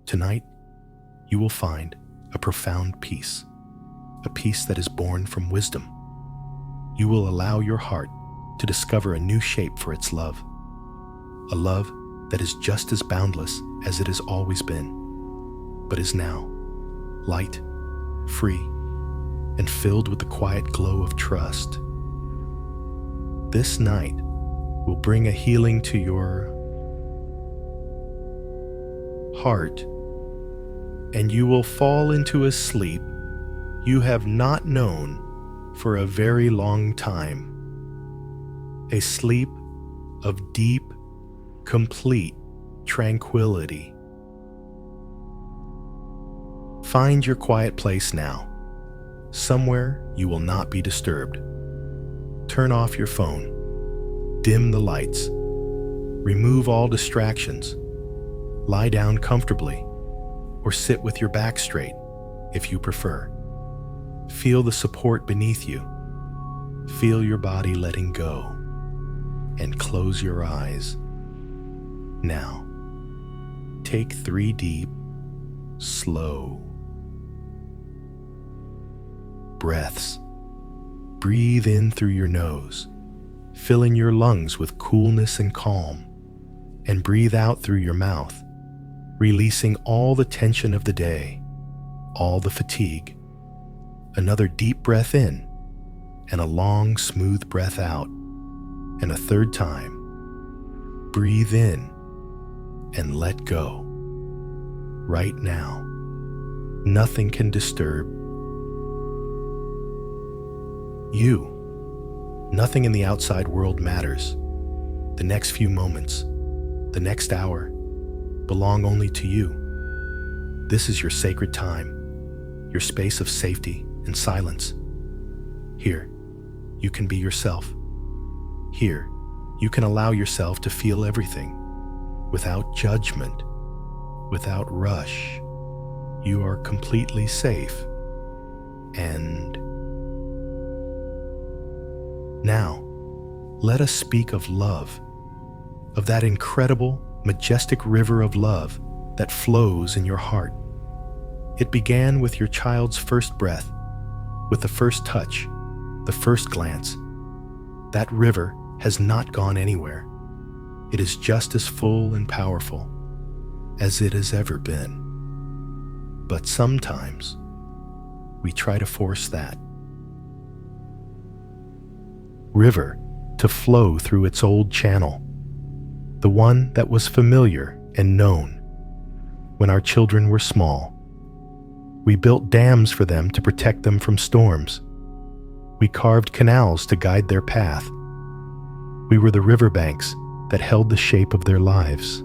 Tonight, you will find a profound peace, a peace that is born from wisdom. You will allow your heart to discover a new shape for its love, a love that is just as boundless as it has always been, but is now light, free, and filled with the quiet glow of trust. This night will bring a healing to your heart, and you will fall into a sleep you have not known for a very long time. A sleep of deep, complete tranquility. Find your quiet place now, somewhere you will not be disturbed. Turn off your phone, dim the lights, remove all distractions, lie down comfortably, or sit with your back straight if you prefer. Feel the support beneath you. Feel your body letting go, and close your eyes. Now, take 3 deep, slow breaths. Breathe in through your nose, filling your lungs with coolness and calm, and breathe out through your mouth, releasing all the tension of the day, all the fatigue. Another deep breath in, and a long, smooth breath out, and a third time. Breathe in and let go. Right now, nothing can disturb you. Nothing in the outside world matters. The next few moments, the next hour, belong only to you. This is your sacred time, your space of safety and silence. Here, you can be yourself. Here, you can allow yourself to feel everything, without judgment, without rush. You are completely safe. And now, let us speak of love, of that incredible, majestic river of love that flows in your heart. It began with your child's first breath, with the first touch, the first glance. That river has not gone anywhere. It is just as full and powerful as it has ever been. But sometimes, we try to force that river to flow through its old channel, the one that was familiar and known when our children were small. We built dams for them to protect them from storms. We carved canals to guide their path. We were the riverbanks that held the shape of their lives.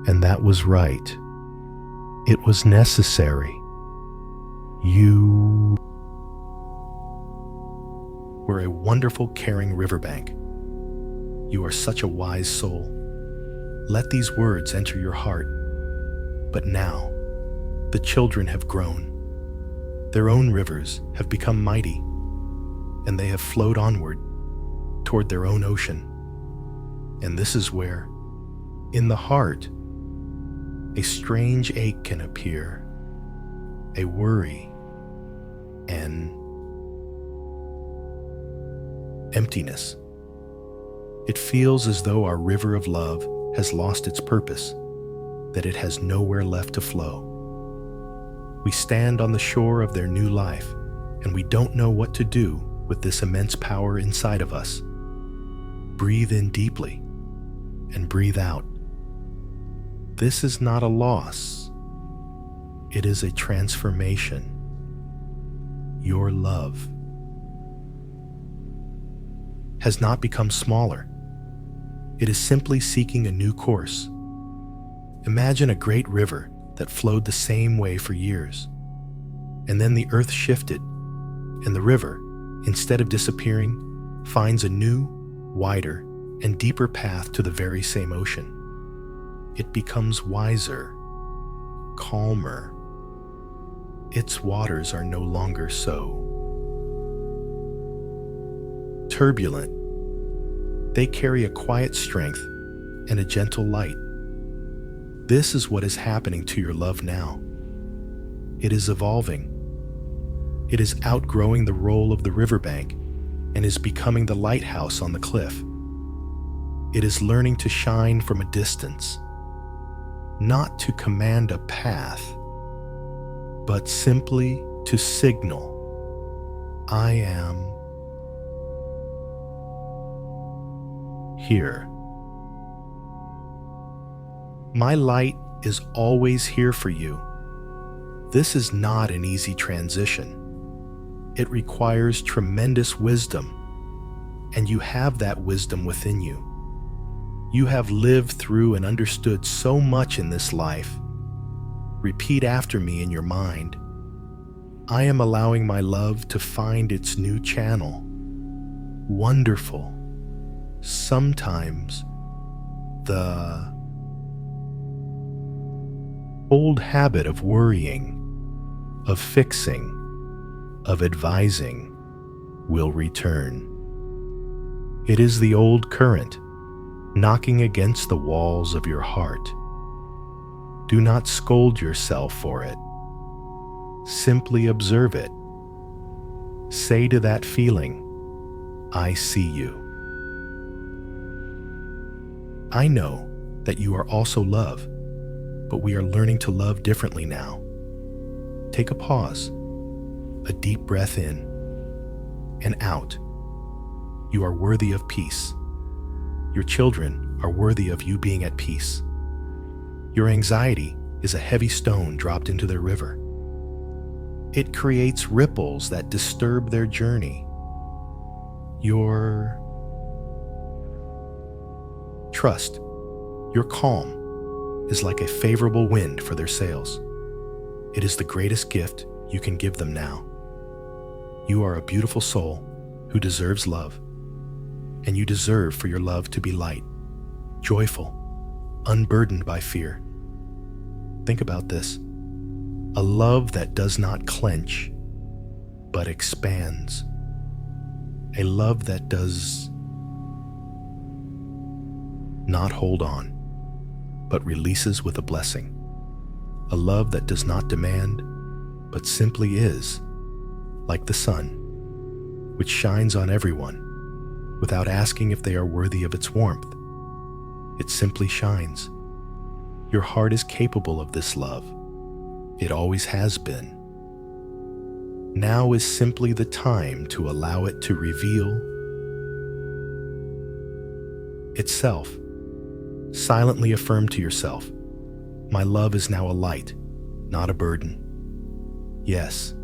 And that was right. It was necessary. You were a wonderful, caring riverbank. You are such a wise soul. Let these words enter your heart. But now, the children have grown. Their own rivers have become mighty, and they have flowed onward toward their own ocean. And this is where, in the heart, a strange ache can appear, a worry, and emptiness. It feels as though our river of love has lost its purpose, that it has nowhere left to flow. We stand on the shore of their new life, and we don't know what to do with this immense power inside of us. Breathe in deeply and breathe out. This is not a loss. It is a transformation. Your love has not become smaller. It is simply seeking a new course. Imagine a great river that flowed the same way for years. And then the earth shifted, and the river, instead of disappearing, finds a new, wider, and deeper path to the very same ocean. It becomes wiser, calmer. Its waters are no longer so turbulent. They carry a quiet strength and a gentle light. This is what is happening to your love now. It is evolving. It is outgrowing the role of the riverbank and is becoming the lighthouse on the cliff. It is learning to shine from a distance, not to command a path, but simply to signal, I am here. My light is always here for you. This is not an easy transition. It requires tremendous wisdom, and you have that wisdom within you. You have lived through and understood so much in this life. Repeat after me in your mind. I am allowing my love to find its new channel. Wonderful. Sometimes the old habit of worrying, of fixing, of advising will return. It is the old current knocking against the walls of your heart. Do not scold yourself for it. Simply observe it. Say to that feeling, I see you. I know that you are also love, but we are learning to love differently now. Take a pause, a deep breath in and out. You are worthy of peace. Your children are worthy of you being at peace. Your anxiety is a heavy stone dropped into their river. It creates ripples that disturb their journey. Your trust, your calm, is like a favorable wind for their sails. It is the greatest gift you can give them now. You are a beautiful soul who deserves love, and you deserve for your love to be light, joyful, unburdened by fear. Think about this. A love that does not clench, but expands. A love that does not hold on, but releases with a blessing. A love that does not demand, but simply is, like the sun, which shines on everyone without asking if they are worthy of its warmth. It simply shines. Your heart is capable of this love. It always has been. Now is simply the time to allow it to reveal itself. Silently affirm to yourself, my love is now a light, not a burden. Yes.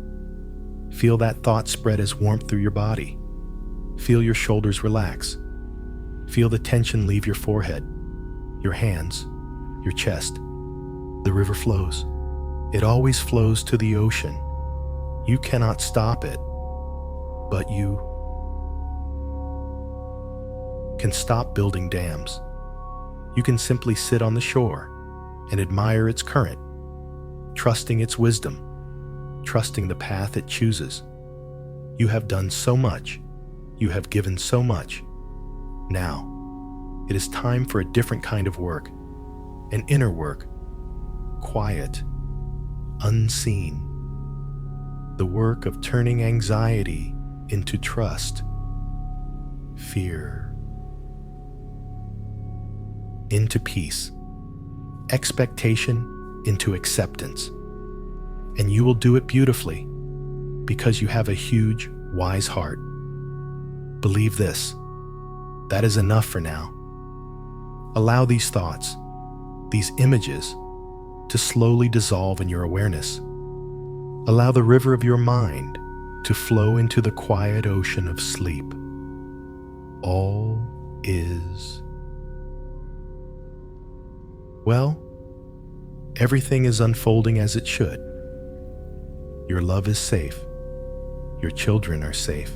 Feel that thought spread as warmth through your body. Feel your shoulders relax. Feel the tension leave your forehead, your hands, your chest. The river flows. It always flows to the ocean. You cannot stop it, but you can stop building dams. You can simply sit on the shore and admire its current, trusting its wisdom, trusting the path it chooses. You have done so much. You have given so much. Now, it is time for a different kind of work, an inner work, quiet, unseen. The work of turning anxiety into trust, fear into peace, expectation into acceptance. And you will do it beautifully because you have a huge, wise heart. Believe this. That is enough for now. Allow these thoughts, these images, to slowly dissolve in your awareness. Allow the river of your mind to flow into the quiet ocean of sleep. All is well. Everything is unfolding as it should. Your love is safe. Your children are safe.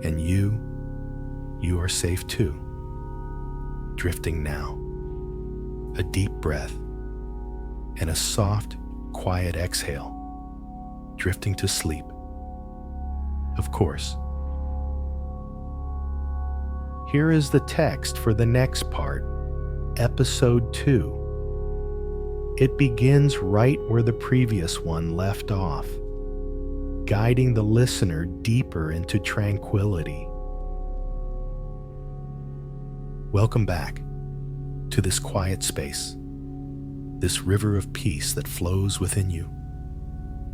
And you are safe too. Drifting now. A deep breath and a soft, quiet exhale. Drifting to sleep. Of course. Here is the text for the next part, Episode 2. It begins right where the previous one left off, guiding the listener deeper into tranquility. Welcome back to this quiet space, this river of peace that flows within you.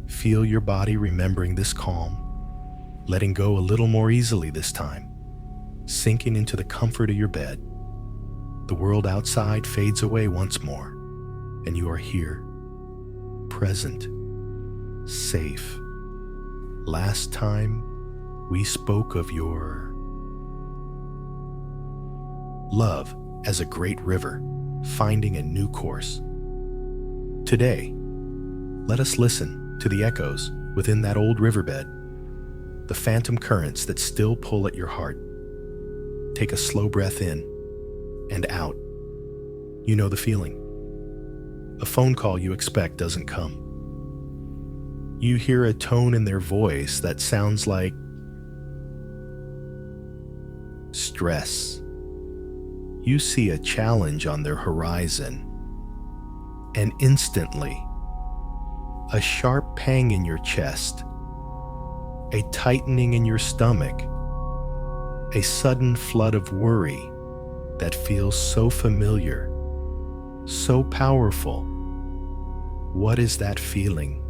Feel your body remembering this calm, letting go a little more easily this time, sinking into the comfort of your bed. The world outside fades away once more, and you are here, present, safe. Last time, we spoke of your love as a great river, finding a new course. Today, let us listen to the echoes within that old riverbed, the phantom currents that still pull at your heart. Take a slow breath in and out. You know the feeling. A phone call you expect doesn't come. You hear a tone in their voice that sounds like stress. You see a challenge on their horizon, and instantly, a sharp pang in your chest, a tightening in your stomach, a sudden flood of worry that feels so familiar, so powerful. What is that feeling?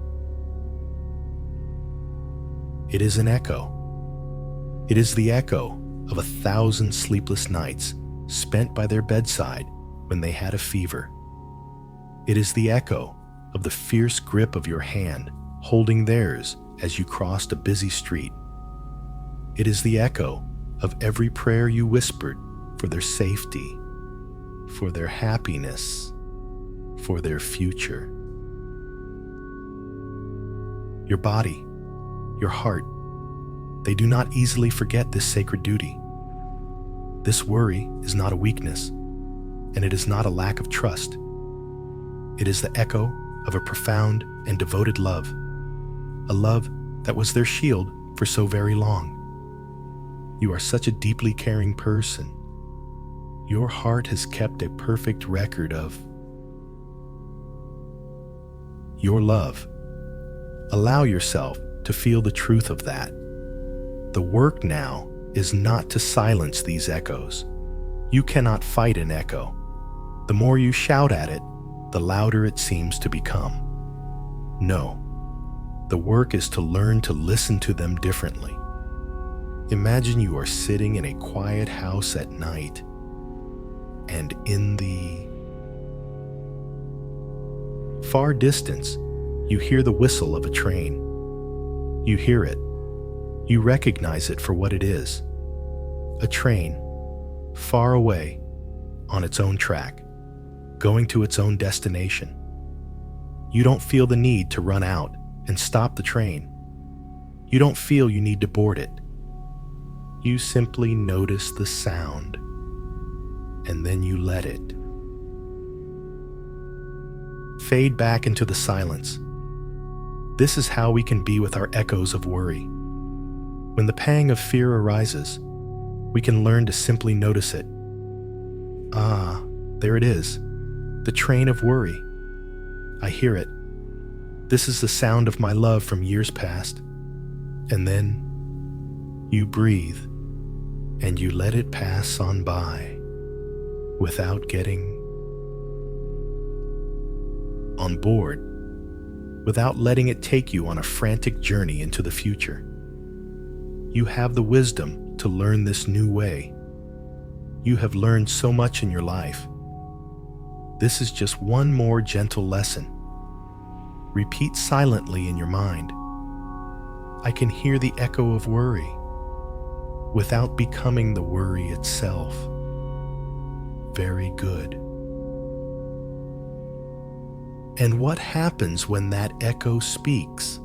It is an echo. It is the echo of 1,000 sleepless nights spent by their bedside when they had a fever. It is the echo of the fierce grip of your hand holding theirs as you crossed a busy street. It is the echo of every prayer you whispered for their safety, for their happiness, for their future. Your body, your heart, they do not easily forget this sacred duty. This worry is not a weakness, and it is not a lack of trust. It is the echo of a profound and devoted love, a love that was their shield for so very long. You are such a deeply caring person. Your heart has kept a perfect record of your love. Allow yourself to feel the truth of that. The work now is not to silence these echoes. You cannot fight an echo. The more you shout at it, the louder it seems to become. No, the work is to learn to listen to them differently. Imagine you are sitting in a quiet house at night, and in the far distance, you hear the whistle of a train. You hear it. You recognize it for what it is. A train, far away, on its own track, going to its own destination. You don't feel the need to run out and stop the train. You don't feel you need to board it. You simply notice the sound, and then you let it fade back into the silence. This is how we can be with our echoes of worry. When the pang of fear arises, we can learn to simply notice it. Ah, there it is, the train of worry. I hear it. This is the sound of my love from years past. And then you breathe and you let it pass on by without getting on board, without letting it take you on a frantic journey into the future. You have the wisdom to learn this new way. You have learned so much in your life. This is just one more gentle lesson. Repeat silently in your mind. I can hear the echo of worry without becoming the worry itself. Very good. And what happens when that echo speaks?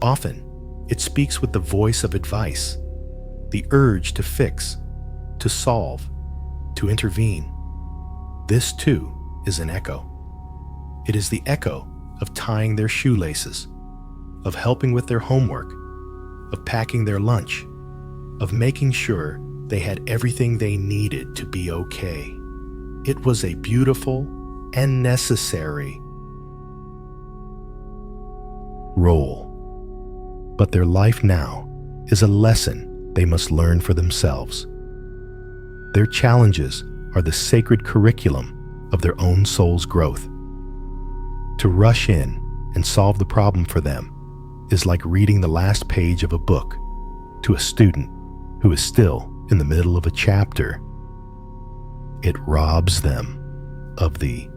Often, it speaks with the voice of advice, the urge to fix, to solve, to intervene. This too is an echo. It is the echo of tying their shoelaces, of helping with their homework, of packing their lunch, of making sure they had everything they needed to be okay. It was a beautiful and necessary role. But their life now is a lesson they must learn for themselves. Their challenges are the sacred curriculum of their own soul's growth. To rush in and solve the problem for them is like reading the last page of a book to a student who is still in the middle of a chapter. It robs them of the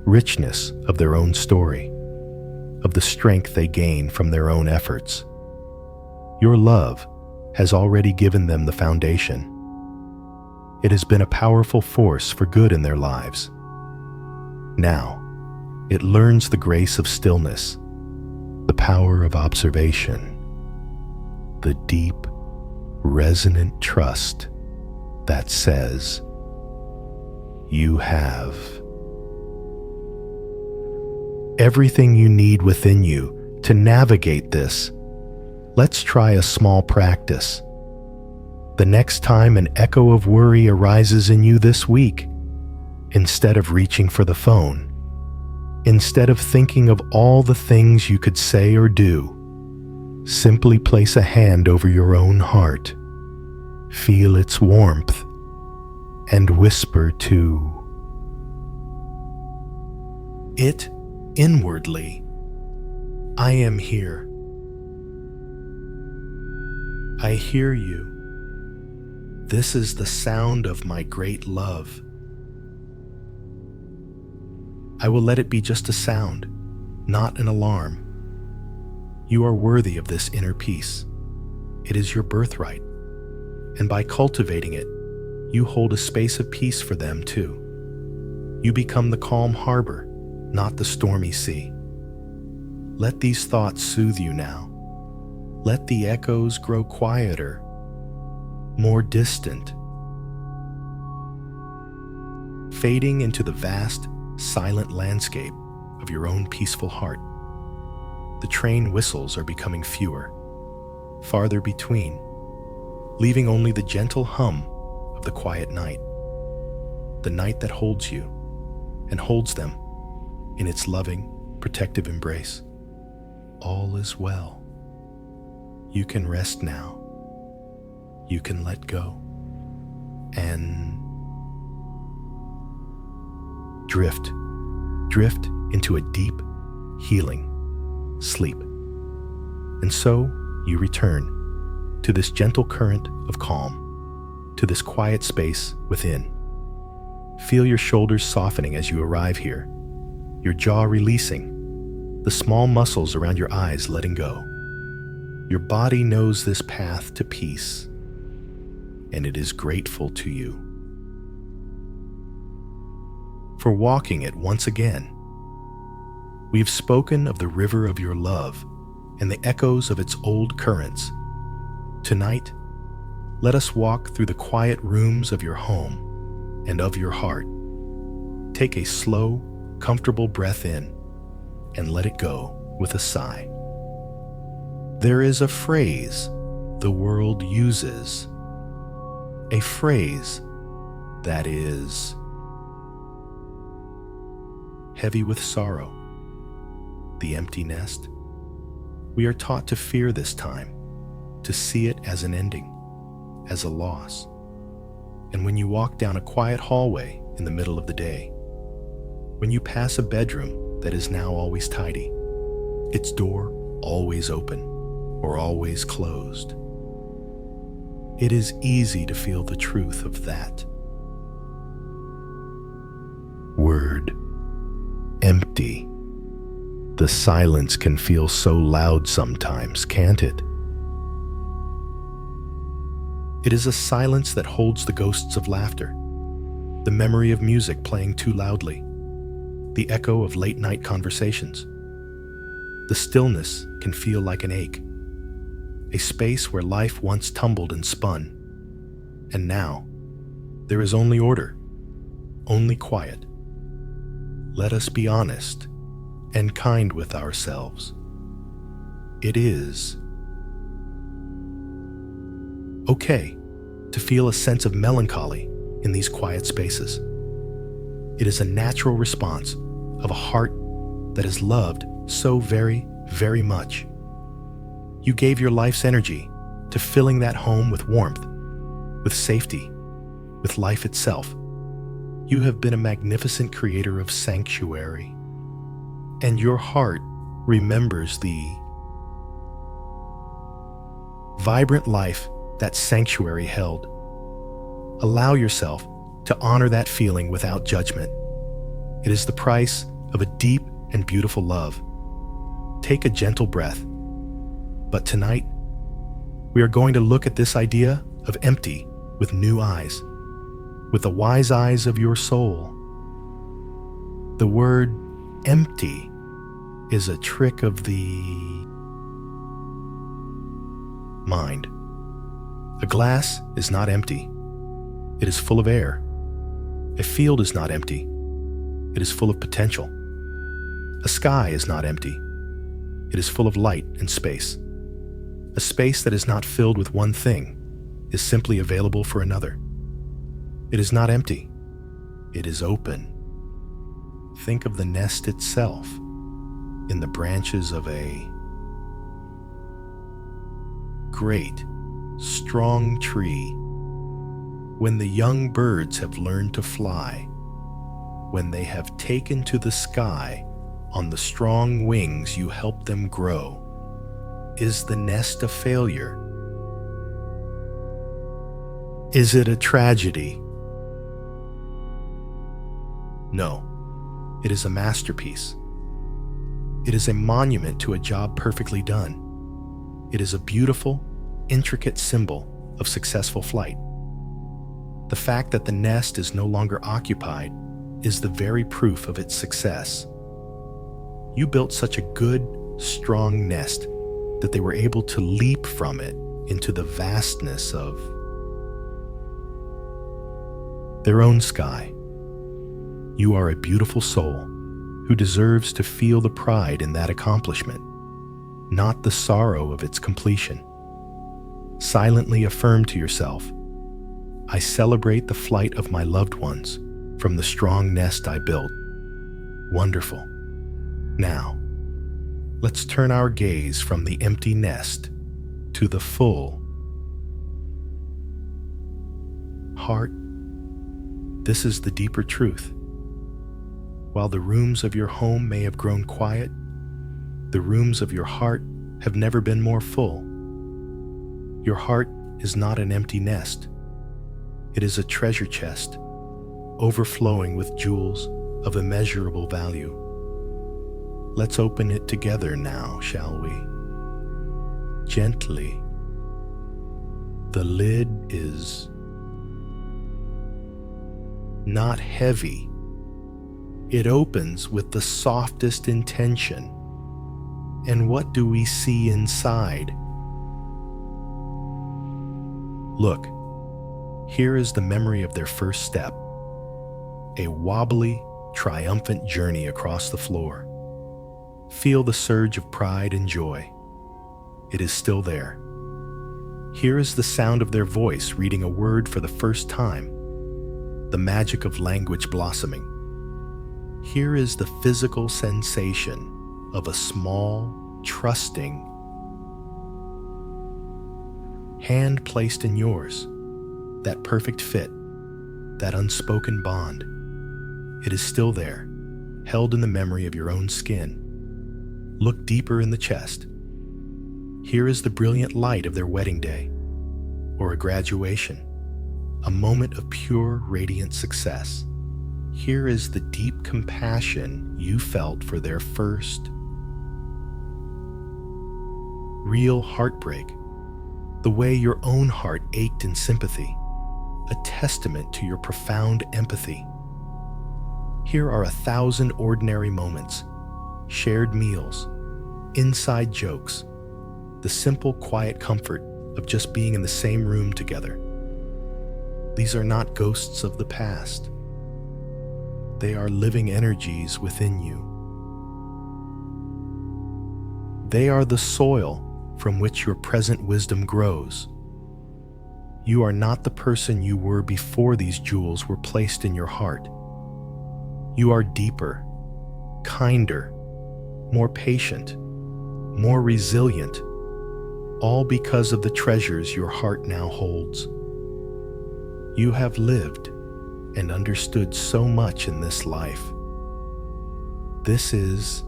richness of their own story, of the strength they gain from their own efforts. Your love has already given them the foundation. It has been a powerful force for good in their lives. Now, it learns the grace of stillness, the power of observation, the deep, resonant trust that says, you have everything you need within you to navigate this. Let's try a small practice. The next time an echo of worry arises in you this week, instead of reaching for the phone, instead of thinking of all the things you could say or do, simply place a hand over your own heart, feel its warmth, and whisper to it inwardly, I am here. I hear you. This is the sound of my great love. I will let it be just a sound, not an alarm. You are worthy of this inner peace. It is your birthright, and by cultivating it, you hold a space of peace for them too. You become the calm harbor, not the stormy sea. Let these thoughts soothe you now. Let the echoes grow quieter, more distant, fading into the vast, silent landscape of your own peaceful heart. The train whistles are becoming fewer, farther between, leaving only the gentle hum of the quiet night, the night that holds you and holds them in its loving, protective embrace. All is well. You can rest now. You can let go and drift into a deep, healing sleep. And so you return to this gentle current of calm, to this quiet space within. Feel your shoulders softening as you arrive here, your jaw releasing, the small muscles around your eyes letting go. Your body knows this path to peace, and it is grateful to you for walking it once again. We've spoken of the river of your love and the echoes of its old currents. Tonight, let us walk through the quiet rooms of your home and of your heart. Take a slow, comfortable breath in and let it go with a sigh. There is a phrase the world uses, a phrase that is heavy with sorrow, the empty nest. We are taught to fear this time, to see it as an ending, as a loss. And when you walk down a quiet hallway in the middle of the day, when you pass a bedroom that is now always tidy, its door always open or always closed, it is easy to feel the truth of that word, empty. The silence can feel so loud sometimes, can't it? It is a silence that holds the ghosts of laughter, the memory of music playing too loudly, the echo of late-night conversations. The stillness can feel like an ache, a space where life once tumbled and spun, and now there is only order, only quiet. Let us be honest and kind with ourselves. It is okay to feel a sense of melancholy in these quiet spaces. It is a natural response of a heart that is loved so very, very much. You gave your life's energy to filling that home with warmth, with safety, with life itself. You have been a magnificent creator of sanctuary, and your heart remembers the vibrant life that sanctuary held. Allow yourself to honor that feeling without judgment. It is the price of a deep and beautiful love. Take a gentle breath. But tonight, we are going to look at this idea of empty with new eyes, with the wise eyes of your soul. The word empty is a trick of the mind. A glass is not empty. It is full of air. A field is not empty. It is full of potential. A sky is not empty. It is full of light and space. A space that is not filled with one thing is simply available for another. It is not empty. It is open. Think of the nest itself in the branches of a great, strong tree. When the young birds have learned to fly, when they have taken to the sky on the strong wings you help them grow, is the nest a failure? Is it a tragedy? No, it is a masterpiece. It is a monument to a job perfectly done. It is a beautiful, intricate symbol of successful flight. The fact that the nest is no longer occupied is the very proof of its success. You built such a good, strong nest that they were able to leap from it into the vastness of their own sky. You are a beautiful soul who deserves to feel the pride in that accomplishment, not the sorrow of its completion. Silently affirm to yourself, I celebrate the flight of my loved ones from the strong nest I built. Wonderful. Now, let's turn our gaze from the empty nest to the full heart. This is the deeper truth. While the rooms of your home may have grown quiet, the rooms of your heart have never been more full. Your heart is not an empty nest. It is a treasure chest, overflowing with jewels of immeasurable value. Let's open it together now, shall we? Gently. The lid is not heavy. It opens with the softest intention. And what do we see inside? Look, here is the memory of their first step, a wobbly, triumphant journey across the floor. Feel the surge of pride and joy. It is still there. Here is the sound of their voice reading a word for the first time, the magic of language blossoming. Here is the physical sensation of a small, trusting hand placed in yours, that perfect fit, that unspoken bond. It is still there, held in the memory of your own skin. Look deeper in the chest. Here is the brilliant light of their wedding day, or a graduation, a moment of pure, radiant success. Here is the deep compassion you felt for their first real heartbreak, the way your own heart ached in sympathy, a testament to your profound empathy. Here are 1,000 ordinary moments, shared meals, inside jokes, the simple, quiet comfort of just being in the same room together. These are not ghosts of the past. They are living energies within you. They are the soil from which your present wisdom grows. You are not the person you were before these jewels were placed in your heart. You are deeper, kinder, more patient, more resilient, all because of the treasures your heart now holds. You have lived and understood so much in this life. This is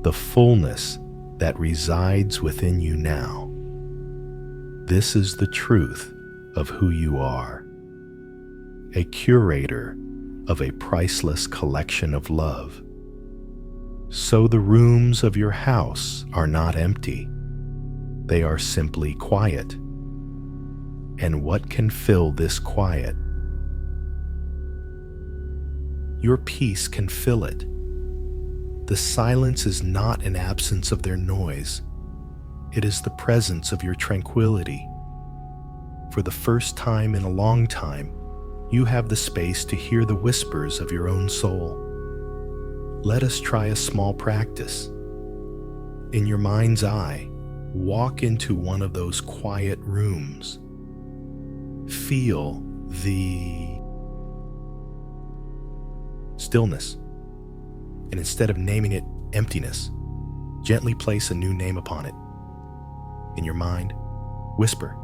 the fullness that resides within you now. This is the truth of who you are, a curator of a priceless collection of love. So the rooms of your house are not empty. They are simply quiet. And what can fill this quiet? Your peace can fill it. The silence is not an absence of their noise. It is the presence of your tranquility. For the first time in a long time, you have the space to hear the whispers of your own soul. Let us try a small practice. In your mind's eye, walk into one of those quiet rooms. Feel the stillness, and instead of naming it emptiness, gently place a new name upon it. In your mind, whisper,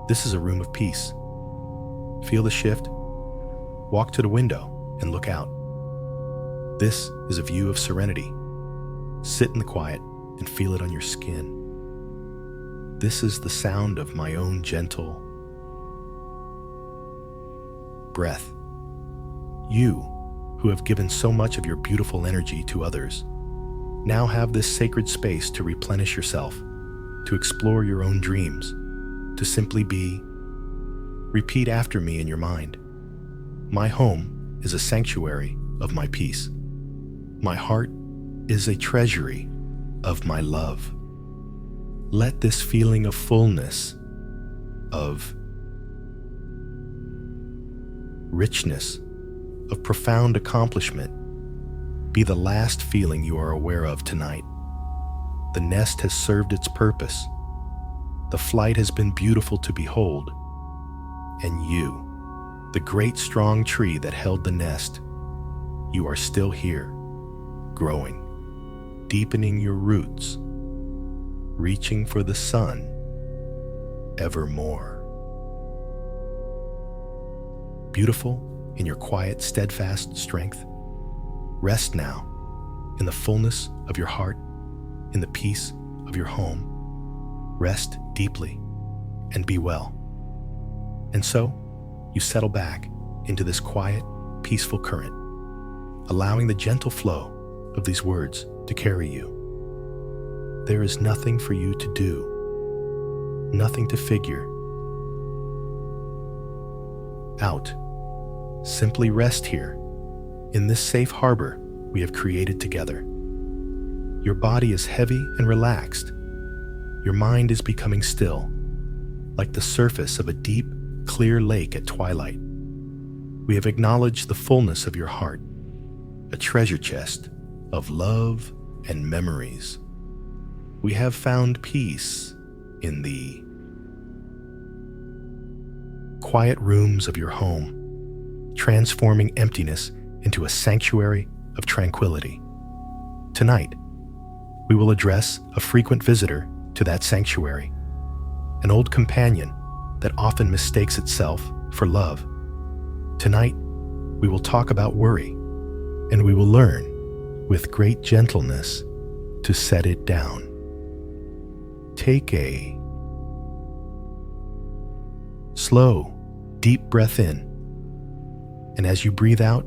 "This is a room of peace." Feel the shift. Walk to the window and look out. This is a view of serenity. Sit in the quiet and feel it on your skin. This is the sound of my own gentle breath. You, who have given so much of your beautiful energy to others, now have this sacred space to replenish yourself, to explore your own dreams, to simply be. Repeat after me in your mind. My home is a sanctuary of my peace. My heart is a treasury of my love. Let this feeling of fullness, of richness, of profound accomplishment be the last feeling you are aware of tonight. The nest has served its purpose. The flight has been beautiful to behold. And you, the great strong tree that held the nest, you are still here, growing, deepening your roots, reaching for the sun evermore. Beautiful in your quiet, steadfast strength, rest now in the fullness of your heart, in the peace of your home. Rest deeply and be well. And so, you settle back into this quiet, peaceful current, allowing the gentle flow of these words to carry you. There is nothing for you to do, nothing to figure out. Simply rest here, in this safe harbor we have created together. Your body is heavy and relaxed. Your mind is becoming still, like the surface of a deep, clear lake at twilight. We have acknowledged the fullness of your heart, a treasure chest of love and memories. We have found peace in the quiet rooms of your home, transforming emptiness into a sanctuary of tranquility. Tonight, we will address a frequent visitor to that sanctuary, an old companion that often mistakes itself for love. Tonight, we will talk about worry, and we will learn, with great gentleness, to set it down. Take a slow, deep breath in, and as you breathe out,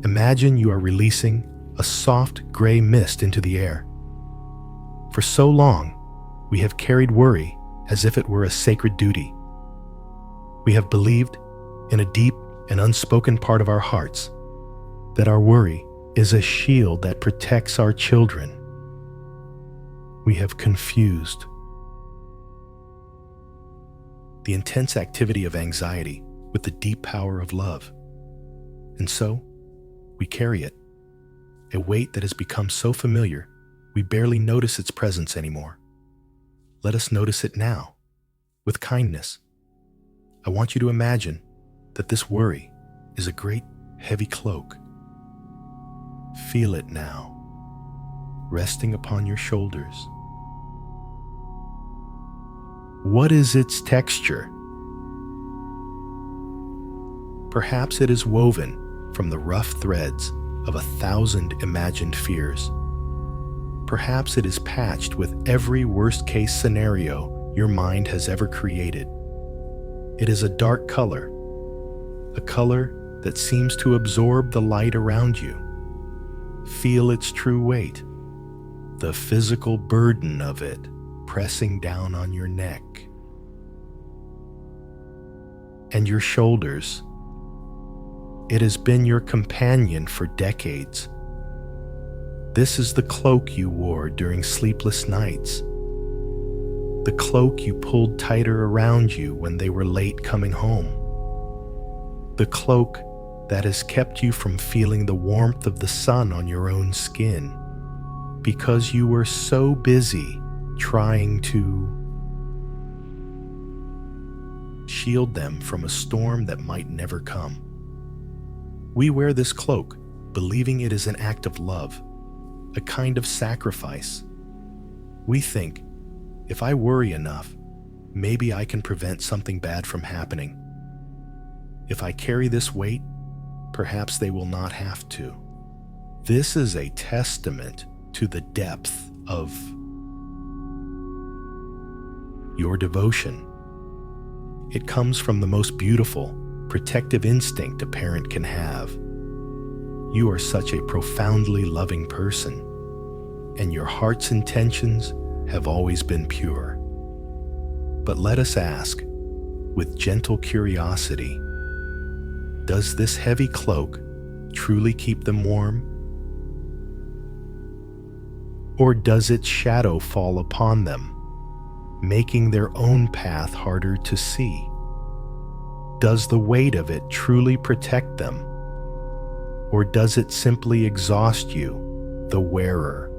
imagine you are releasing a soft gray mist into the air. For so long, we have carried worry as if it were a sacred duty. We have believed in a deep and unspoken part of our hearts that our worry is a shield that protects our children. We have confused the intense activity of anxiety with the deep power of love. And so, we carry it, a weight that has become so familiar we barely notice its presence anymore. Let us notice it now, with kindness. I want you to imagine that this worry is a great heavy cloak. Feel it now, resting upon your shoulders. What is its texture? Perhaps it is woven from the rough threads of 1,000 imagined fears. Perhaps it is patched with every worst-case scenario your mind has ever created. It is a dark color, a color that seems to absorb the light around you. Feel its true weight, the physical burden of it pressing down on your neck and your shoulders. It has been your companion for decades. This is the cloak you wore during sleepless nights, the cloak you pulled tighter around you when they were late coming home, the cloak that has kept you from feeling the warmth of the sun on your own skin because you were so busy trying to shield them from a storm that might never come. We wear this cloak believing it is an act of love, a kind of sacrifice. We think, if I worry enough, maybe I can prevent something bad from happening. If I carry this weight, perhaps they will not have to. This is a testament to the depth of your devotion. It comes from the most beautiful, protective instinct a parent can have. You are such a profoundly loving person, and your heart's intentions have always been pure. But let us ask, with gentle curiosity, does this heavy cloak truly keep them warm? Or does its shadow fall upon them, making their own path harder to see? Does the weight of it truly protect them? Or does it simply exhaust you, the wearer,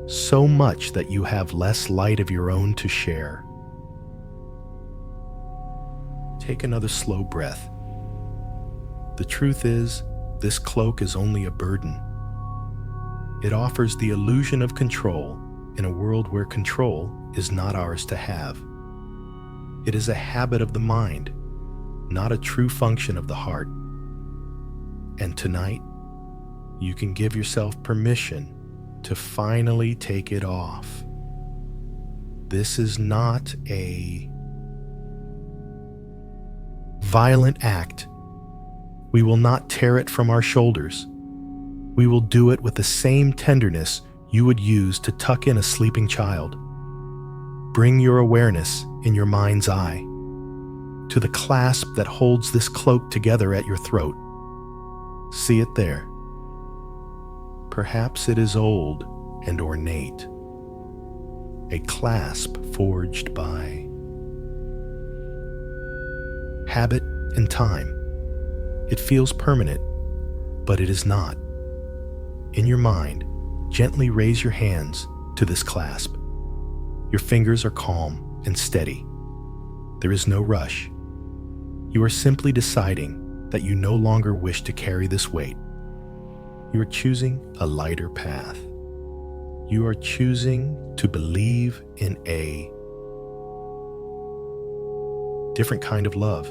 so much that you have less light of your own to share? Take another slow breath. The truth is, this cloak is only a burden. It offers the illusion of control in a world where control is not ours to have. It is a habit of the mind, not a true function of the heart. And tonight, you can give yourself permission to finally take it off. This is not a violent act. We will not tear it from our shoulders. We will do it with the same tenderness you would use to tuck in a sleeping child. Bring your awareness in your mind's eye to the clasp that holds this cloak together at your throat. See it there. Perhaps it is old and ornate, a clasp forged by habit and time. It feels permanent, but it is not. In your mind, gently raise your hands to this clasp. Your fingers are calm and steady. There is no rush. You are simply deciding that you no longer wish to carry this weight. You are choosing a lighter path. You are choosing to believe in a different kind of love.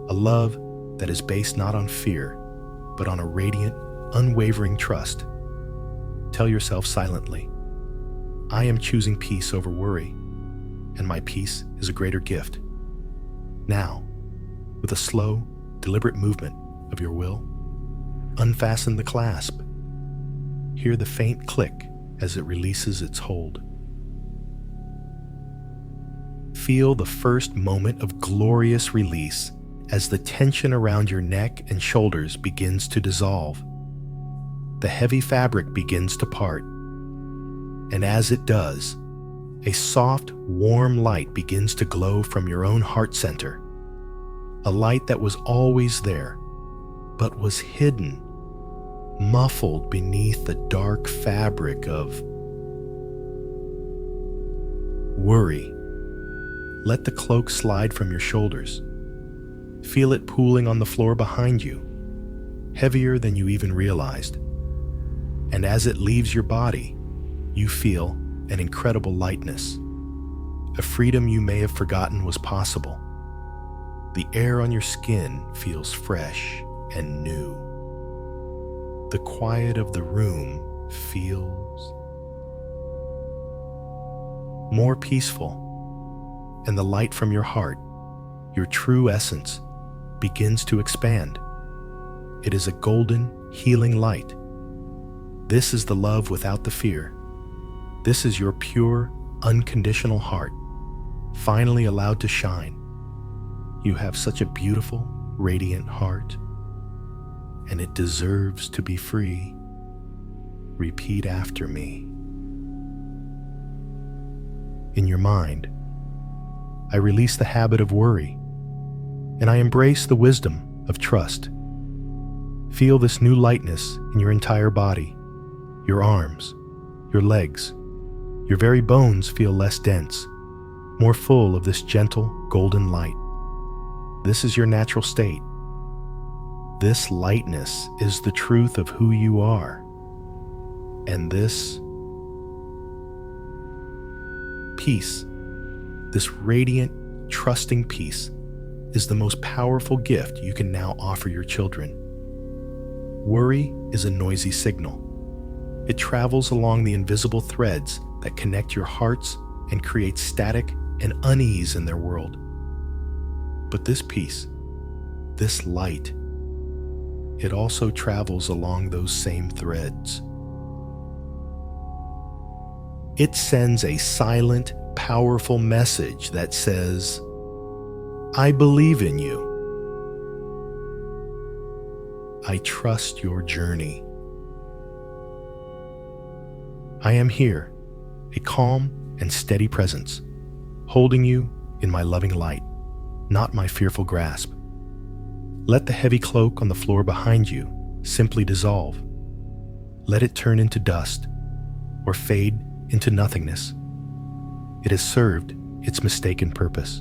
A love that is based not on fear, but on a radiant, unwavering trust. Tell yourself silently, I am choosing peace over worry, and my peace is a greater gift. Now, with a slow, deliberate movement of your will, unfasten the clasp. Hear the faint click as it releases its hold. Feel the first moment of glorious release as the tension around your neck and shoulders begins to dissolve. The heavy fabric begins to part, and as it does, a soft, warm light begins to glow from your own heart center. A light that was always there, but was hidden, muffled beneath the dark fabric of worry. Let the cloak slide from your shoulders. Feel it pooling on the floor behind you, heavier than you even realized. And as it leaves your body, you feel an incredible lightness, a freedom you may have forgotten was possible. The air on your skin feels fresh and new. The quiet of the room feels more peaceful, and the light from your heart, your true essence, begins to expand. It is a golden, healing light. This is the love without the fear. This is your pure, unconditional heart, finally allowed to shine. You have such a beautiful, radiant heart, and it deserves to be free. Repeat after me. In your mind, I release the habit of worry, and I embrace the wisdom of trust. Feel this new lightness in your entire body, your arms, your legs. Your very bones feel less dense, more full of this gentle, golden light. This is your natural state. This lightness is the truth of who you are. And this peace, this radiant, trusting peace, is the most powerful gift you can now offer your children. Worry is a noisy signal. It travels along the invisible threads that connect your hearts and create static and unease in their world. But this peace, this light, it also travels along those same threads. It sends a silent, powerful message that says, I believe in you. I trust your journey. I am here, a calm and steady presence, holding you in my loving light, not my fearful grasp. Let the heavy cloak on the floor behind you simply dissolve. Let it turn into dust or fade into nothingness. It has served its mistaken purpose,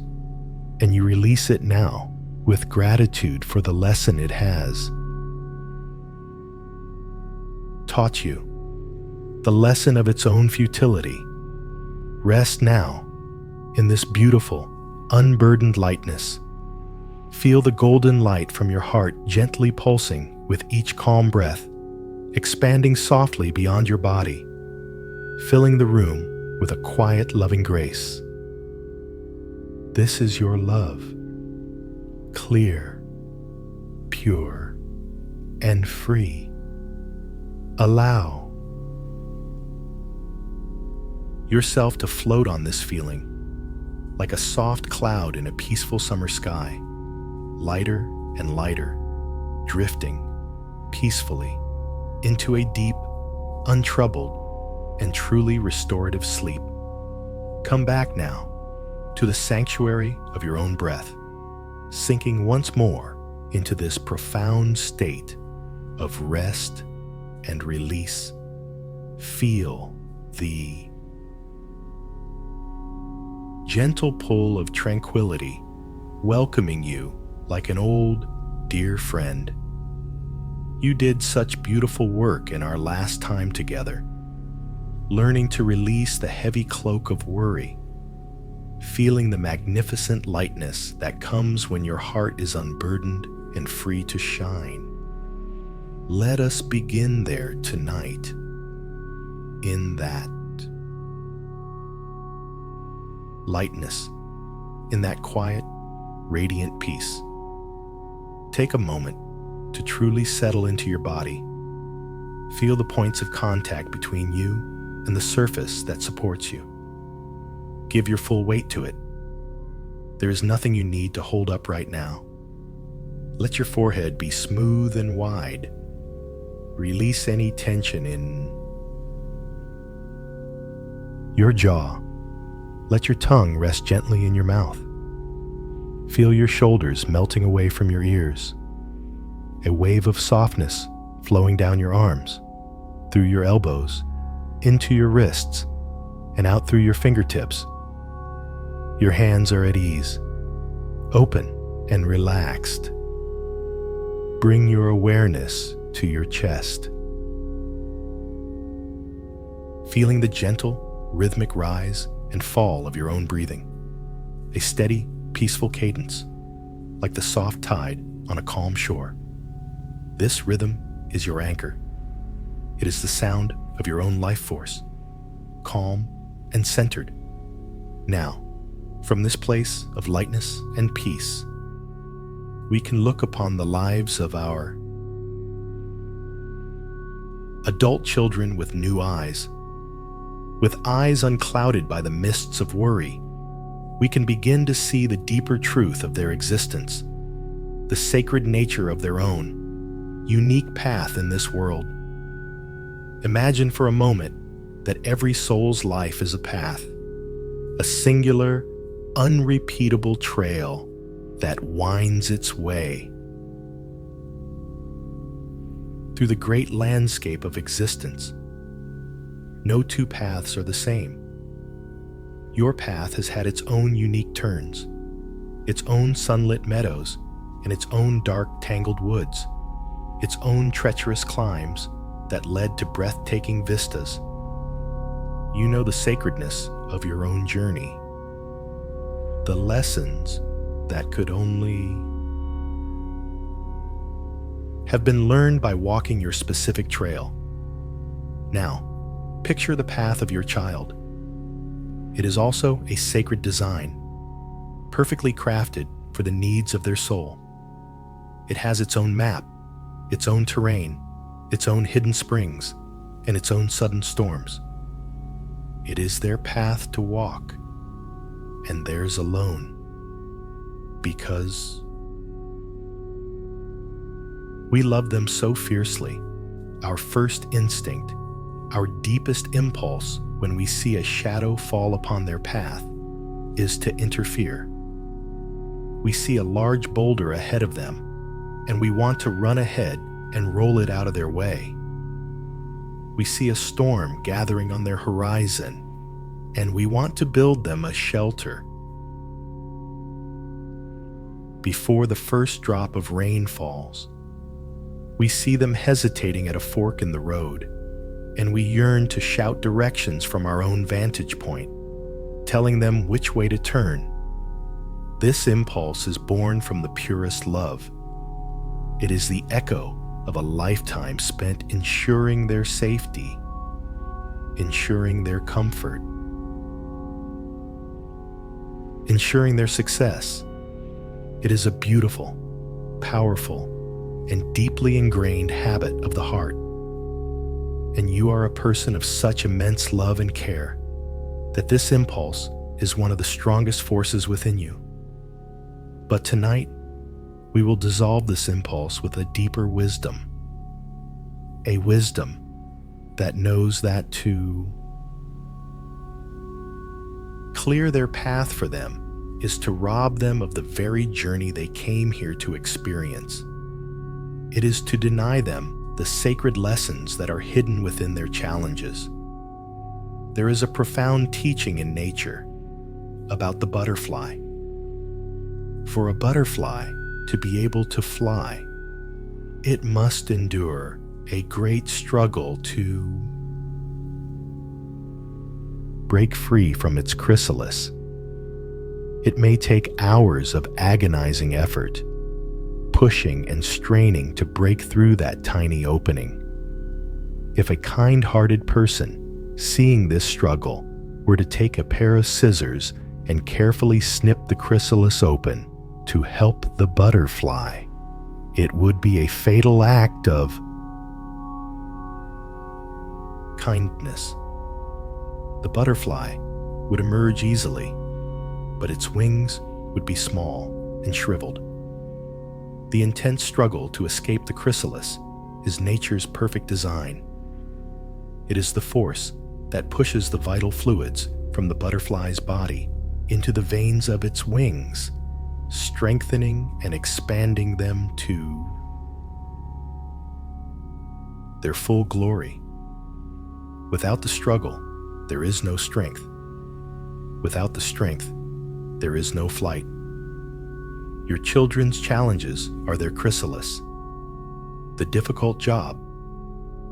and you release it now with gratitude for the lesson it has taught you, the lesson of its own futility. Rest now in this beautiful, unburdened lightness. Feel the golden light from your heart gently pulsing with each calm breath, expanding softly beyond your body, filling the room with a quiet, loving grace. This is your love, clear, pure, and free. Allow yourself to float on this feeling, like a soft cloud in a peaceful summer sky, lighter and lighter, drifting peacefully into a deep, untroubled, and truly restorative sleep. Come back now to the sanctuary of your own breath, sinking once more into this profound state of rest and release. Feel the gentle pull of tranquility welcoming you like an old, dear friend. You did such beautiful work in our last time together, learning to release the heavy cloak of worry, feeling the magnificent lightness that comes when your heart is unburdened and free to shine. Let us begin there tonight, in that lightness, in that quiet, radiant peace. Take a moment to truly settle into your body. Feel the points of contact between you and the surface that supports you. Give your full weight to it. There is nothing you need to hold up right now. Let your forehead be smooth and wide. Release any tension in your jaw. Let your tongue rest gently in your mouth. Feel your shoulders melting away from your ears. A wave of softness flowing down your arms, through your elbows, into your wrists, and out through your fingertips, Your hands are at ease, open and relaxed. Bring your awareness to your chest. Feeling the gentle, rhythmic rise and fall of your own breathing. A steady, peaceful cadence, like the soft tide on a calm shore. This rhythm is your anchor. It is the sound of your own life force, calm and centered. Now, from this place of lightness and peace, we can look upon the lives of our adult children with new eyes. With eyes unclouded by the mists of worry, we can begin to see the deeper truth of their existence, the sacred nature of their own, unique path in this world. Imagine for a moment that every soul's life is a path, a singular, unrepeatable trail that winds its way through the great landscape of existence. No two paths are the same. Your path has had its own unique turns, its own sunlit meadows, and its own dark, tangled woods, its own treacherous climbs that led to breathtaking vistas. You know the sacredness of your own journey, the lessons that could only have been learned by walking your specific trail. Now, picture the path of your child. It is also a sacred design, perfectly crafted for the needs of their soul. It has its own map, its own terrain, its own hidden springs, and its own sudden storms. It is their path to walk, and theirs alone, because we love them so fiercely. Our first instinct, our deepest impulse when we see a shadow fall upon their path, is to interfere. We see a large boulder ahead of them, and we want to run ahead and roll it out of their way. We see a storm gathering on their horizon, and we want to build them a shelter. Before the first drop of rain falls, we see them hesitating at a fork in the road, and we yearn to shout directions from our own vantage point, telling them which way to turn. This impulse is born from the purest love. It is the echo of a lifetime spent ensuring their safety, ensuring their comfort, ensuring their success. It is a beautiful, powerful, and deeply ingrained habit of the heart. And you are a person of such immense love and care that this impulse is one of the strongest forces within you. But tonight, we will dissolve this impulse with a deeper wisdom, a wisdom that knows that to clear their path for them is to rob them of the very journey they came here to experience. It is to deny them the sacred lessons that are hidden within their challenges. There is a profound teaching in nature about the butterfly. For a butterfly to be able to fly, it must endure a great struggle to break free from its chrysalis. It may take hours of agonizing effort, pushing and straining to break through that tiny opening. If a kind-hearted person, seeing this struggle, were to take a pair of scissors and carefully snip the chrysalis open to help the butterfly, it would be a fatal act of kindness. The butterfly would emerge easily, but its wings would be small and shriveled. The intense struggle to escape the chrysalis is nature's perfect design. It is the force that pushes the vital fluids from the butterfly's body into the veins of its wings, strengthening and expanding them to their full glory. Without the struggle, there is no strength. Without the strength, there is no flight. Your children's challenges are their chrysalis. The difficult job,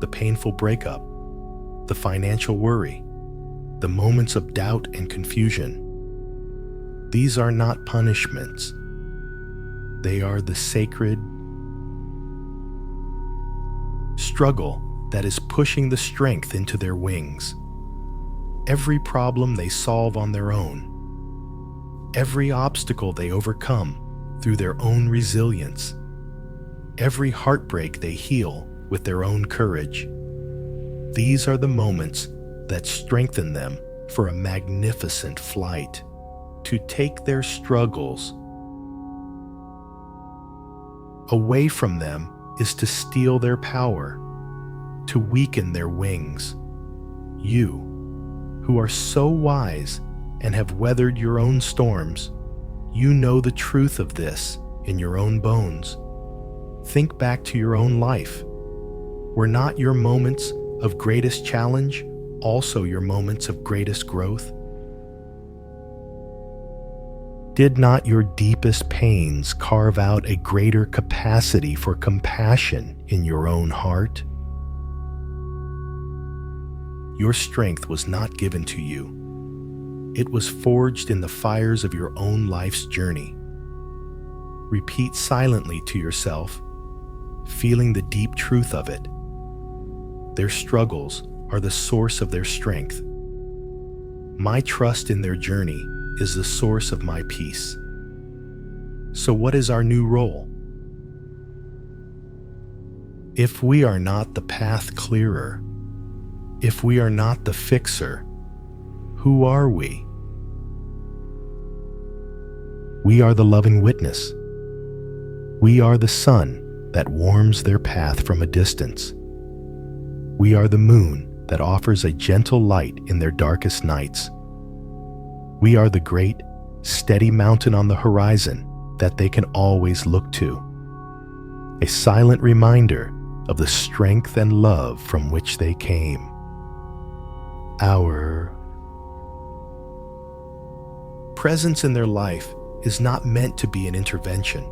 the painful breakup, the financial worry, the moments of doubt and confusion. These are not punishments. They are the sacred struggle that is pushing the strength into their wings. Every problem they solve on their own, every obstacle they overcome through their own resilience, every heartbreak they heal with their own courage. These are the moments that strengthen them for a magnificent flight. To take their struggles away from them is to steal their power, to weaken their wings. You, who are so wise and have weathered your own storms, you know the truth of this in your own bones. Think back to your own life. Were not your moments of greatest challenge also your moments of greatest growth? Did not your deepest pains carve out a greater capacity for compassion in your own heart? Your strength was not given to you. It was forged in the fires of your own life's journey. Repeat silently to yourself, feeling the deep truth of it. Their struggles are the source of their strength. My trust in their journey is the source of my peace. So what is our new role? If we are not the path clearer, if we are not the fixer, who are we? We are the loving witness. We are the sun that warms their path from a distance. We are the moon that offers a gentle light in their darkest nights. We are the great, steady mountain on the horizon that they can always look to. A silent reminder of the strength and love from which they came. Our presence in their life is not meant to be an intervention.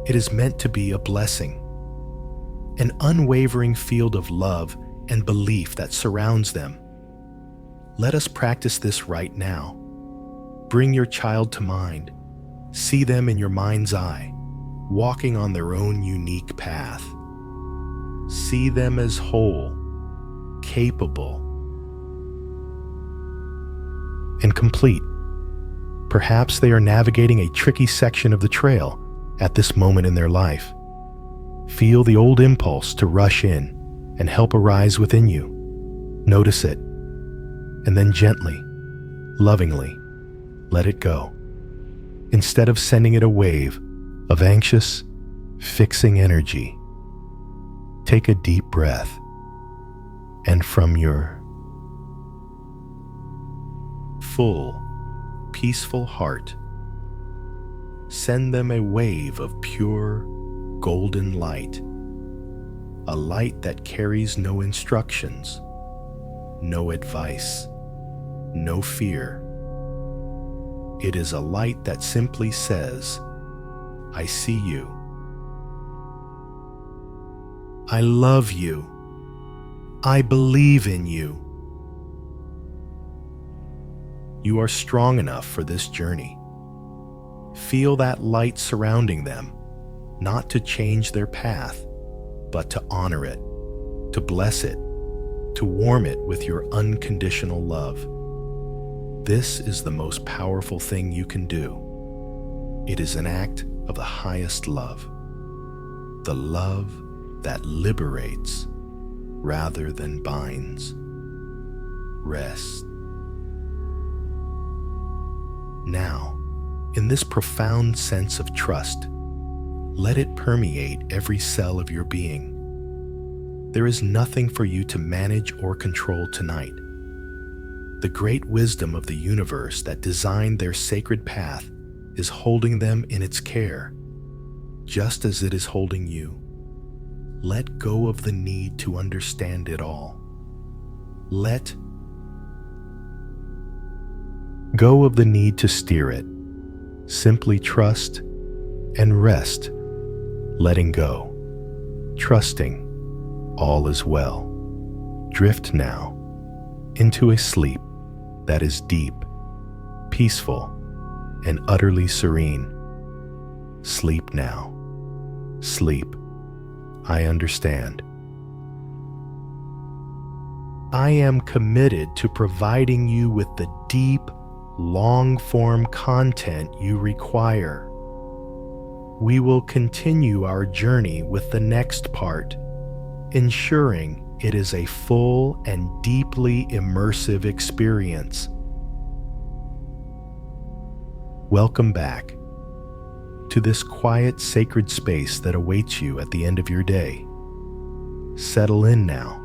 It is meant to be a blessing, an unwavering field of love and belief that surrounds them. Let us practice this right now. Bring your child to mind. See them in your mind's eye, walking on their own unique path. See them as whole, capable, and complete. Perhaps they are navigating a tricky section of the trail at this moment in their life. Feel the old impulse to rush in and help arise within you. Notice it, and then gently, lovingly, let it go. Instead of sending it a wave of anxious, fixing energy, take a deep breath, and from your full, peaceful heart, send them a wave of pure, golden light, a light that carries no instructions, no advice, no fear. It is a light that simply says, I see you. I love you. I believe in you. You are strong enough for this journey. Feel that light surrounding them, not to change their path, but to honor it, to bless it, to warm it with your unconditional love. This is the most powerful thing you can do. It is an act of the highest love, the love that liberates rather than binds. Rest. Now, in this profound sense of trust, let it permeate every cell of your being. There is nothing for you to manage or control tonight. The great wisdom of the universe that designed their sacred path is holding them in its care, just as it is holding you. Let go of the need to understand it all. Let Go of the need to steer it. Simply trust and rest, letting go, trusting all is well. Drift now into a sleep that is deep, peaceful, and utterly serene. Sleep now. Sleep. I understand. I am committed to providing you with the deep, long-form content you require. We will continue our journey with the next part, ensuring it is a full and deeply immersive experience. Welcome back to this quiet, sacred space that awaits you at the end of your day. Settle in now,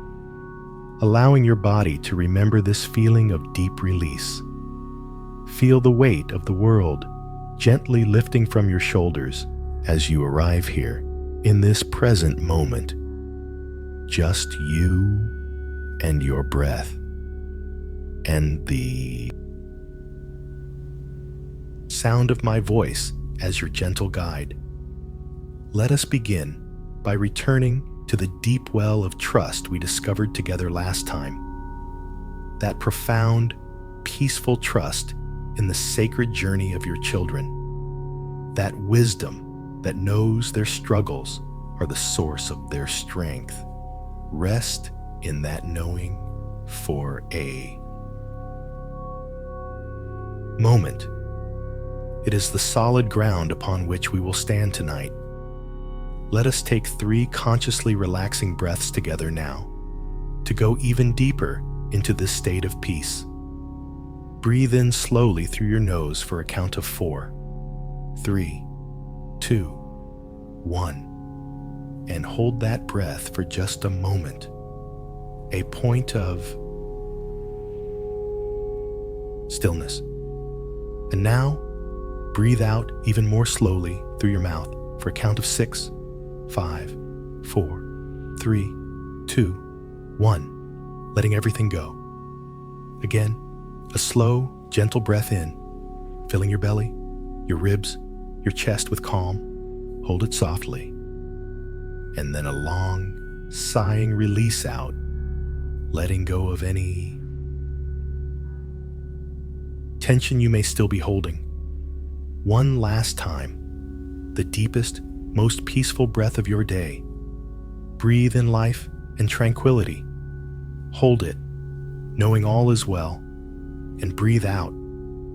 allowing your body to remember this feeling of deep release. Feel the weight of the world gently lifting from your shoulders as you arrive here in this present moment. Just you and your breath and the sound of my voice as your gentle guide. Let us begin by returning to the deep well of trust we discovered together last time. That profound, peaceful trust in the sacred journey of your children. That wisdom that knows their struggles are the source of their strength. Rest in that knowing for a moment. It is the solid ground upon which we will stand tonight. Let us take 3 consciously relaxing breaths together now to go even deeper into this state of peace. Breathe in slowly through your nose for a count of 4, 3, 2, 1, and hold that breath for just a moment. A point of stillness. And now, breathe out even more slowly through your mouth for a count of 6, 5, 4, 3, 2, 1, letting everything go. Again, a slow, gentle breath in, filling your belly, your ribs, your chest with calm. Hold it softly. And then a long, sighing release out, letting go of any tension you may still be holding. One last time, the deepest, most peaceful breath of your day. Breathe in life and tranquility. Hold it, knowing all is well, and breathe out,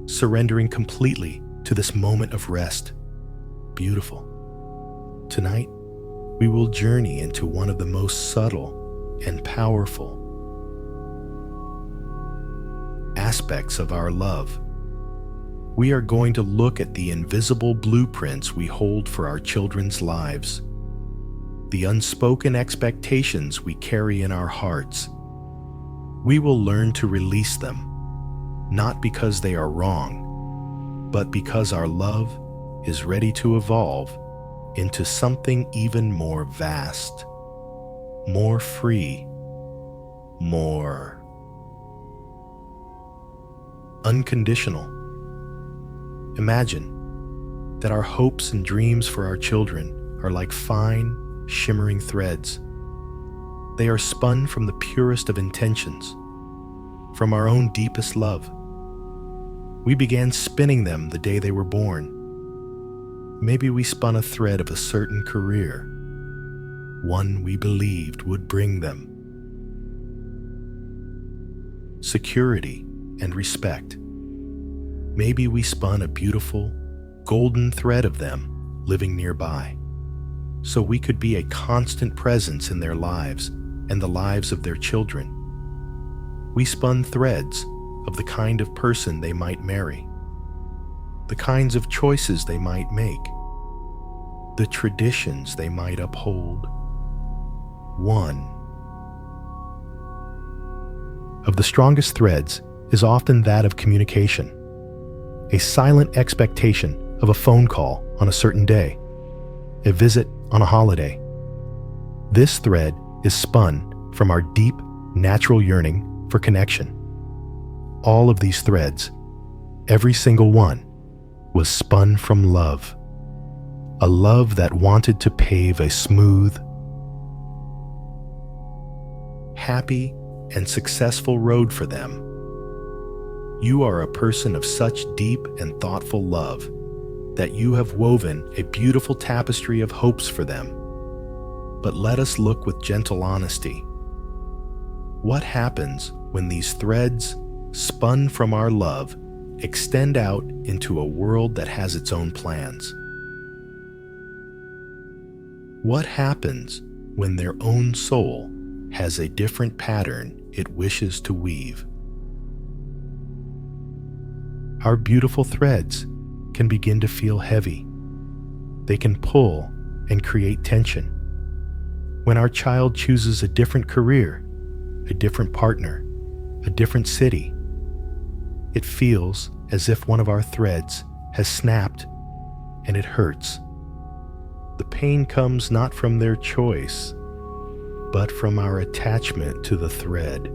surrendering completely to this moment of rest. Beautiful. Tonight, we will journey into one of the most subtle and powerful aspects of our love. We are going to look at the invisible blueprints we hold for our children's lives, the unspoken expectations we carry in our hearts. We will learn to release them, not because they are wrong, but because our love is ready to evolve into something even more vast, more free, more unconditional. Imagine that our hopes and dreams for our children are like fine, shimmering threads. They are spun from the purest of intentions, from our own deepest love. We began spinning them the day they were born. Maybe we spun a thread of a certain career, one we believed would bring them security and respect. Maybe we spun a beautiful, golden thread of them living nearby, so we could be a constant presence in their lives and the lives of their children. We spun threads of the kind of person they might marry, the kinds of choices they might make, the traditions they might uphold. One of the strongest threads is often that of communication, a silent expectation of a phone call on a certain day, a visit on a holiday. This thread is spun from our deep, natural yearning for connection. All of these threads Every single one was spun from love, a love that wanted to pave a smooth, happy, and successful road for them. You are a person of such deep and thoughtful love that you have woven a beautiful tapestry of hopes for them. But let us look with gentle honesty. What happens when these threads, spun from our love, extend out into a world that has its own plans? What happens when their own soul has a different pattern it wishes to weave? Our beautiful threads can begin to feel heavy. They can pull and create tension. When our child chooses a different career, a different partner, a different city, it feels as if one of our threads has snapped, and it hurts. The pain comes not from their choice, but from our attachment to the thread.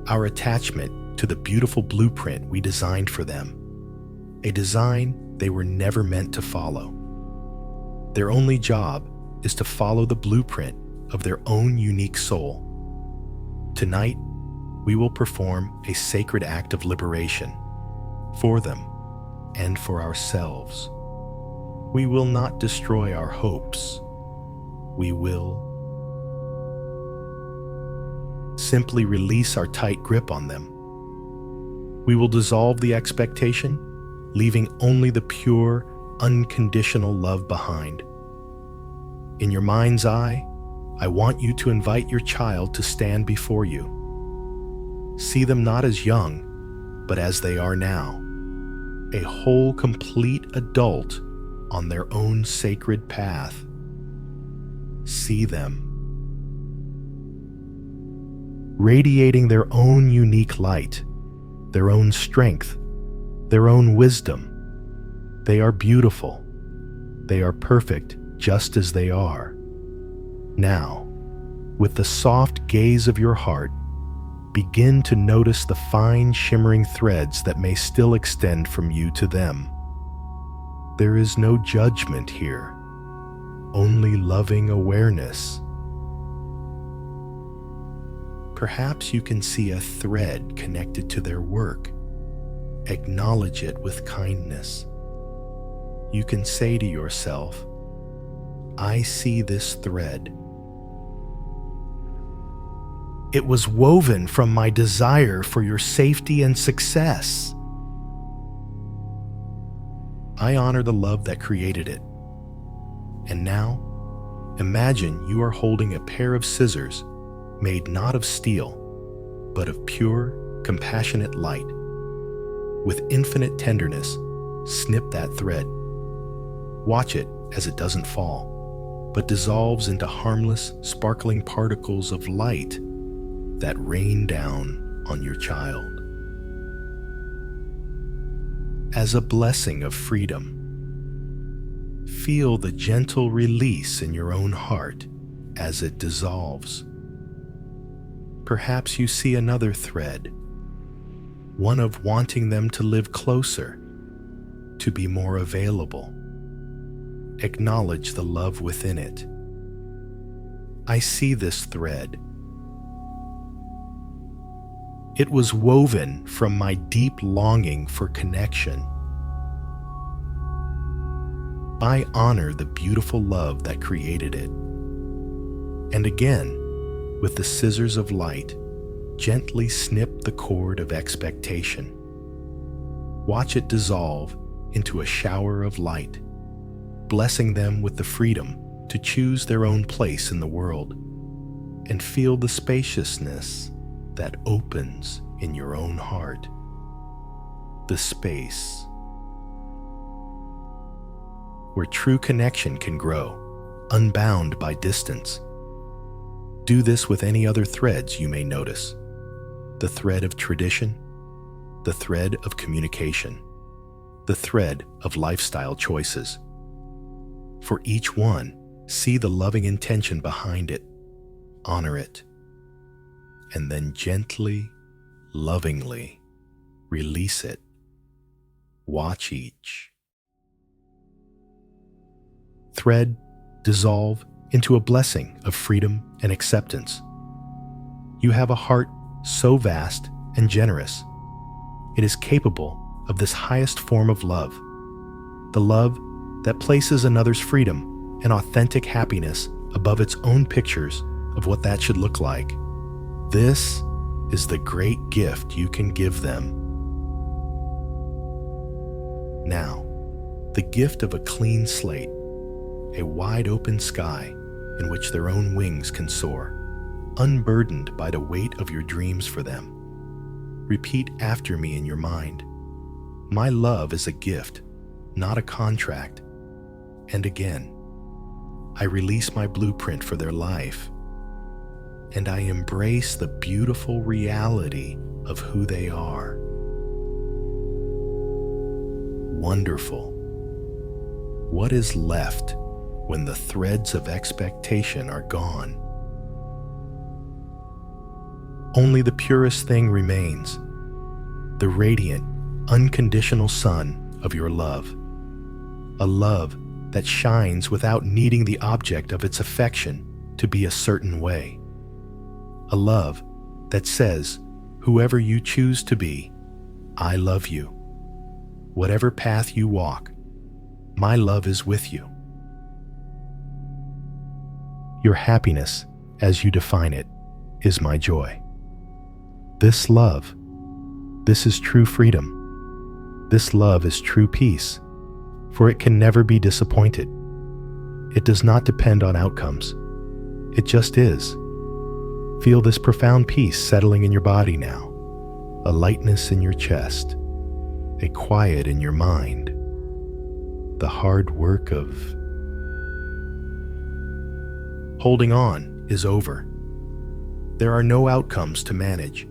Our attachment to the beautiful blueprint we designed for them, a design they were never meant to follow. Their only job is to follow the blueprint of their own unique soul. Tonight, we will perform a sacred act of liberation for them and for ourselves. We will not destroy our hopes. We will simply release our tight grip on them. We will dissolve the expectation, leaving only the pure, unconditional love behind. In your mind's eye, I want you to invite your child to stand before you. See them not as young, but as they are now, a whole, complete adult on their own sacred path. See them radiating their own unique light, their own strength, their own wisdom. They are beautiful. They are perfect just as they are. Now, with the soft gaze of your heart, begin to notice the fine shimmering threads that may still extend from you to them. There is no judgment here, only loving awareness. Perhaps you can see a thread connected to their work. Acknowledge it with kindness. You can say to yourself, I see this thread. It was woven from my desire for your safety and success. I honor the love that created it. And now, imagine you are holding a pair of scissors made not of steel, but of pure, compassionate light. With infinite tenderness, snip that thread. Watch it as it doesn't fall, but dissolves into harmless, sparkling particles of light that rain down on your child. As a blessing of freedom, feel the gentle release in your own heart as it dissolves. Perhaps you see another thread, one of wanting them to live closer, to be more available. Acknowledge the love within it. I see this thread. It was woven from my deep longing for connection. I honor the beautiful love that created it. And again, with the scissors of light, gently snip the cord of expectation. Watch it dissolve into a shower of light, blessing them with the freedom to choose their own place in the world, and feel the spaciousness that opens in your own heart. The space where true connection can grow, unbound by distance. Do this with any other threads you may notice. The thread of tradition, the thread of communication, the thread of lifestyle choices. For each one, see the loving intention behind it, honor it, and then gently, lovingly release it. Watch each thread dissolve into a blessing of freedom and acceptance. You have a heart so vast and generous. It is capable of this highest form of love, the love that places another's freedom and authentic happiness above its own pictures of what that should look like. This is the great gift you can give them. Now, the gift of a clean slate, a wide open sky in which their own wings can soar, unburdened by the weight of your dreams for them. Repeat after me in your mind. My love is a gift, not a contract. And again, I release my blueprint for their life, and I embrace the beautiful reality of who they are. Wonderful. What is left when the threads of expectation are gone? Only the purest thing remains, the radiant, unconditional sun of your love. A love that shines without needing the object of its affection to be a certain way. A love that says, whoever you choose to be, I love you. Whatever path you walk, my love is with you. Your happiness, as you define it, is my joy. This love, this is true freedom. This love is true peace, for it can never be disappointed. It does not depend on outcomes. It just is. Feel this profound peace settling in your body now, a lightness in your chest, a quiet in your mind. The hard work of holding on is over. There are no outcomes to manage,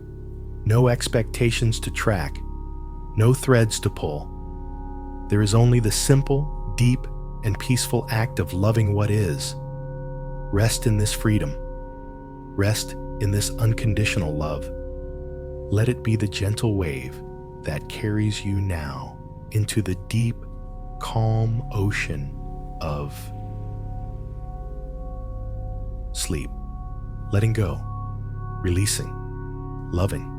no expectations to track, no threads to pull. There is only the simple, deep, and peaceful act of loving what is. Rest in this freedom. Rest in this unconditional love. Let it be the gentle wave that carries you now into the deep, calm ocean of sleep. Letting go, releasing, loving,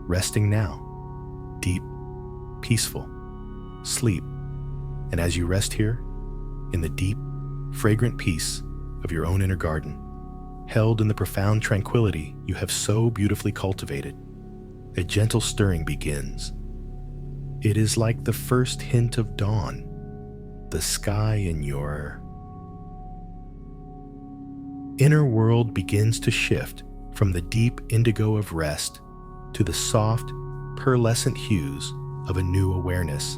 resting now, deep, peaceful, sleep. And as you rest here, in the deep, fragrant peace of your own inner garden, held in the profound tranquility you have so beautifully cultivated, a gentle stirring begins. It is like the first hint of dawn. The sky in your inner world begins to shift from the deep indigo of rest to the soft, pearlescent hues of a new awareness.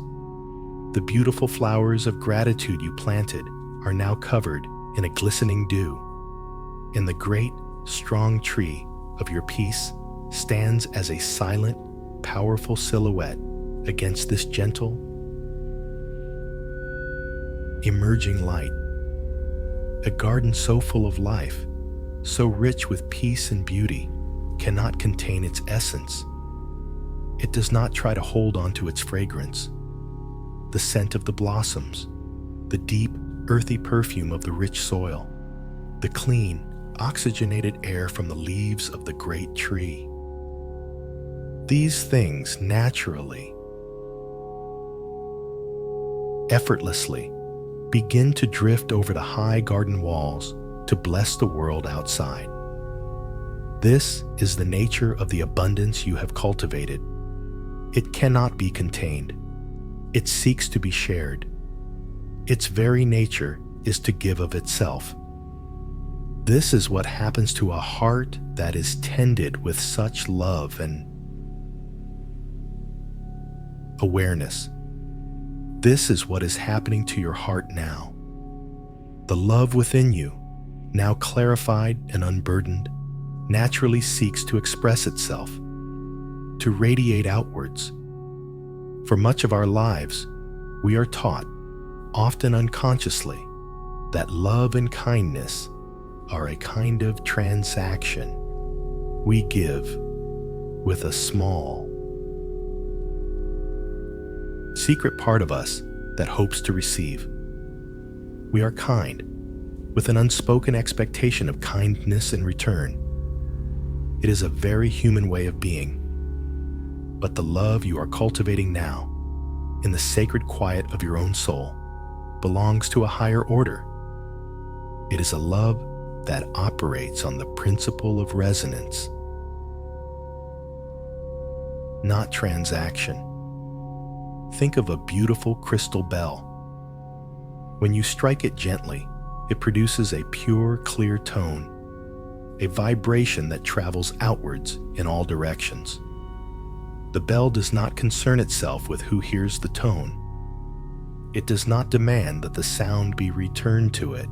The beautiful flowers of gratitude you planted are now covered in a glistening dew. And the great, strong tree of your peace stands as a silent, powerful silhouette against this gentle, emerging light. A garden so full of life, so rich with peace and beauty, cannot contain its essence. It does not try to hold on to its fragrance. The scent of the blossoms, the deep, earthy perfume of the rich soil, the clean, oxygenated air from the leaves of the great tree. These things naturally, effortlessly, begin to drift over the high garden walls to bless the world outside. This is the nature of the abundance you have cultivated. It cannot be contained. It seeks to be shared. Its very nature is to give of itself. This is what happens to a heart that is tended with such love and awareness. This is what is happening to your heart now. The love within you, now clarified and unburdened, naturally seeks to express itself, to radiate outwards. For much of our lives, we are taught, often unconsciously, that love and kindness are a kind of transaction. We give with a small secret part of us that hopes to receive. We are kind, with an unspoken expectation of kindness in return. It is a very human way of being. But the love you are cultivating now, in the sacred quiet of your own soul, belongs to a higher order. It is a love that operates on the principle of resonance, not transaction. Think of a beautiful crystal bell. When you strike it gently, it produces a pure, clear tone, a vibration that travels outwards in all directions. The bell does not concern itself with who hears the tone. It does not demand that the sound be returned to it.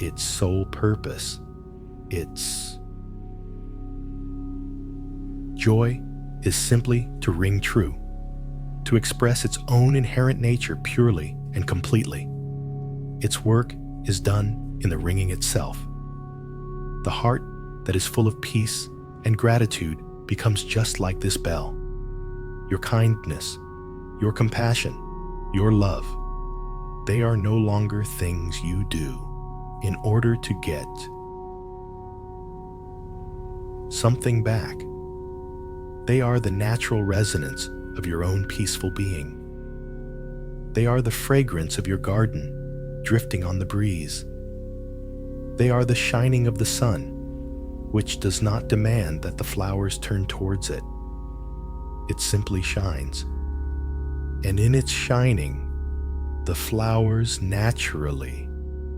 Its sole purpose, its joy, is simply to ring true, to express its own inherent nature purely and completely. Its work is done in the ringing itself. The heart that is full of peace and gratitude becomes just like this bell. Your kindness, your compassion, your love, they are no longer things you do in order to get something back. They are the natural resonance of your own peaceful being. They are the fragrance of your garden drifting on the breeze. They are the shining of the sun, which does not demand that the flowers turn towards it. It simply shines. And in its shining, the flowers naturally,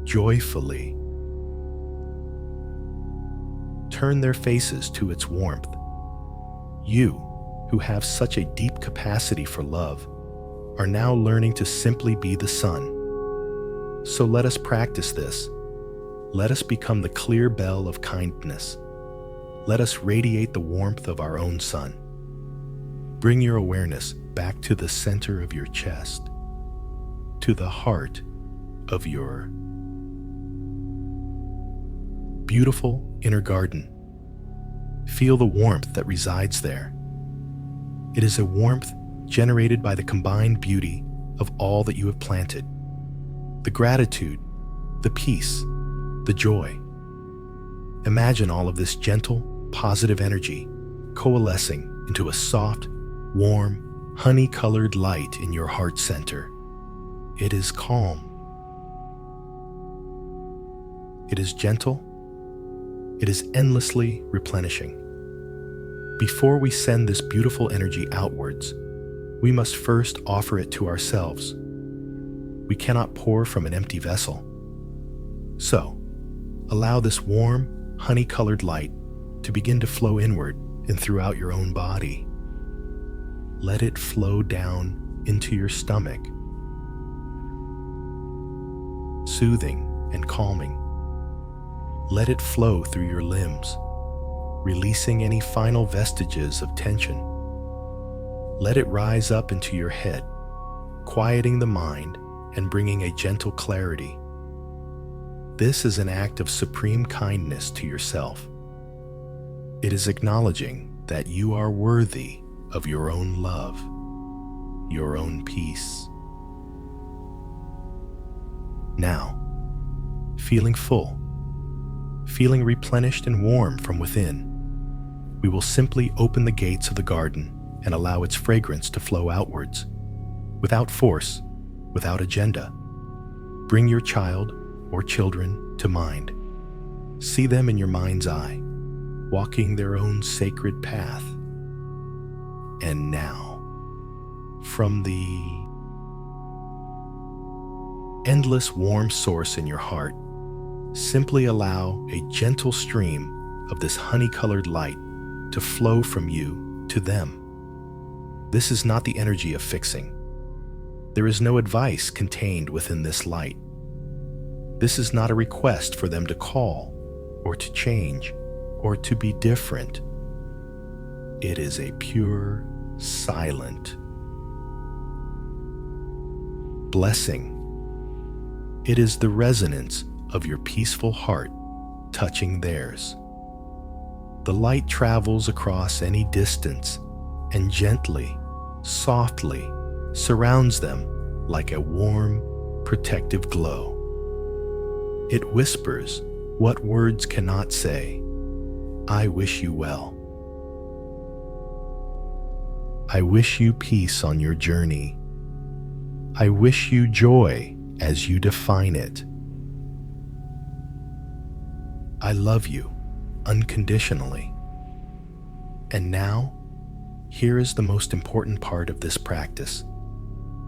joyfully turn their faces to its warmth. You, who have such a deep capacity for love, are now learning to simply be the sun. So let us practice this. Let us become the clear bell of kindness. Let us radiate the warmth of our own sun. Bring your awareness back to the center of your chest, to the heart of your beautiful inner garden. Feel the warmth that resides there. It is a warmth generated by the combined beauty of all that you have planted. The gratitude, the peace, the joy. Imagine all of this gentle, positive energy coalescing into a soft, warm, honey-colored light in your heart center. It is calm. It is gentle. It is endlessly replenishing. Before we send this beautiful energy outwards, we must first offer it to ourselves. We cannot pour from an empty vessel. So, allow this warm, honey-colored light to begin to flow inward and throughout your own body. Let it flow down into your stomach, soothing and calming. Let it flow through your limbs, releasing any final vestiges of tension. Let it rise up into your head, quieting the mind and bringing a gentle clarity. This is an act of supreme kindness to yourself. It is acknowledging that you are worthy of your own love, your own peace. Now, feeling full, feeling replenished and warm from within, we will simply open the gates of the garden and allow its fragrance to flow outwards, without force, without agenda. Bring your child or children to mind. See them in your mind's eye, walking their own sacred path. And now, from the endless warm source in your heart, simply allow a gentle stream of this honey-colored light to flow from you to them. This is not the energy of fixing. There is no advice contained within this light. This is not a request for them to call, or to change, or to be different. It is a pure, silent blessing. It is the resonance of your peaceful heart touching theirs. The light travels across any distance and gently, softly surrounds them like a warm, protective glow. It whispers what words cannot say. I wish you well. I wish you peace on your journey. I wish you joy as you define it. I love you unconditionally. And now, here is the most important part of this practice.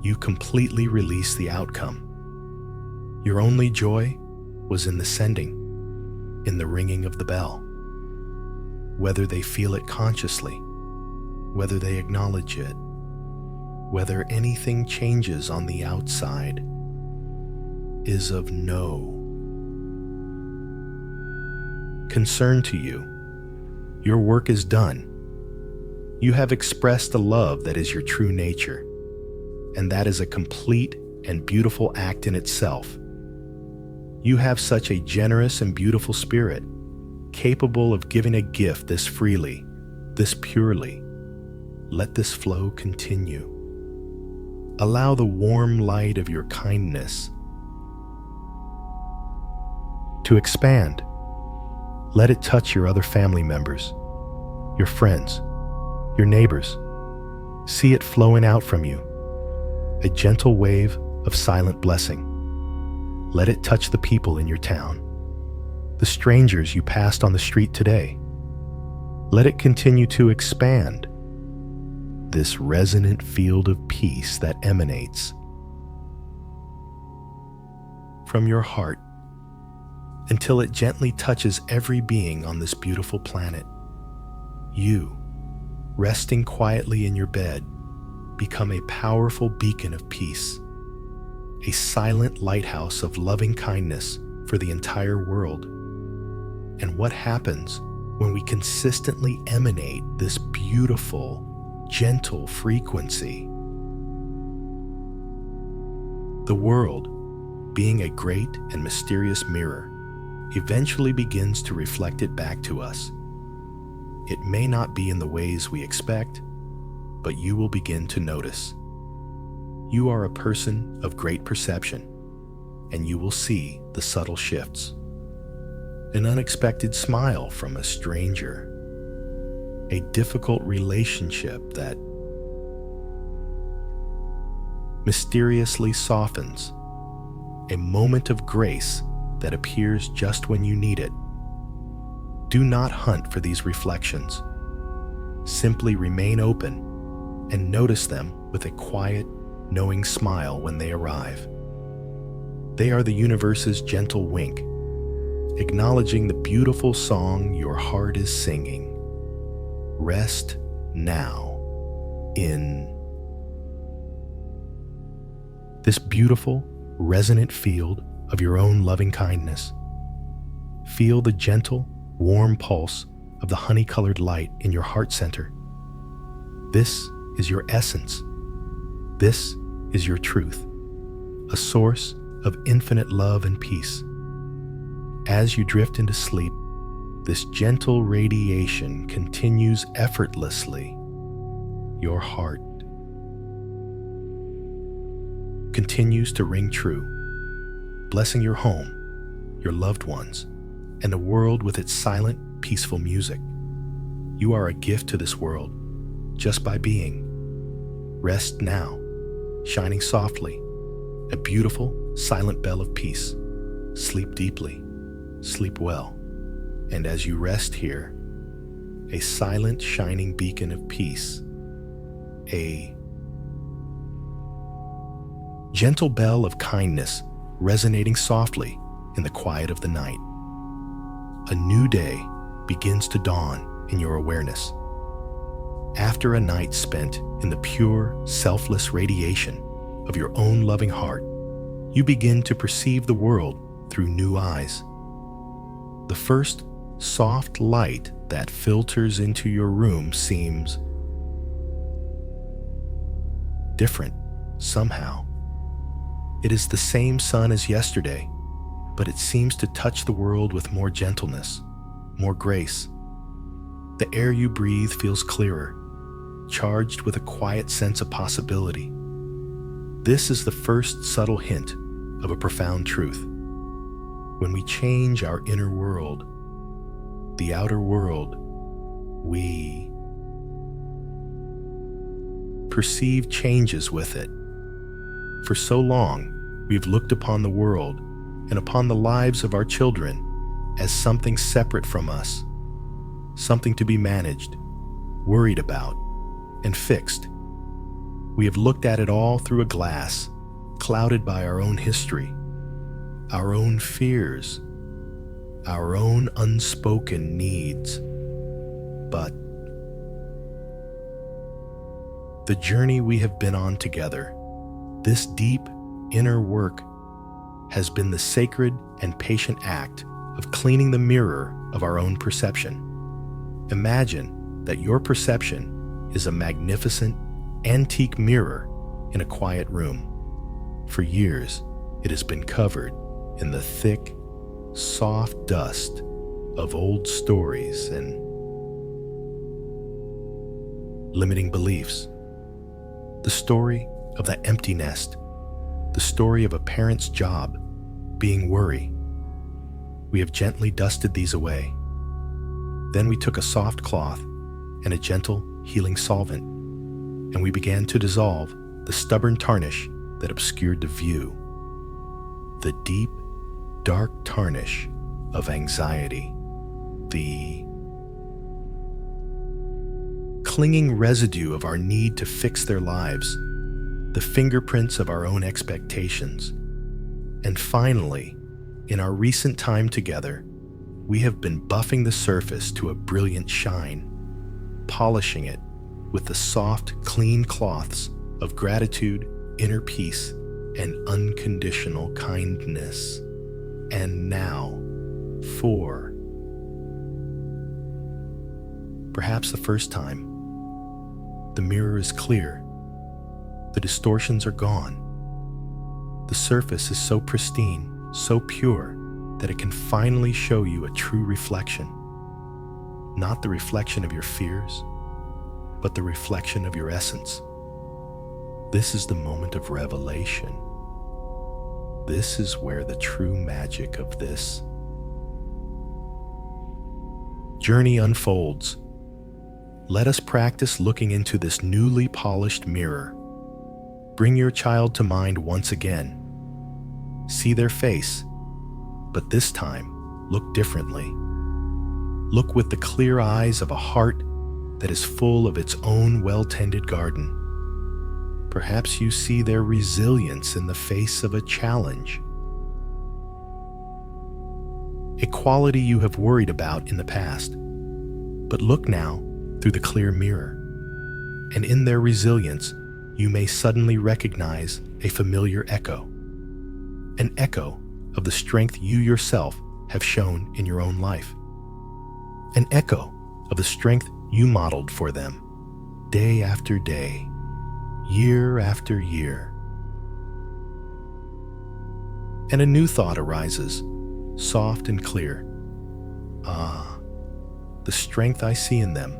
You completely release the outcome. Your only joy was in the sending, in the ringing of the bell. Whether they feel it consciously, whether they acknowledge it, whether anything changes on the outside, is of no concern to you. Your work is done. You have expressed the love that is your true nature, and that is a complete and beautiful act in itself. You have such a generous and beautiful spirit, capable of giving a gift this freely, this purely. Let this flow continue. Allow the warm light of your kindness to expand. Let it touch your other family members, your friends, your neighbors. See it flowing out from you, a gentle wave of silent blessing. Let it touch the people in your town, the strangers you passed on the street today. Let it continue to expand, this resonant field of peace that emanates from your heart until it gently touches every being on this beautiful planet. You, resting quietly in your bed, become a powerful beacon of peace, a silent lighthouse of loving kindness for the entire world. And what happens when we consistently emanate this beautiful, gentle frequency? The world, being a great and mysterious mirror, eventually begins to reflect it back to us. It may not be in the ways we expect, but you will begin to notice. You are a person of great perception, and you will see the subtle shifts. An unexpected smile from a stranger, a difficult relationship that mysteriously softens, a moment of grace that appears just when you need it. Do not hunt for these reflections. Simply remain open and notice them with a quiet, knowing smile when they arrive. They are the universe's gentle wink, acknowledging the beautiful song your heart is singing. Rest now in this beautiful, resonant field of your own loving kindness. Feel the gentle, warm pulse of the honey-colored light in your heart center. This is your essence. This is your truth, a source of infinite love and peace. As you drift into sleep, this gentle radiation continues effortlessly. Your heart continues to ring true, blessing your home, your loved ones, and the world with its silent, peaceful music. You are a gift to this world just by being. Rest now, shining softly, a beautiful, silent bell of peace. Sleep deeply, sleep well, and as you rest here, a silent, shining beacon of peace, a gentle bell of kindness resonating softly in the quiet of the night. A new day begins to dawn in your awareness. After a night spent in the pure, selfless radiation of your own loving heart, you begin to perceive the world through new eyes. The first soft light that filters into your room seems different somehow. It is the same sun as yesterday, but it seems to touch the world with more gentleness, more grace. The air you breathe feels clearer, charged with a quiet sense of possibility. This is the first subtle hint of a profound truth. When we change our inner world, the outer world, we perceive changes with it. For so long, we've looked upon the world and upon the lives of our children as something separate from us, something to be managed, worried about, and fixed. We have looked at it all through a glass, clouded by our own history, our own fears, our own unspoken needs. But the journey we have been on together, this deep inner work, has been the sacred and patient act of cleaning the mirror of our own perception. Imagine that your perception is a magnificent, antique mirror in a quiet room. For years, it has been covered in the thick, soft dust of old stories and limiting beliefs. The story of the empty nest, the story of a parent's job being worry. We have gently dusted these away. Then we took a soft cloth and a gentle, healing solvent, and we began to dissolve the stubborn tarnish that obscured the view. The deep, dark tarnish of anxiety. The clinging residue of our need to fix their lives. The fingerprints of our own expectations. And finally, in our recent time together, we have been buffing the surface to a brilliant shine, polishing it with the soft, clean cloths of gratitude, inner peace, and unconditional kindness. And now, for perhaps the first time, the mirror is clear. The distortions are gone. The surface is so pristine, so pure, that it can finally show you a true reflection. Not the reflection of your fears, but the reflection of your essence. This is the moment of revelation. This is where the true magic of this journey unfolds. Let us practice looking into this newly polished mirror. Bring your child to mind once again. See their face, but this time, look differently. Look with the clear eyes of a heart that is full of its own well-tended garden. Perhaps you see their resilience in the face of a challenge. A quality you have worried about in the past. But look now through the clear mirror, and in their resilience, you may suddenly recognize a familiar echo. An echo of the strength you yourself have shown in your own life. An echo of the strength you modeled for them, day after day, year after year. And a new thought arises, soft and clear. Ah, the strength I see in them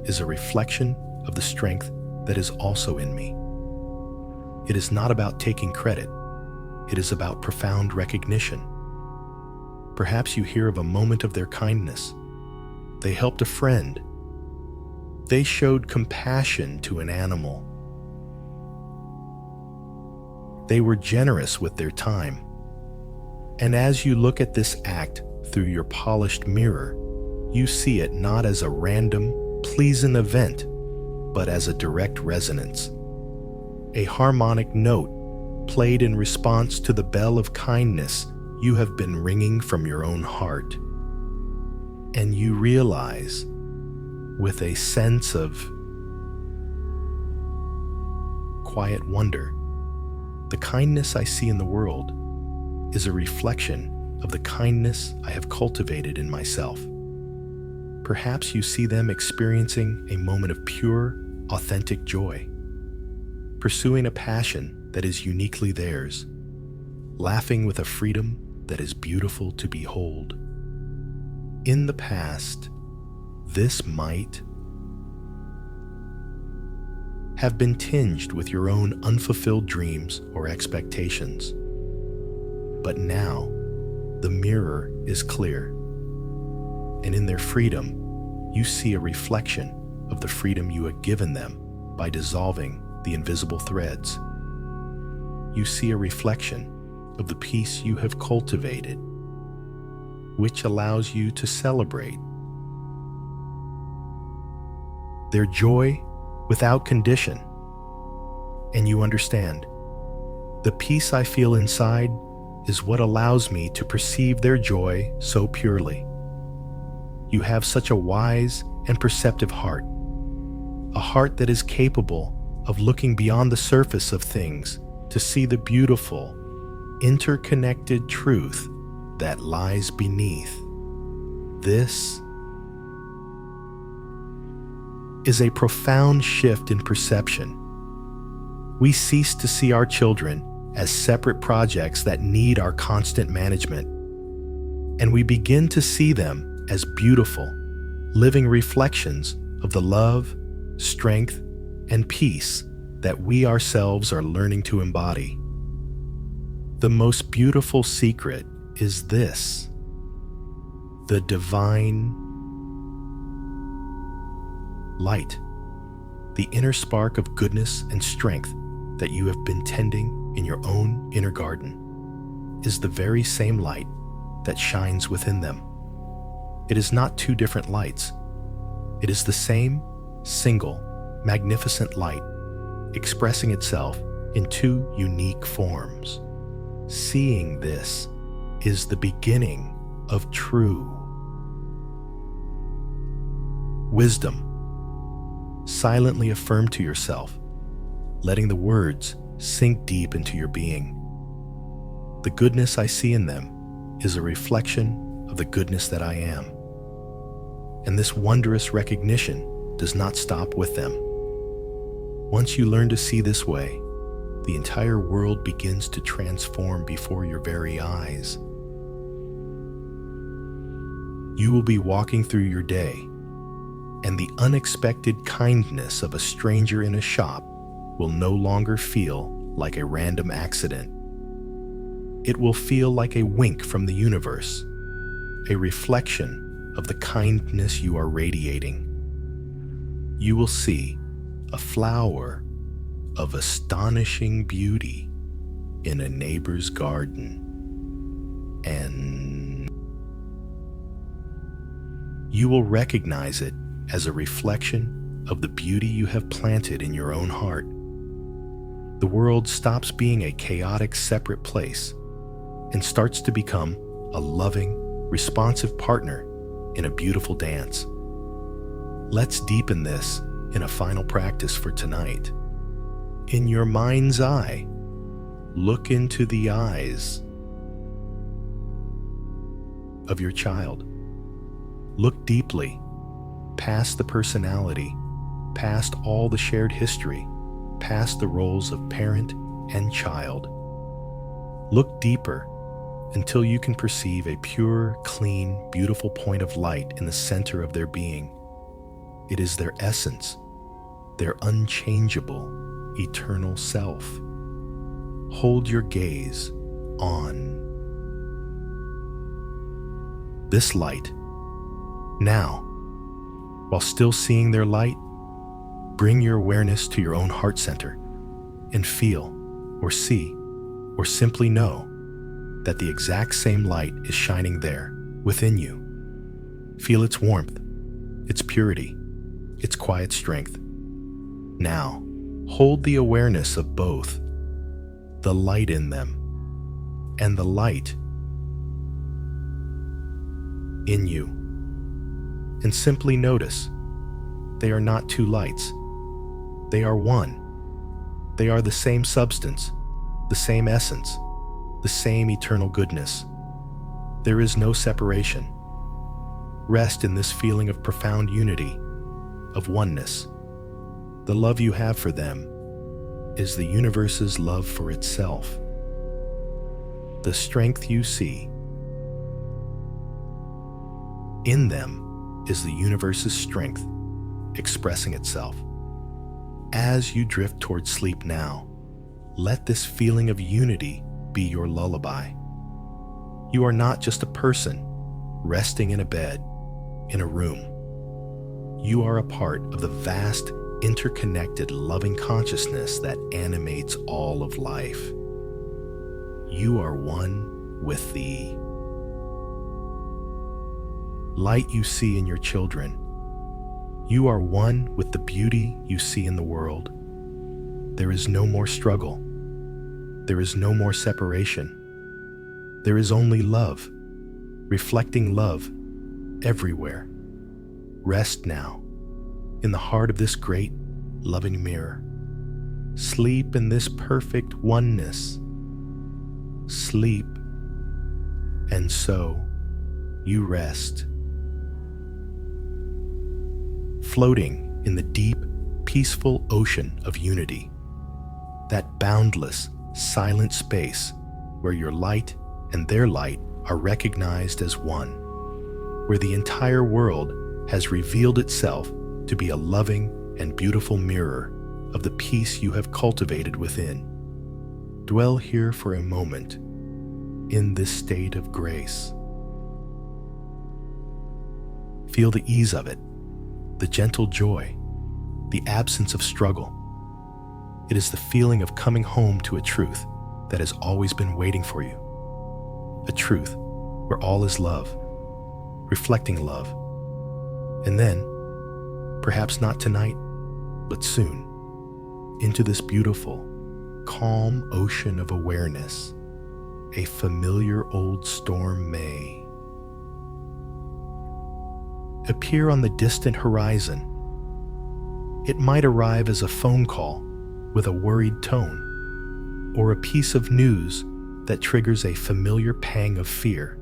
is a reflection of the strength that is also in me. It is not about taking credit. It is about profound recognition. Perhaps you hear of a moment of their kindness. They helped a friend. They showed compassion to an animal. They were generous with their time. And as you look at this act through your polished mirror, you see it not as a random, pleasant event, but as a direct resonance. A harmonic note played in response to the bell of kindness you have been ringing from your own heart. And you realize, with a sense of quiet wonder, the kindness I see in the world is a reflection of the kindness I have cultivated in myself. Perhaps you see them experiencing a moment of pure, authentic joy, pursuing a passion that is uniquely theirs, laughing with a freedom that is beautiful to behold. In the past, this might have been tinged with your own unfulfilled dreams or expectations. But now, the mirror is clear, and in their freedom, you see a reflection of the freedom you have given them by dissolving the invisible threads. You see a reflection of the peace you have cultivated, which allows you to celebrate their joy without condition. And you understand, the peace I feel inside is what allows me to perceive their joy so purely. You have such a wise and perceptive heart, a heart that is capable of looking beyond the surface of things to see the beautiful, interconnected truth that lies beneath. This is a profound shift in perception. We cease to see our children as separate projects that need our constant management, and we begin to see them as beautiful, living reflections of the love, strength, and peace that we ourselves are learning to embody. The most beautiful secret is this: the divine light, the inner spark of goodness and strength that you have been tending in your own inner garden, is the very same light that shines within them. It is not two different lights. It is the same, single, magnificent light, expressing itself in two unique forms. Seeing this is the beginning of true wisdom. Silently affirm to yourself, letting the words sink deep into your being. The goodness I see in them is a reflection of the goodness that I am. And this wondrous recognition does not stop with them. Once you learn to see this way, the entire world begins to transform before your very eyes. You will be walking through your day, and the unexpected kindness of a stranger in a shop will no longer feel like a random accident. It will feel like a wink from the universe, a reflection of the kindness you are radiating. You will see a flower of astonishing beauty in a neighbor's garden, and you will recognize it as a reflection of the beauty you have planted in your own heart. The world stops being a chaotic, separate place and starts to become a loving, responsive partner in a beautiful dance. Let's deepen this in a final practice for tonight. In your mind's eye, look into the eyes of your child. Look deeply, past the personality, past all the shared history, past the roles of parent and child. Look deeper until you can perceive a pure, clean, beautiful point of light in the center of their being. It is their essence, their unchangeable, eternal self. Hold your gaze on this light. Now, while still seeing their light, bring your awareness to your own heart center and feel, or see, or simply know that the exact same light is shining there within you. Feel its warmth, its purity, its quiet strength. Now, hold the awareness of both, the light in them and the light in you, and simply notice they are not two lights. They are one. They are the same substance, the same essence, the same eternal goodness. There is no separation. Rest in this feeling of profound unity, of oneness. The love you have for them is the universe's love for itself. The strength you see in them is the universe's strength expressing itself. As you drift towards sleep now, let this feeling of unity be your lullaby. You are not just a person resting in a bed in a room. You are a part of the vast, interconnected, loving consciousness that animates all of life. You are one with the light you see in your children. You are one with the beauty you see in the world. There is no more struggle. There is no more separation. There is only love, reflecting love everywhere. Rest now in the heart of this great, loving mirror. Sleep in this perfect oneness. Sleep, and so you rest. Floating in the deep, peaceful ocean of unity. That boundless, silent space where your light and their light are recognized as one. Where the entire world has revealed itself to be a loving and beautiful mirror of the peace you have cultivated within. Dwell here for a moment in this state of grace. Feel the ease of it, the gentle joy, the absence of struggle. It is the feeling of coming home to a truth that has always been waiting for you. A truth where all is love, reflecting love. And then, perhaps not tonight, but soon, into this beautiful, calm ocean of awareness, a familiar old storm may appear on the distant horizon. It might arrive as a phone call with a worried tone, or a piece of news that triggers a familiar pang of fear.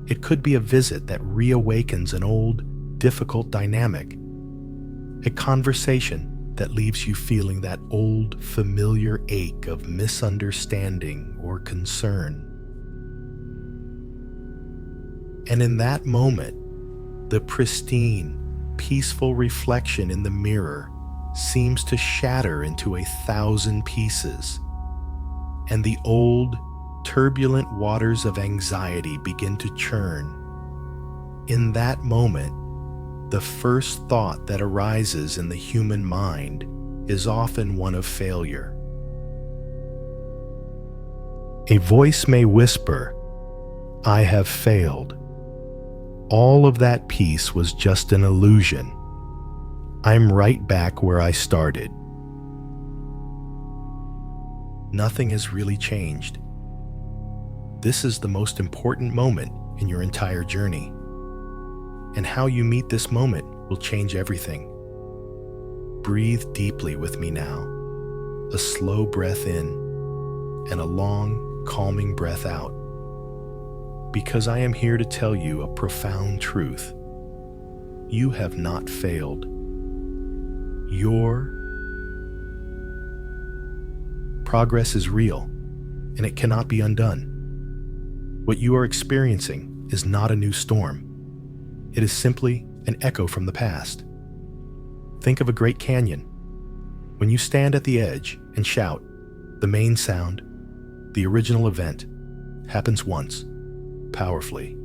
It could be a visit that reawakens an old, difficult dynamic, a conversation that leaves you feeling that old, familiar ache of misunderstanding or concern. And in that moment, the pristine, peaceful reflection in the mirror seems to shatter into 1,000 pieces, and the old, turbulent waters of anxiety begin to churn. In that moment, the first thought that arises in the human mind is often one of failure. A voice may whisper, "I have failed. All of that peace was just an illusion. I'm right back where I started." Nothing has really changed. This is the most important moment in your entire journey. And how you meet this moment will change everything. Breathe deeply with me now. A slow breath in and a long, calming breath out. Because I am here to tell you a profound truth. You have not failed. Your progress is real, and it cannot be undone. What you are experiencing is not a new storm. It is simply an echo from the past. Think of a great canyon. When you stand at the edge and shout, the main sound, the original event, happens once, powerfully.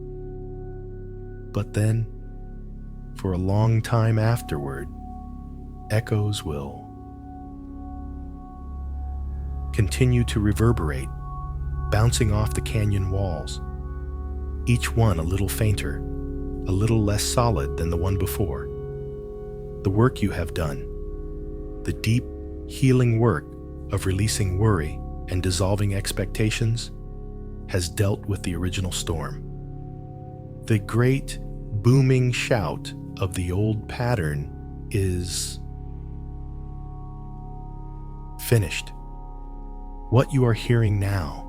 But then, for a long time afterward, echoes will continue to reverberate, bouncing off the canyon walls, each one a little fainter, a little less solid than the one before. The work you have done, the deep, healing work of releasing worry and dissolving expectations, has dealt with the original storm. The great, booming shout of the old pattern is finished. What you are hearing now,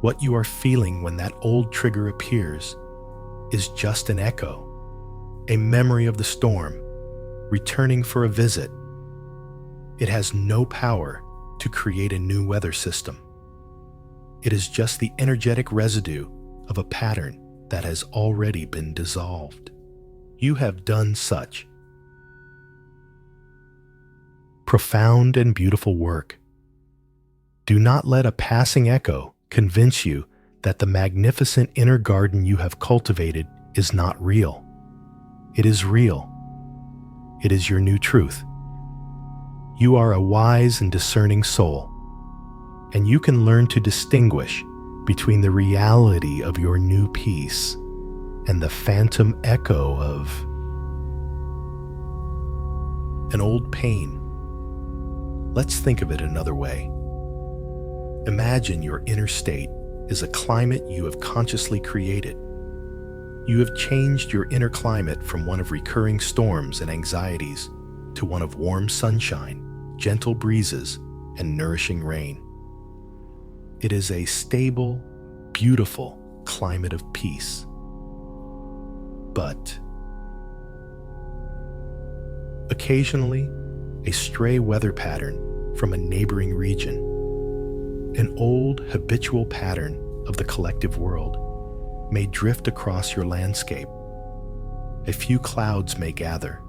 what you are feeling when that old trigger appears, is just an echo, a memory of the storm, returning for a visit. It has no power to create a new weather system. It is just the energetic residue of a pattern that has already been dissolved. You have done such. profound and beautiful work. Do not let a passing echo convince you that the magnificent inner garden you have cultivated is not real. It is real. It is your new truth. You are a wise and discerning soul, and you can learn to distinguish between the reality of your new peace and the phantom echo of an old pain. Let's think of it another way. Imagine your inner state is a climate you have consciously created. You have changed your inner climate from one of recurring storms and anxieties to one of warm sunshine, gentle breezes, and nourishing rain. It is a stable, beautiful climate of peace. But occasionally, a stray weather pattern from a neighboring region, an old habitual pattern of the collective world, may drift across your landscape. A few clouds may gather.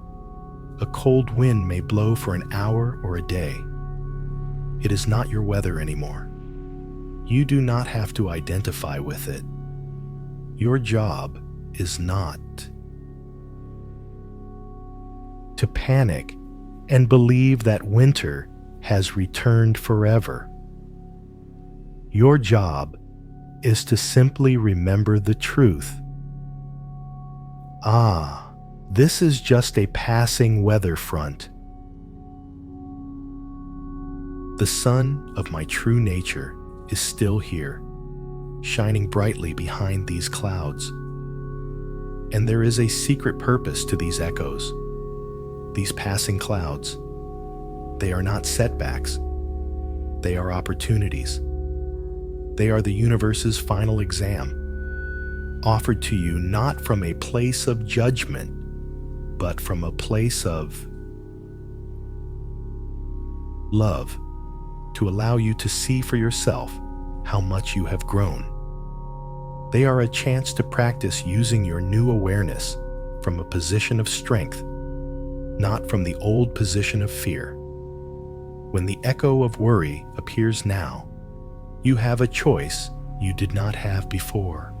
A cold wind may blow for an hour or a day. It is not your weather anymore. You do not have to identify with it. Your job is not to panic and believe that winter has returned forever. Your job is to simply remember the truth. This is just a passing weather front. The sun of my true nature is still here, shining brightly behind these clouds. And there is a secret purpose to these echoes, these passing clouds. They are not setbacks. They are opportunities. They are the universe's final exam, offered to you not from a place of judgment, but from a place of love, to allow you to see for yourself how much you have grown. They are a chance to practice using your new awareness from a position of strength, not from the old position of fear. When the echo of worry appears now, you have a choice you did not have before.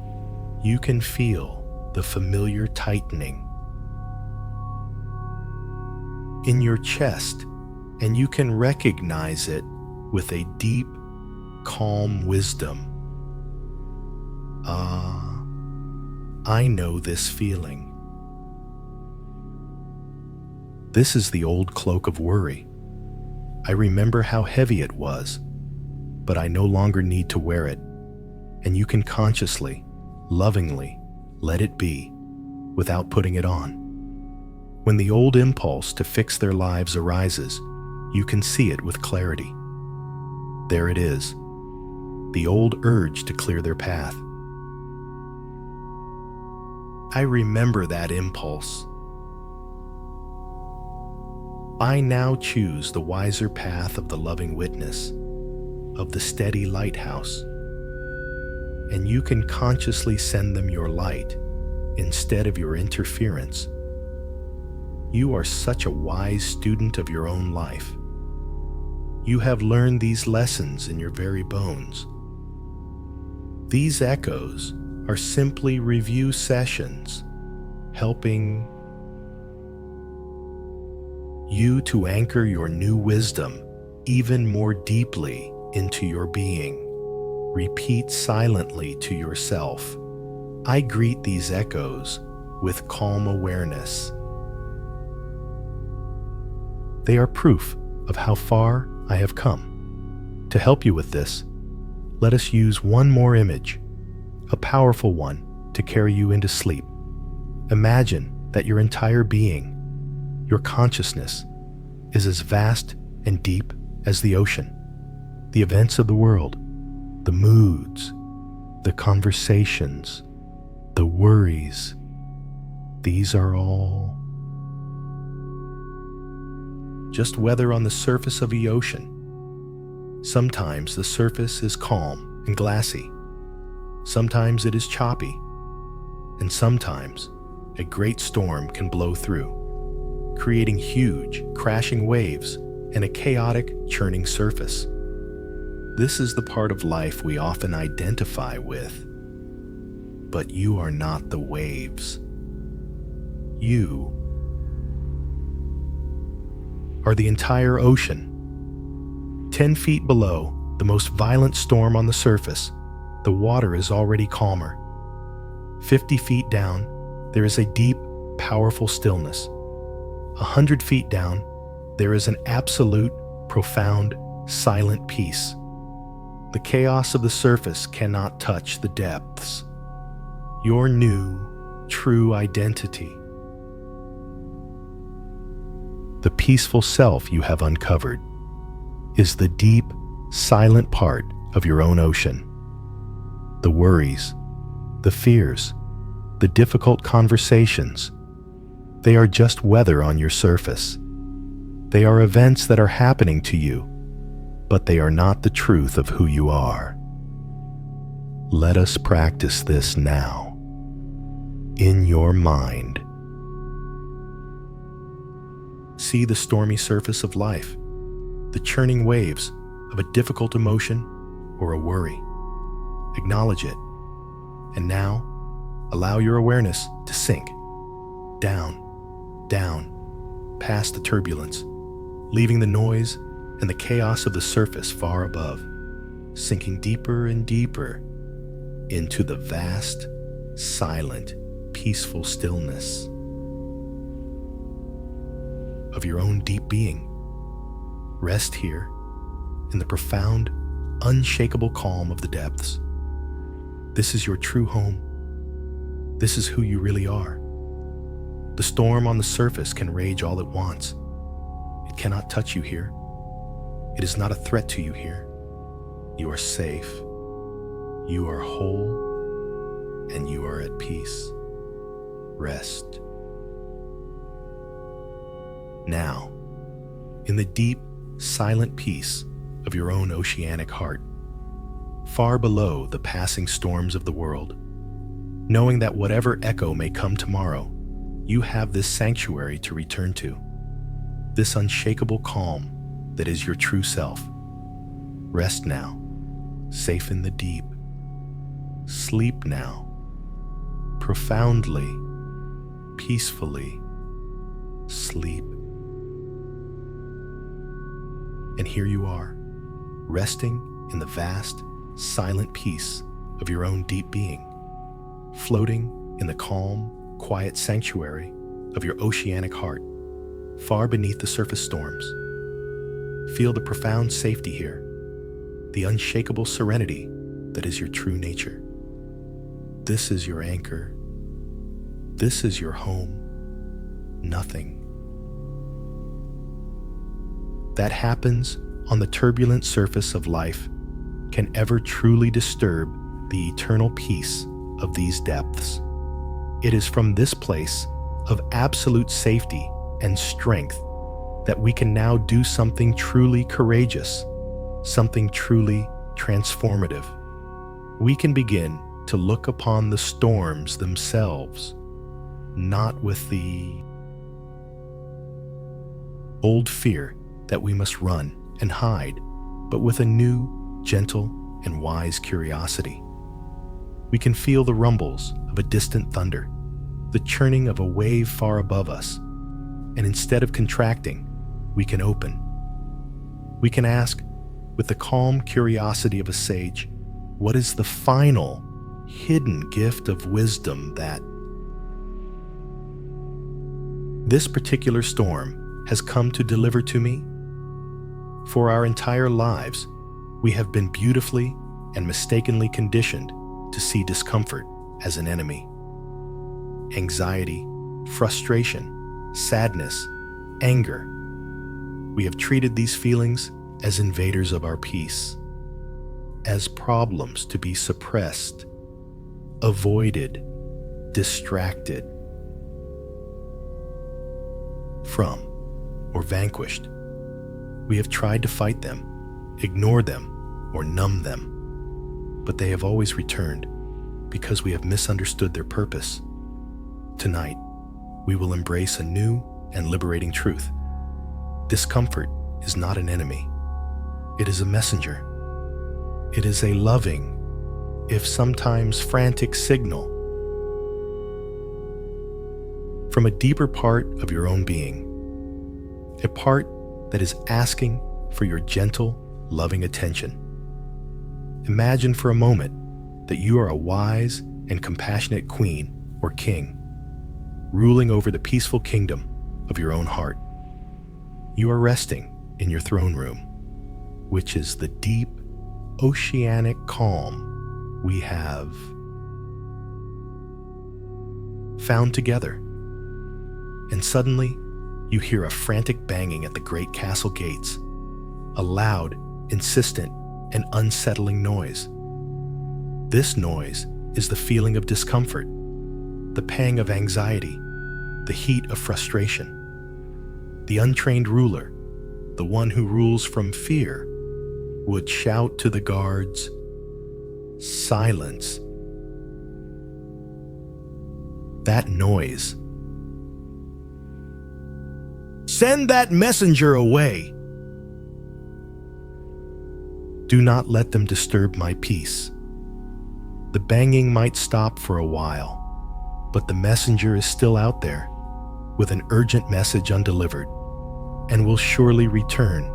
You can feel the familiar tightening in your chest, and you can recognize it with a deep, calm wisdom. I know this feeling. This is the old cloak of worry. I remember how heavy it was, but I no longer need to wear it, and you can consciously, lovingly let it be without putting it on. When the old impulse to fix their lives arises, you can see it with clarity. There it is, the old urge to clear their path. I remember that impulse. I now choose the wiser path of the loving witness, of the steady lighthouse, and you can consciously send them your light instead of your interference. You are such a wise student of your own life. You have learned these lessons in your very bones. These echoes are simply review sessions, helping you to anchor your new wisdom even more deeply into your being. Repeat silently to yourself, I greet these echoes with calm awareness. They are proof of how far I have come. To help you with this, let us use one more image, a powerful one to carry you into sleep. Imagine that your entire being, your consciousness, is as vast and deep as the ocean. The events of the world, the moods, the conversations, the worries, these are all just weather on the surface of the ocean. Sometimes the surface is calm and glassy. Sometimes it is choppy. And sometimes a great storm can blow through, creating huge, crashing waves and a chaotic, churning surface. This is the part of life we often identify with. But you are not the waves. You are the entire ocean. 10 feet below the most violent storm on the surface, the water is already calmer. 50 feet down, there is a deep, powerful stillness. 100 feet down, there is an absolute, profound, silent peace. The chaos of the surface cannot touch the depths. Your new, true identity. The peaceful self you have uncovered is the deep, silent part of your own ocean. The worries, the fears, the difficult conversations, they are just weather on your surface. They are events that are happening to you, but they are not the truth of who you are. Let us practice this now, in your mind. See the stormy surface of life, the churning waves of a difficult emotion or a worry. Acknowledge it, and now allow your awareness to sink down, past the turbulence, leaving the noise and the chaos of the surface far above, sinking deeper and deeper into the vast, silent, peaceful stillness of your own deep being. Rest here in the profound, unshakable calm of the depths. This is your true home. This is who you really are. The storm on the surface can rage all it wants. It cannot touch you here. It is not a threat to you here. You are safe. You are whole, and you are at peace. Rest. Now, in the deep, silent peace of your own oceanic heart, far below the passing storms of the world, knowing that whatever echo may come tomorrow, you have this sanctuary to return to, this unshakable calm that is your true self. Rest now, safe in the deep. Sleep now, profoundly, peacefully. Sleep. And here you are, resting in the vast, silent peace of your own deep being, floating in the calm, quiet sanctuary of your oceanic heart, far beneath the surface storms. Feel the profound safety here, the unshakable serenity that is your true nature. This is your anchor. This is your home. Nothing that happens on the turbulent surface of life can ever truly disturb the eternal peace of these depths. It is from this place of absolute safety and strength that we can now do something truly courageous, something truly transformative. We can begin to look upon the storms themselves, not with the old fear that we must run and hide, but with a new, gentle, and wise curiosity. We can feel the rumbles of a distant thunder, the churning of a wave far above us, and instead of contracting, we can open. We can ask, with the calm curiosity of a sage, what is the final, hidden gift of wisdom that this particular storm has come to deliver to me? For our entire lives, we have been beautifully and mistakenly conditioned to see discomfort as an enemy. Anxiety, frustration, sadness, anger. We have treated these feelings as invaders of our peace, as problems to be suppressed, avoided, distracted from, or vanquished. We have tried to fight them, ignore them, or numb them, but they have always returned because we have misunderstood their purpose. Tonight, we will embrace a new and liberating truth. Discomfort is not an enemy. It is a messenger. It is a loving, if sometimes frantic signal from a deeper part of your own being, a part that is asking for your gentle, loving attention. Imagine for a moment that you are a wise and compassionate queen or king, ruling over the peaceful kingdom of your own heart. You are resting in your throne room, which is the deep, oceanic calm we have found together. And suddenly, you hear a frantic banging at the great castle gates, a loud, insistent, and unsettling noise. This noise is the feeling of discomfort, the pang of anxiety, the heat of frustration. The untrained ruler, the one who rules from fear, would shout to the guards, "Silence." That noise. Send that messenger away. Do not let them disturb my peace. The banging might stop for a while, but the messenger is still out there with an urgent message undelivered and will surely return,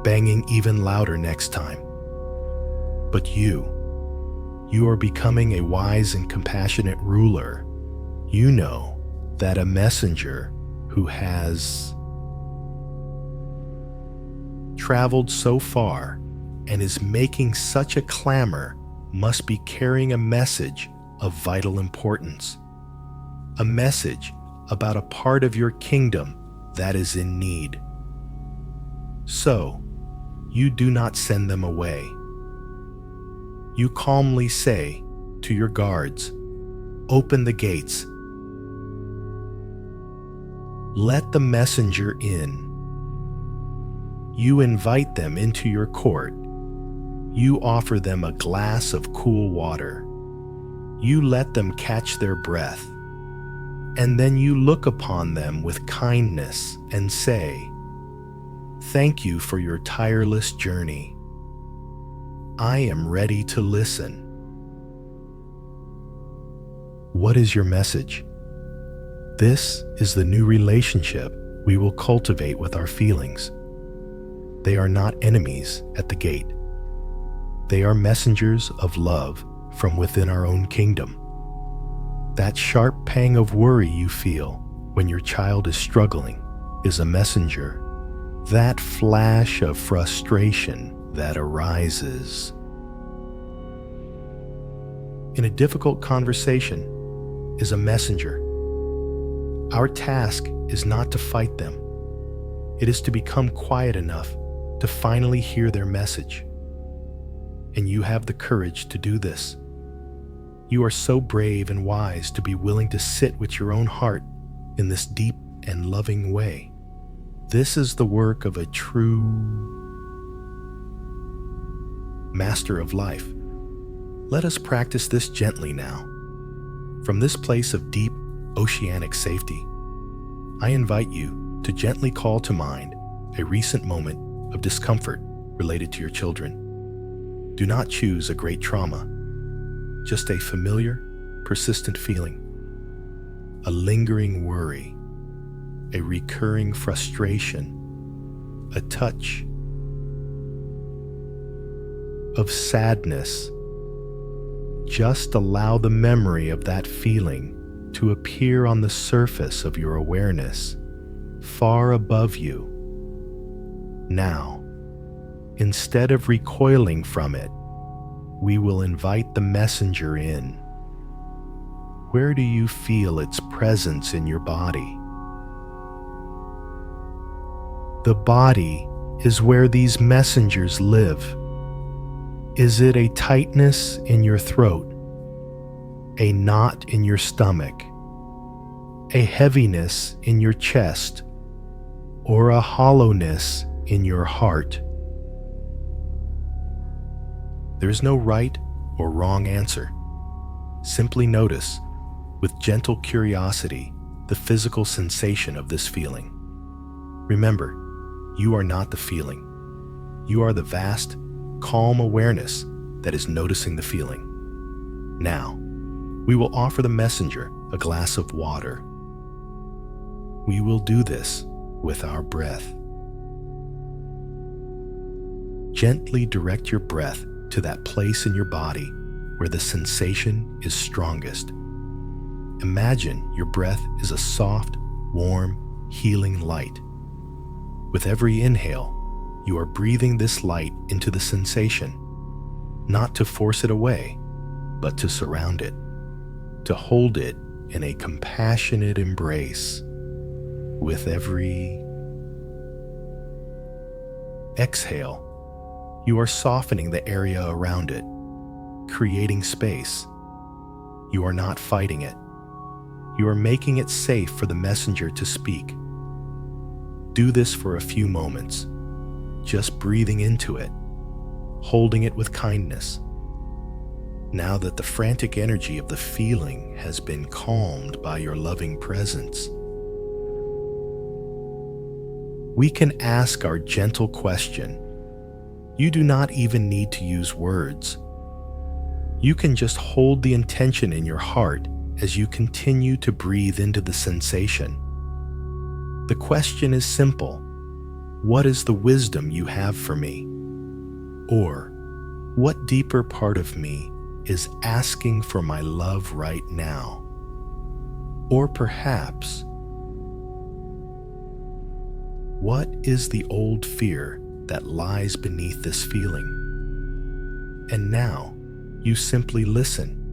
banging even louder next time. But you are becoming a wise and compassionate ruler. You know that a messenger who has traveled so far and is making such a clamor must be carrying a message of vital importance, a message about a part of your kingdom that is in need. So, you do not send them away. You calmly say to your guards, "Open the gates. Let the messenger in." You invite them into your court. You offer them a glass of cool water. You let them catch their breath. And then you look upon them with kindness and say, "Thank you for your tireless journey. I am ready to listen." What is your message? This is the new relationship we will cultivate with our feelings. They are not enemies at the gate. They are messengers of love from within our own kingdom. That sharp pang of worry you feel when your child is struggling is a messenger. That flash of frustration that arises in a difficult conversation is a messenger. Our task is not to fight them. It is to become quiet enough to finally hear their message. And you have the courage to do this. You are so brave and wise to be willing to sit with your own heart in this deep and loving way. This is the work of a true master of life. Let us practice this gently now. From this place of deep oceanic safety, I invite you to gently call to mind a recent moment of discomfort related to your children. Do not choose a great trauma, just a familiar, persistent feeling, a lingering worry, a recurring frustration, a touch of sadness. Just allow the memory of that feeling to appear on the surface of your awareness, far above you. Now, instead of recoiling from it, we will invite the messenger in. Where do you feel its presence in your body? The body is where these messengers live. Is it a tightness in your throat, a knot in your stomach, a heaviness in your chest, or a hollowness in your heart? There's no right or wrong answer. Simply notice, with gentle curiosity, the physical sensation of this feeling. Remember, You are not the feeling. You are the vast, calm awareness that is noticing the feeling. Now, we will offer the messenger a glass of water. We will do this with our breath. Gently direct your breath to that place in your body where the sensation is strongest. Imagine your breath is a soft, warm, healing light. With every inhale, you are breathing this light into the sensation, not to force it away, but to surround it, to hold it in a compassionate embrace. With every exhale, you are softening the area around it, creating space. You are not fighting it. You are making it safe for the messenger to speak. Do this for a few moments, just breathing into it, holding it with kindness. Now that the frantic energy of the feeling has been calmed by your loving presence, we can ask our gentle question. You do not even need to use words. You can just hold the intention in your heart as you continue to breathe into the sensation. The question is simple. What is the wisdom you have for me? Or, what deeper part of me is asking for my love right now? Or perhaps, what is the old fear that lies beneath this feeling? And now, you simply listen.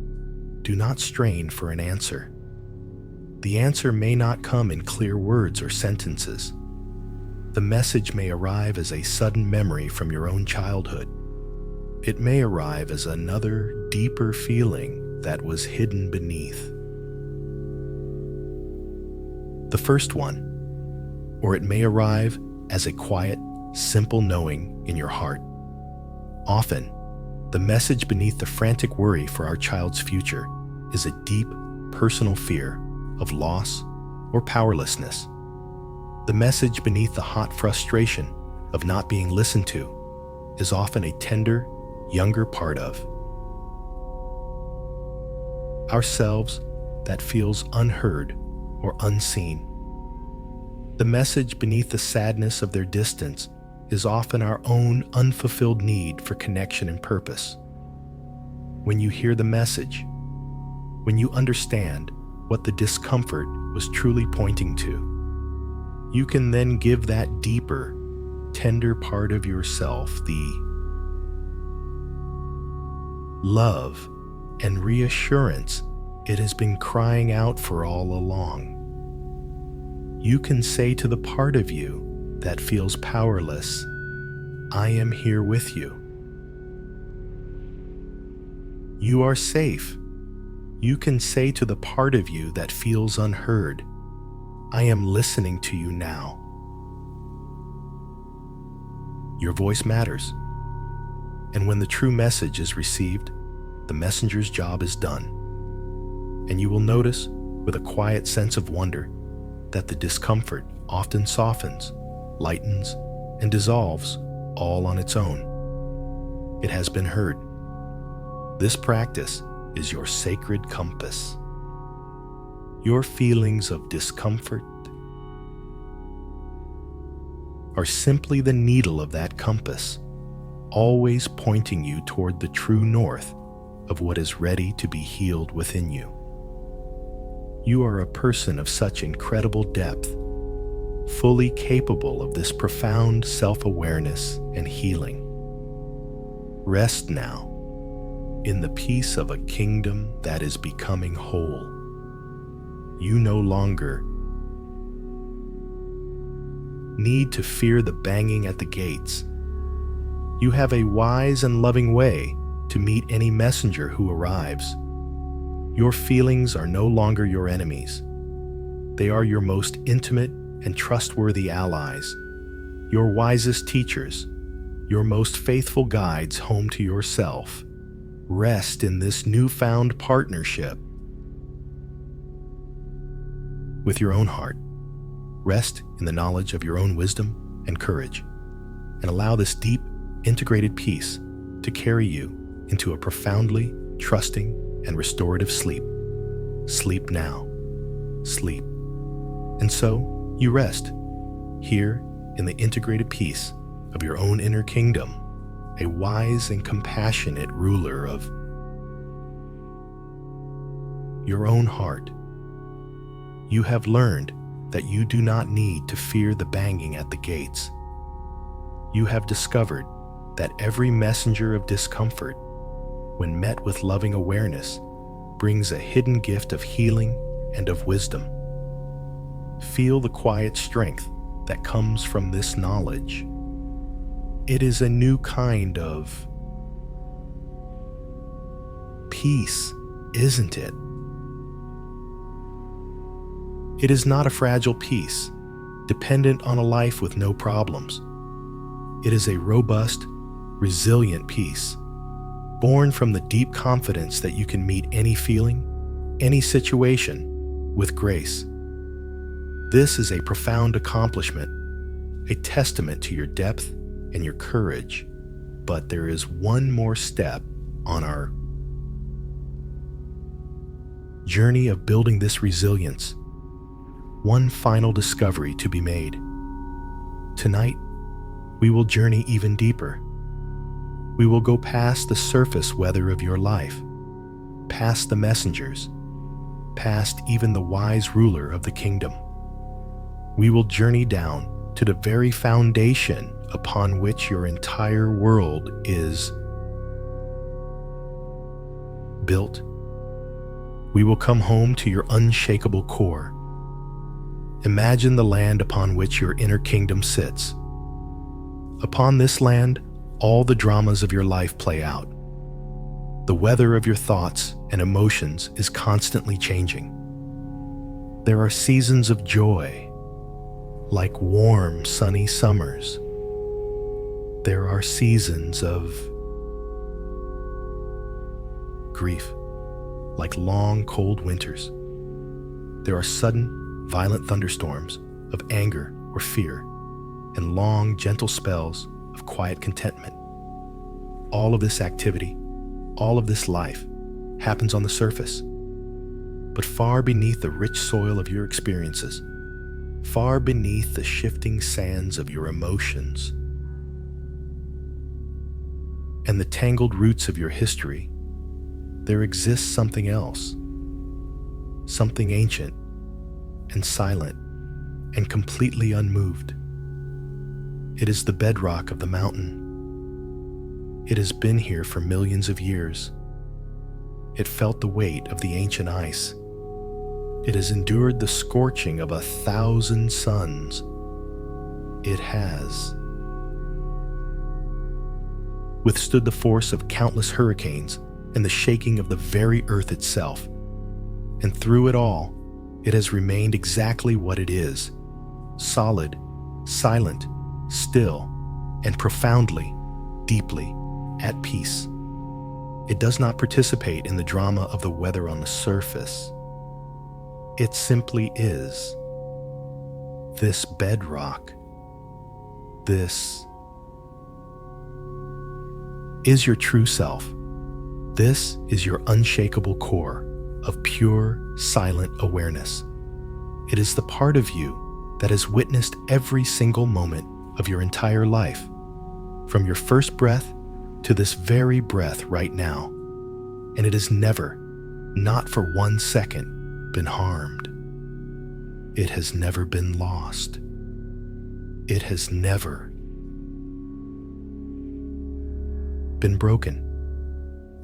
Do not strain for an answer. The answer may not come in clear words or sentences. The message may arrive as a sudden memory from your own childhood. It may arrive as another, deeper feeling that was hidden beneath the first one. Or it may arrive as a quiet, simple knowing in your heart. Often, the message beneath the frantic worry for our child's future is a deep, personal fear of loss or powerlessness. The message beneath the hot frustration of not being listened to is often a tender, younger part of ourselves that feels unheard or unseen. The message beneath the sadness of their distance is often our own unfulfilled need for connection and purpose. When you hear the message, when you understand what the discomfort was truly pointing to, you can then give that deeper, tender part of yourself the love and reassurance it has been crying out for all along. You can say to the part of you that feels powerless, I am here with you. You are safe. You can say to the part of you that feels unheard, I am listening to you now. Your voice matters. And when the true message is received, the messenger's job is done. And you will notice, with a quiet sense of wonder, that the discomfort often softens, lightens, and dissolves all on its own. It has been heard. This practice is your sacred compass. Your feelings of discomfort are simply the needle of that compass, always pointing you toward the true north of what is ready to be healed within you. You are a person of such incredible depth, fully capable of this profound self-awareness and healing. Rest now in the peace of a kingdom that is becoming whole. You no longer need to fear the banging at the gates. You have a wise and loving way to meet any messenger who arrives. Your feelings are no longer your enemies. They are your most intimate and trustworthy allies, your wisest teachers, your most faithful guides home to yourself. Rest in this newfound partnership with your own heart. Rest in the knowledge of your own wisdom and courage, and allow this deep, integrated peace to carry you into a profoundly trusting and restorative sleep. Sleep now. Sleep. And so, you rest, here in the integrated peace of your own inner kingdom, a wise and compassionate ruler of your own heart. You have learned that you do not need to fear the banging at the gates. You have discovered that every messenger of discomfort, when met with loving awareness, brings a hidden gift of healing and of wisdom. Feel the quiet strength that comes from this knowledge. It is a new kind of peace, isn't it? It is not a fragile peace, dependent on a life with no problems. It is a robust, resilient peace, born from the deep confidence that you can meet any feeling, any situation, with grace. This is a profound accomplishment, a testament to your depth and your courage, but there is one more step on our journey of building this resilience. One final discovery to be made. Tonight, we will journey even deeper. We will go past the surface weather of your life, past the messengers, past even the wise ruler of the kingdom. We will journey down to the very foundation upon which your entire world is built. We will come home to your unshakable core. Imagine the land upon which your inner kingdom sits. Upon this land, all the dramas of your life play out. The weather of your thoughts and emotions is constantly changing. There are seasons of joy, like warm, sunny summers. There are seasons of grief, like long, cold winters. There are sudden, violent thunderstorms of anger or fear, and long, gentle spells of quiet contentment. All of this activity, all of this life, happens on the surface. But far beneath the rich soil of your experiences, far beneath the shifting sands of your emotions, and the tangled roots of your history, there exists something else, something ancient and silent and completely unmoved. It is the bedrock of the mountain. It has been here for millions of years. It felt the weight of the ancient ice. It has endured the scorching of 1,000 suns. It has withstood the force of countless hurricanes and the shaking of the very earth itself. And through it all, it has remained exactly what it is: solid, silent, still, and profoundly, deeply at peace. It does not participate in the drama of the weather on the surface. It simply is. This bedrock, this is your true self. This is your unshakable core of pure, silent awareness. It is the part of you that has witnessed every single moment of your entire life, from your first breath to this very breath right now, and it has never, not for 1 second, been harmed. It has never been lost. It has never been broken.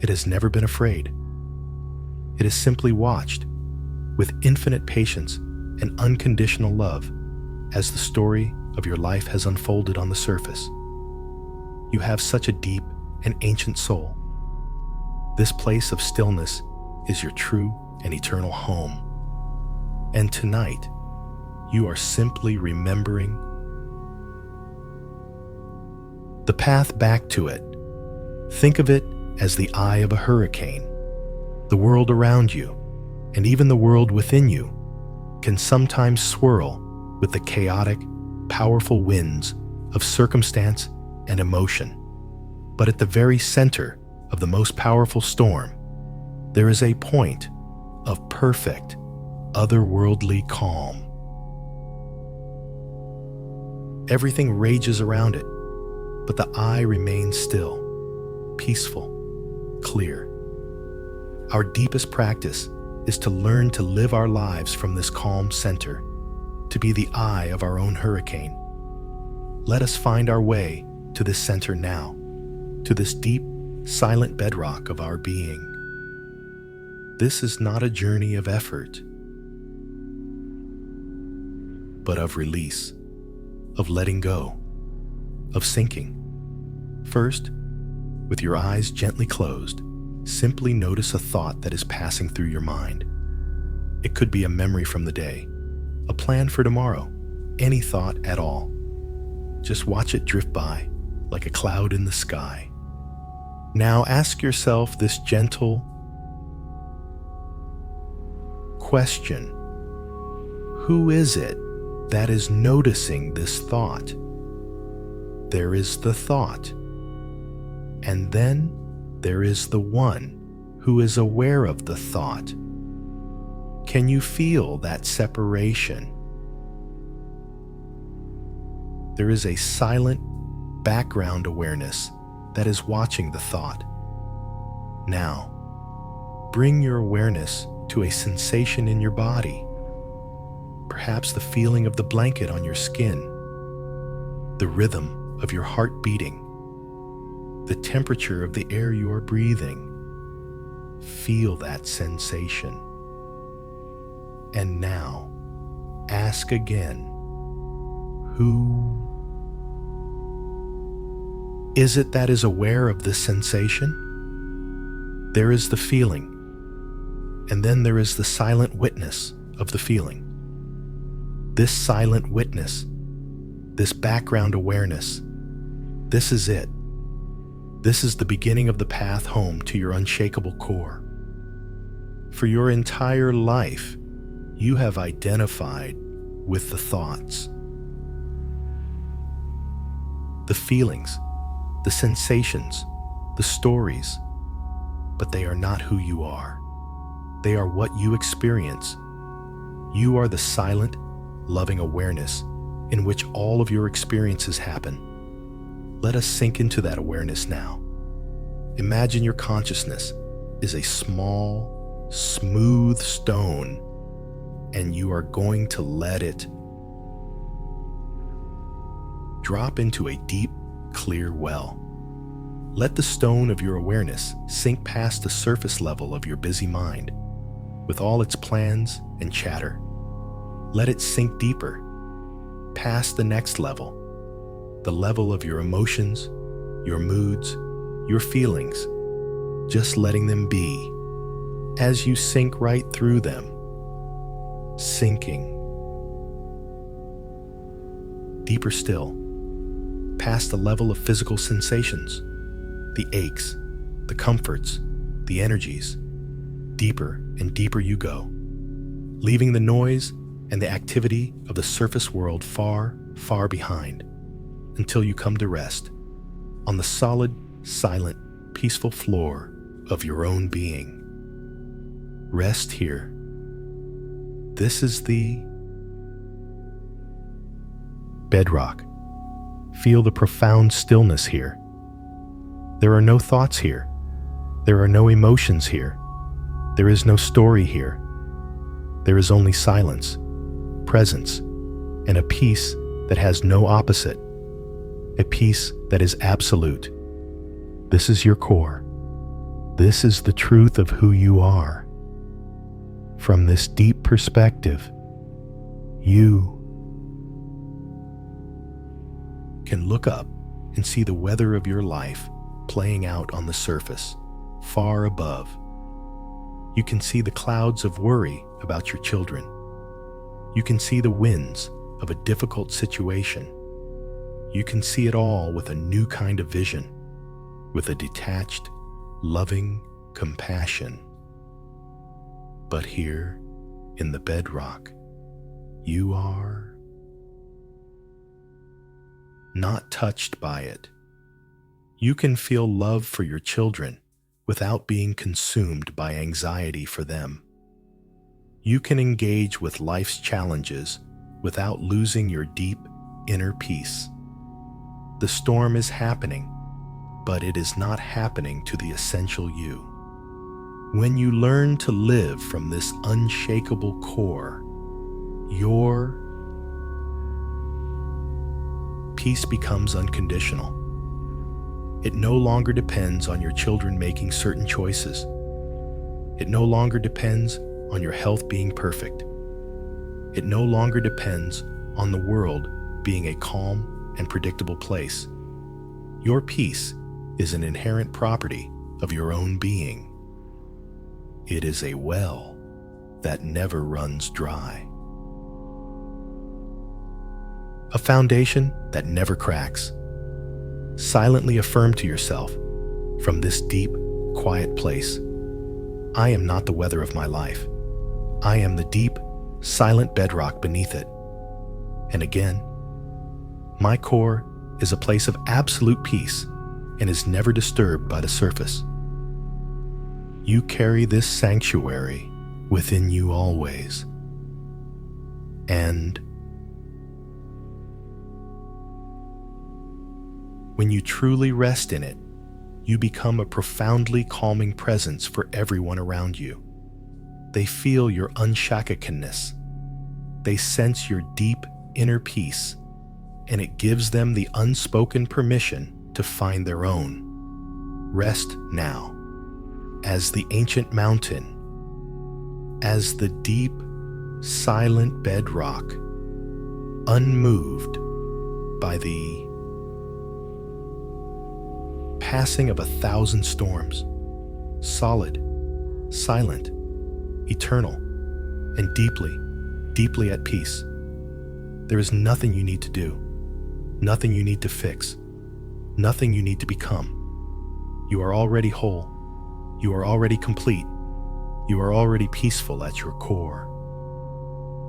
It has never been afraid. It has simply watched with infinite patience and unconditional love as the story of your life has unfolded on the surface. You have such a deep and ancient soul. This place of stillness is your true and eternal home. And tonight, you are simply remembering the path back to it. Think of it as the eye of a hurricane. The world around you, and even the world within you, can sometimes swirl with the chaotic, powerful winds of circumstance and emotion. But at the very center of the most powerful storm, there is a point of perfect, otherworldly calm. Everything rages around it, but the eye remains still, peaceful, clear. Our deepest practice is to learn to live our lives from this calm center, to be the eye of our own hurricane. Let us find our way to this center now, to this deep, silent bedrock of our being. This is not a journey of effort, but of release, of letting go, of sinking. First, with your eyes gently closed, simply notice a thought that is passing through your mind. It could be a memory from the day, a plan for tomorrow, any thought at all. Just watch it drift by like a cloud in the sky. Now ask yourself this gentle question. Who is it that is noticing this thought? There is the thought. And then there is the one who is aware of the thought. Can you feel that separation? There is a silent background awareness that is watching the thought. Now, bring your awareness to a sensation in your body. Perhaps the feeling of the blanket on your skin, the rhythm of your heart beating, the temperature of the air you are breathing. Feel that sensation. And now, ask again, who is it that is aware of this sensation? There is the feeling, and then there is the silent witness of the feeling. This silent witness, this background awareness, this is it. This is the beginning of the path home to your unshakable core. For your entire life, you have identified with the thoughts, the feelings, the sensations, the stories, but they are not who you are. They are what you experience. You are the silent, loving awareness in which all of your experiences happen. Let us sink into that awareness now. Imagine your consciousness is a small, smooth stone, and you are going to let it drop into a deep, clear well. Let the stone of your awareness sink past the surface level of your busy mind, with all its plans and chatter. Let it sink deeper, past the next level, the level of your emotions, your moods, your feelings, just letting them be. As you sink right through them, sinking deeper still, past the level of physical sensations, the aches, the comforts, the energies. Deeper and deeper you go, leaving the noise and the activity of the surface world far, far behind, until you come to rest on the solid, silent, peaceful floor of your own being. Rest here. This is the bedrock. Feel the profound stillness here. There are no thoughts here. There are no emotions here. There is no story here. There is only silence, presence, and a peace that has no opposite, a peace that is absolute. This is your core. This is the truth of who you are. From this deep perspective, you can look up and see the weather of your life playing out on the surface, far above. You can see the clouds of worry about your children. You can see the winds of a difficult situation. You can see it all with a new kind of vision, with a detached, loving compassion. But here, in the bedrock, you are not touched by it. You can feel love for your children without being consumed by anxiety for them. You can engage with life's challenges without losing your deep inner peace. The storm is happening, but it is not happening to the essential you. When you learn to live from this unshakable core, your peace becomes unconditional. It no longer depends on your children making certain choices. It no longer depends on your health being perfect. It no longer depends on the world being a calm and predictable place. Your peace is an inherent property of your own being. It is a well that never runs dry. A foundation that never cracks. Silently affirm to yourself, from this deep, quiet place, I am not the weather of my life. I am the deep, silent bedrock beneath it. And again, my core is a place of absolute peace and is never disturbed by the surface. You carry this sanctuary within you always. And when you truly rest in it, you become a profoundly calming presence for everyone around you. They feel your unshackledness. They sense your deep inner peace, and it gives them the unspoken permission to find their own. Rest now, as the ancient mountain, as the deep, silent bedrock, unmoved by the passing of 1,000 storms, solid, silent, eternal, and deeply, deeply at peace. There is nothing you need to do, nothing you need to fix, nothing you need to become. You are already whole. You are already complete. You are already peaceful at your core.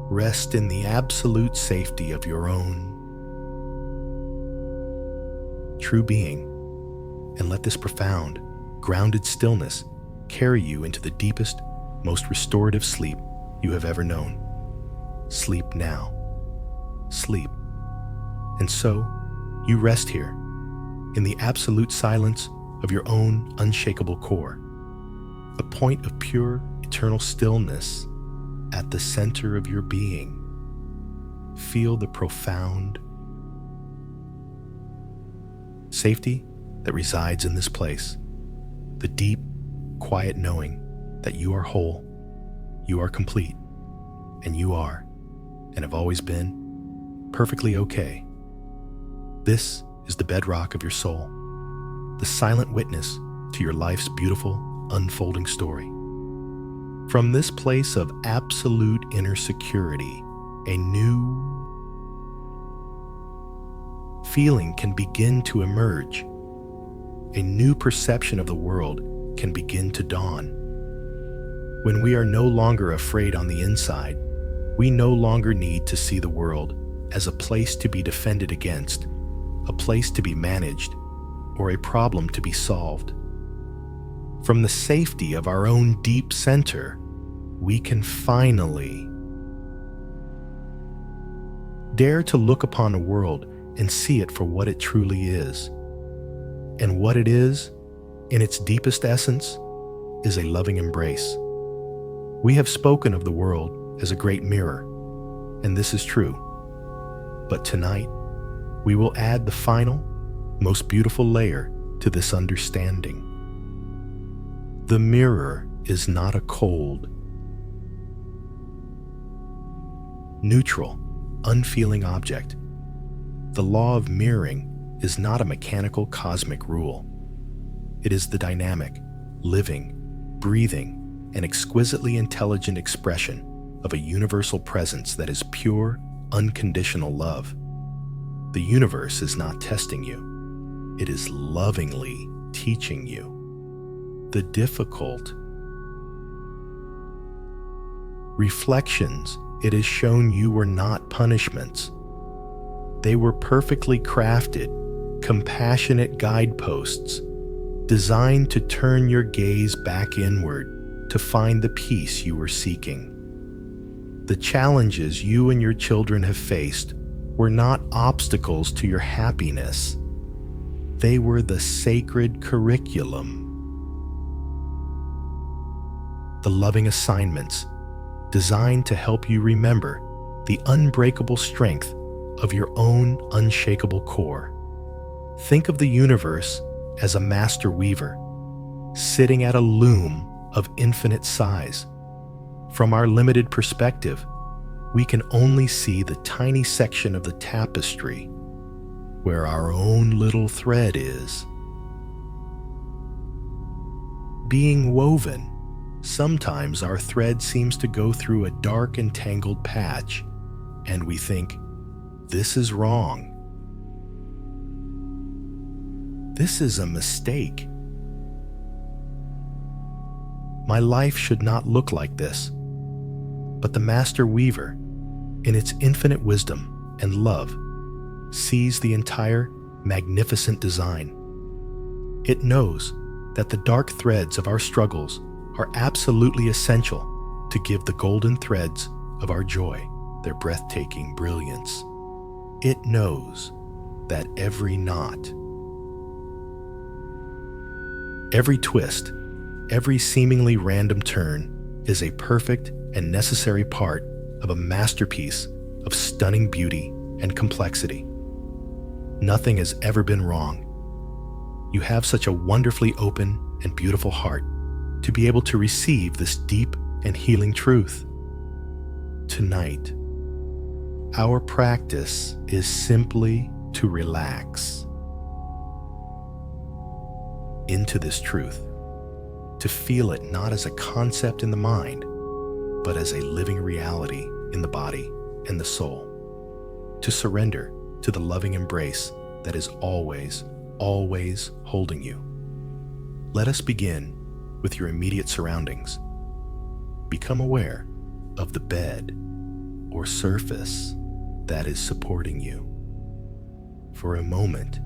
Rest in the absolute safety of your own true being, and let this profound, grounded stillness carry you into the deepest, most restorative sleep you have ever known. Sleep now. Sleep. And so, you rest here, in the absolute silence of your own unshakable core, a point of pure, eternal stillness at the center of your being. Feel the profound safety that resides in this place, the deep, quiet knowing that you are whole, you are complete, and you are, and have always been, perfectly okay. This is the bedrock of your soul, the silent witness to your life's beautiful, unfolding story. From this place of absolute inner security, a new feeling can begin to emerge. A new perception of the world can begin to dawn. When we are no longer afraid on the inside, we no longer need to see the world as a place to be defended against, a place to be managed, or a problem to be solved. From the safety of our own deep center, we can finally dare to look upon a world and see it for what it truly is. And what it is, in its deepest essence, is a loving embrace. We have spoken of the world as a great mirror, and this is true. But tonight, we will add the final, most beautiful layer to this understanding. The mirror is not a cold, neutral, unfeeling object. The law of mirroring is not a mechanical cosmic rule. It is the dynamic, living, breathing, and exquisitely intelligent expression of a universal presence that is pure, unconditional love. The universe is not testing you. It is lovingly teaching you. The difficult reflections it has shown you were not punishments. They were perfectly crafted, compassionate guideposts designed to turn your gaze back inward to find the peace you were seeking. The challenges you and your children have faced were not obstacles to your happiness. They were the sacred curriculum. The loving assignments designed to help you remember the unbreakable strength of your own unshakable core. Think of the universe as a master weaver, sitting at a loom of infinite size. From our limited perspective, we can only see the tiny section of the tapestry where our own little thread is. Being woven, sometimes our thread seems to go through a dark and tangled patch, and we think, "This is wrong. This is a mistake. My life should not look like this." But the Master Weaver, in its infinite wisdom and love, sees the entire magnificent design. It knows that the dark threads of our struggles are absolutely essential to give the golden threads of our joy their breathtaking brilliance. It knows that every knot, every twist, every seemingly random turn is a perfect and necessary part of a masterpiece of stunning beauty and complexity. Nothing has ever been wrong. You have such a wonderfully open and beautiful heart to be able to receive this deep and healing truth. Tonight, our practice is simply to relax into this truth, to feel it not as a concept in the mind, but as a living reality in the body and the soul, to surrender to the loving embrace that is always, always holding you. Let us begin with your immediate surroundings. Become aware of the bed or surface that is supporting you. For a moment,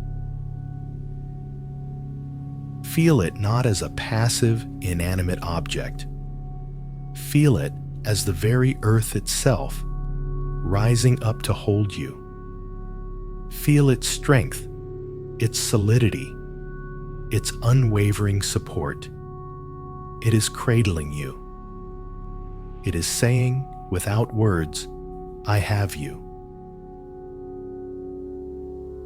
feel it not as a passive, inanimate object. Feel it as the very earth itself, rising up to hold you. Feel its strength, its solidity, its unwavering support. It is cradling you. It is saying, without words, "I have you."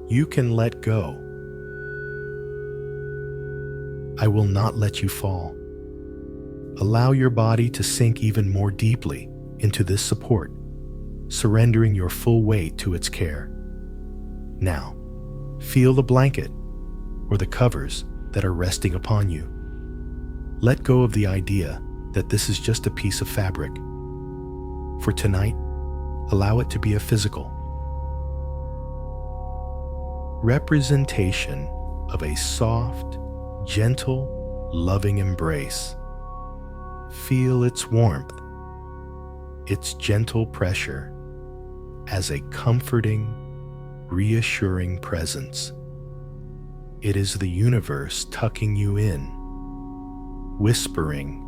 You can let go. I will not let you fall. Allow your body to sink even more deeply into this support, surrendering your full weight to its care. Now, feel the blanket or the covers that are resting upon you. Let go of the idea that this is just a piece of fabric. For tonight, allow it to be a physical representation of a soft, gentle, loving embrace. Feel its warmth, its gentle pressure as a comforting, reassuring presence. It is the universe tucking you in, whispering,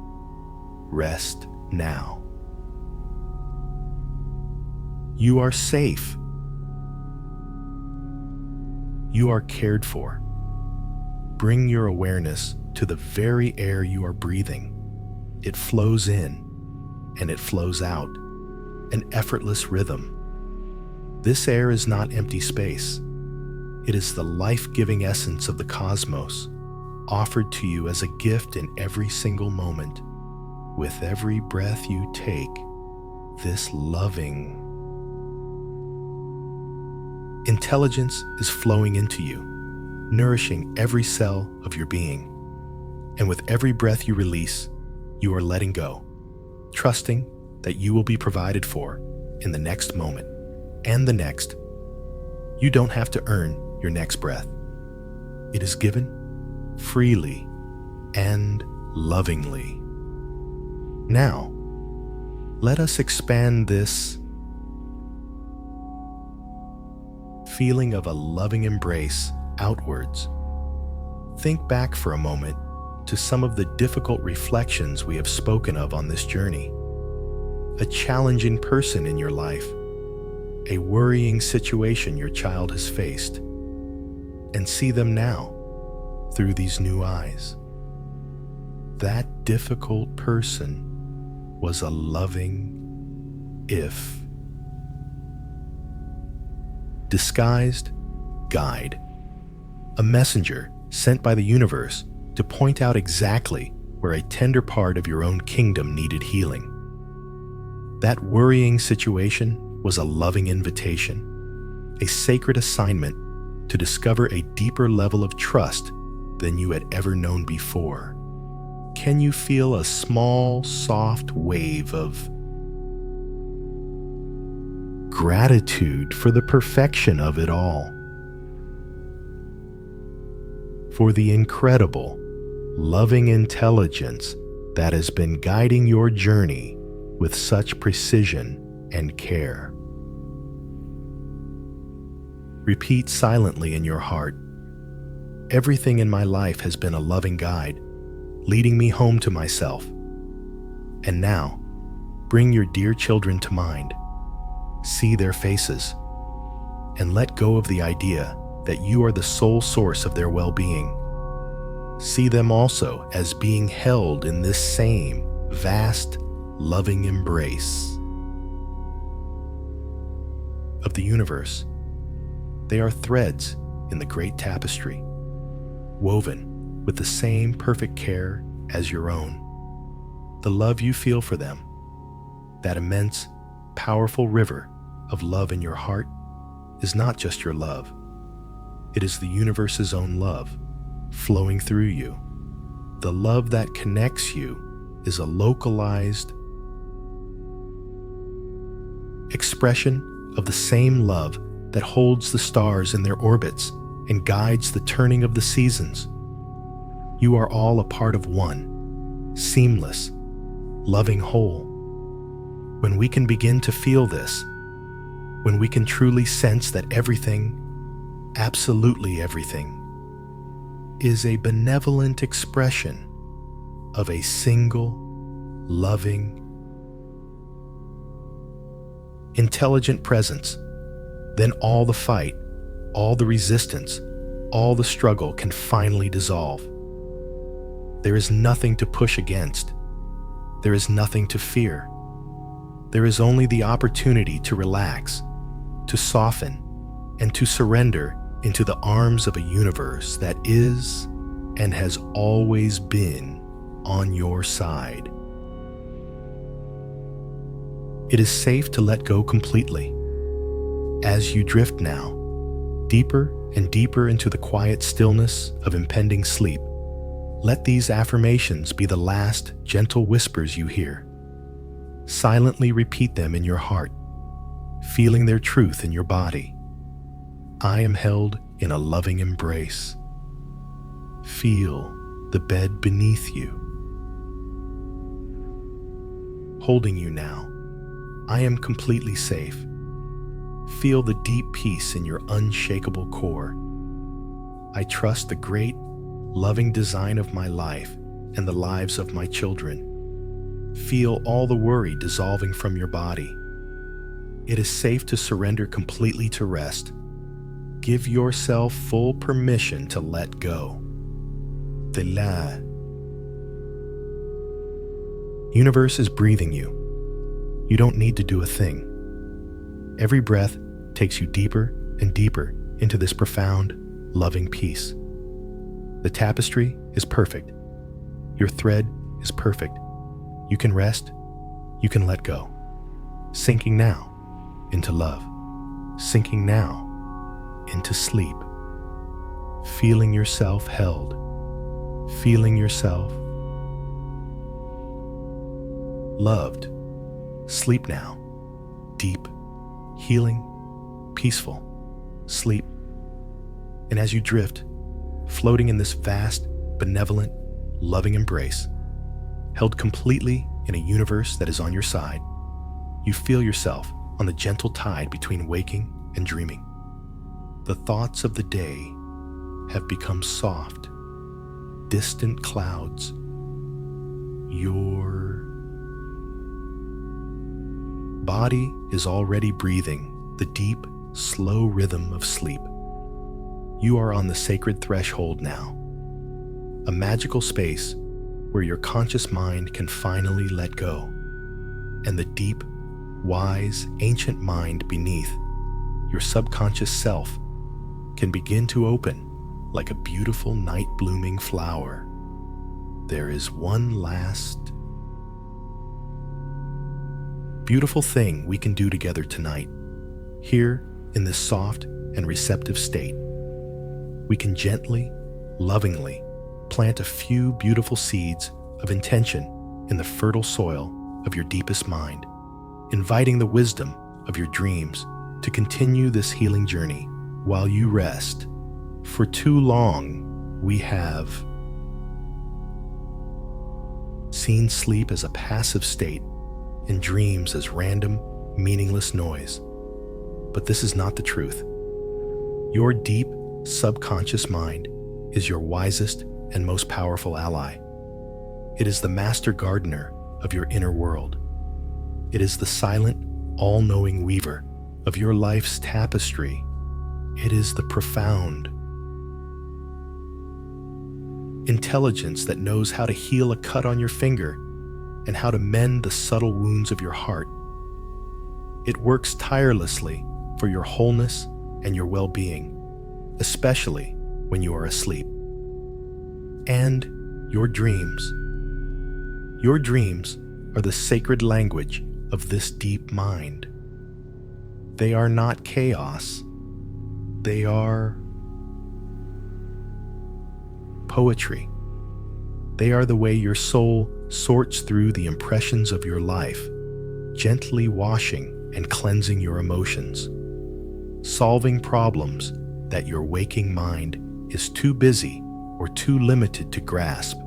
"Rest now." You are safe. You are cared for. Bring your awareness to the very air you are breathing. It flows in and it flows out, an effortless rhythm. This air is not empty space. It is the life-giving essence of the cosmos, offered to you as a gift in every single moment. With every breath you take, this loving intelligence is flowing into you, nourishing every cell of your being. And with every breath you release, you are letting go, trusting that you will be provided for in the next moment and the next. You don't have to earn your next breath. It is given freely and lovingly. Now, let us expand this feeling of a loving embrace outwards. Think back for a moment to some of the difficult reflections we have spoken of on this journey. A challenging person in your life, a worrying situation your child has faced, and see them now through these new eyes. That difficult person was a loving if disguised guide, a messenger sent by the universe to point out exactly where a tender part of your own kingdom needed healing. That worrying situation was a loving invitation, a sacred assignment to discover a deeper level of trust than you had ever known before. Can you feel a small, soft wave of gratitude for the perfection of it all? For the incredible, loving intelligence that has been guiding your journey with such precision and care. Repeat silently in your heart, "Everything in my life has been a loving guide, leading me home to myself." And now, bring your dear children to mind. See their faces, and let go of the idea that you are the sole source of their well-being. See them also as being held in this same vast, loving embrace of the universe. They are threads in the great tapestry, woven with the same perfect care as your own. The love you feel for them, that immense, powerful river of love in your heart, is not just your love. It is the universe's own love flowing through you. The love that connects you is a localized expression of the same love that holds the stars in their orbits and guides the turning of the seasons. You are all a part of one, seamless, loving whole. When we can begin to feel this, when we can truly sense that everything, absolutely everything, is a benevolent expression of a single, loving, intelligent presence, then all the fight, all the resistance, all the struggle can finally dissolve. There is nothing to push against. There is nothing to fear. There is only the opportunity to relax, to soften, and to surrender into the arms of a universe that is and has always been on your side. It is safe to let go completely. As you drift now, deeper and deeper into the quiet stillness of impending sleep, let these affirmations be the last gentle whispers you hear. Silently repeat them in your heart, feeling their truth in your body. I am held in a loving embrace. Feel the bed beneath you, holding you now. I am completely safe. Feel the deep peace in your unshakable core. I trust the great, loving design of my life and the lives of my children. Feel all the worry dissolving from your body. It is safe to surrender completely to rest. Give yourself full permission to let go. The universe is breathing you. You don't need to do a thing. Every breath takes you deeper and deeper into this profound, loving peace. The tapestry is perfect. Your thread is perfect. You can rest. You can let go. Sinking now into love. Sinking now into sleep. Feeling yourself held. Feeling yourself loved. Sleep now. Deep, healing, peaceful sleep. And as you drift, floating in this vast, benevolent, loving embrace, held completely in a universe that is on your side, you feel yourself on the gentle tide between waking and dreaming. The thoughts of the day have become soft, distant clouds. Your body is already breathing the deep, slow rhythm of sleep. You are on the sacred threshold now, a magical space where your conscious mind can finally let go, and the deep, wise, ancient mind beneath, your subconscious self, can begin to open like a beautiful night-blooming flower. There is one last beautiful thing we can do together tonight. Here, in this soft and receptive state, we can gently, lovingly plant a few beautiful seeds of intention in the fertile soil of your deepest mind, inviting the wisdom of your dreams to continue this healing journey while you rest. For too long, we have seen sleep as a passive state and dreams as random, meaningless noise. But this is not the truth. Your deep, subconscious mind is your wisest and most powerful ally. It is the master gardener of your inner world. It is the silent, all-knowing weaver of your life's tapestry. It is the profound intelligence that knows how to heal a cut on your finger and how to mend the subtle wounds of your heart. It works tirelessly for your wholeness and your well-being, especially when you are asleep. And your dreams. Your dreams are the sacred language of this deep mind. They are not chaos. They are poetry. They are the way your soul sorts through the impressions of your life, gently washing and cleansing your emotions, solving problems that your waking mind is too busy or too limited to grasp,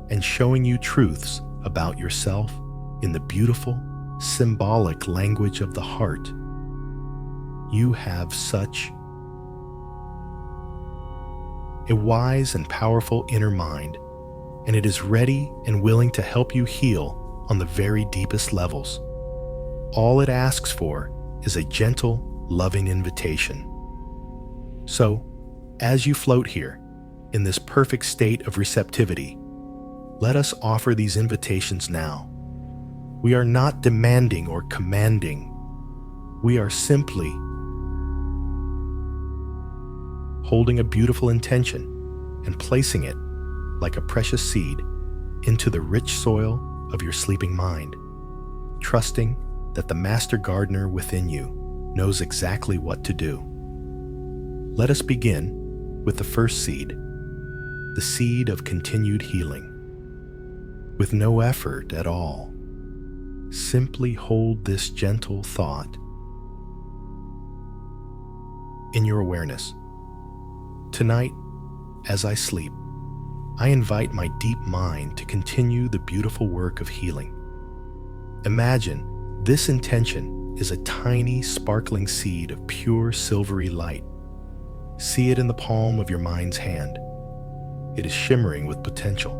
and showing you truths about yourself in the beautiful, symbolic language of the heart. You have such a wise and powerful inner mind, and it is ready and willing to help you heal on the very deepest levels. All it asks for is a gentle, loving invitation. So, as you float here, in this perfect state of receptivity, let us offer these invitations now. We are not demanding or commanding. We are simply holding a beautiful intention and placing it, like a precious seed, into the rich soil of your sleeping mind, trusting that the master gardener within you knows exactly what to do. Let us begin with the first seed, the seed of continued healing. With no effort at all, simply hold this gentle thought in your awareness. Tonight, as I sleep, I invite my deep mind to continue the beautiful work of healing. Imagine this intention is a tiny, sparkling seed of pure silvery light. See it in the palm of your mind's hand. It is shimmering with potential.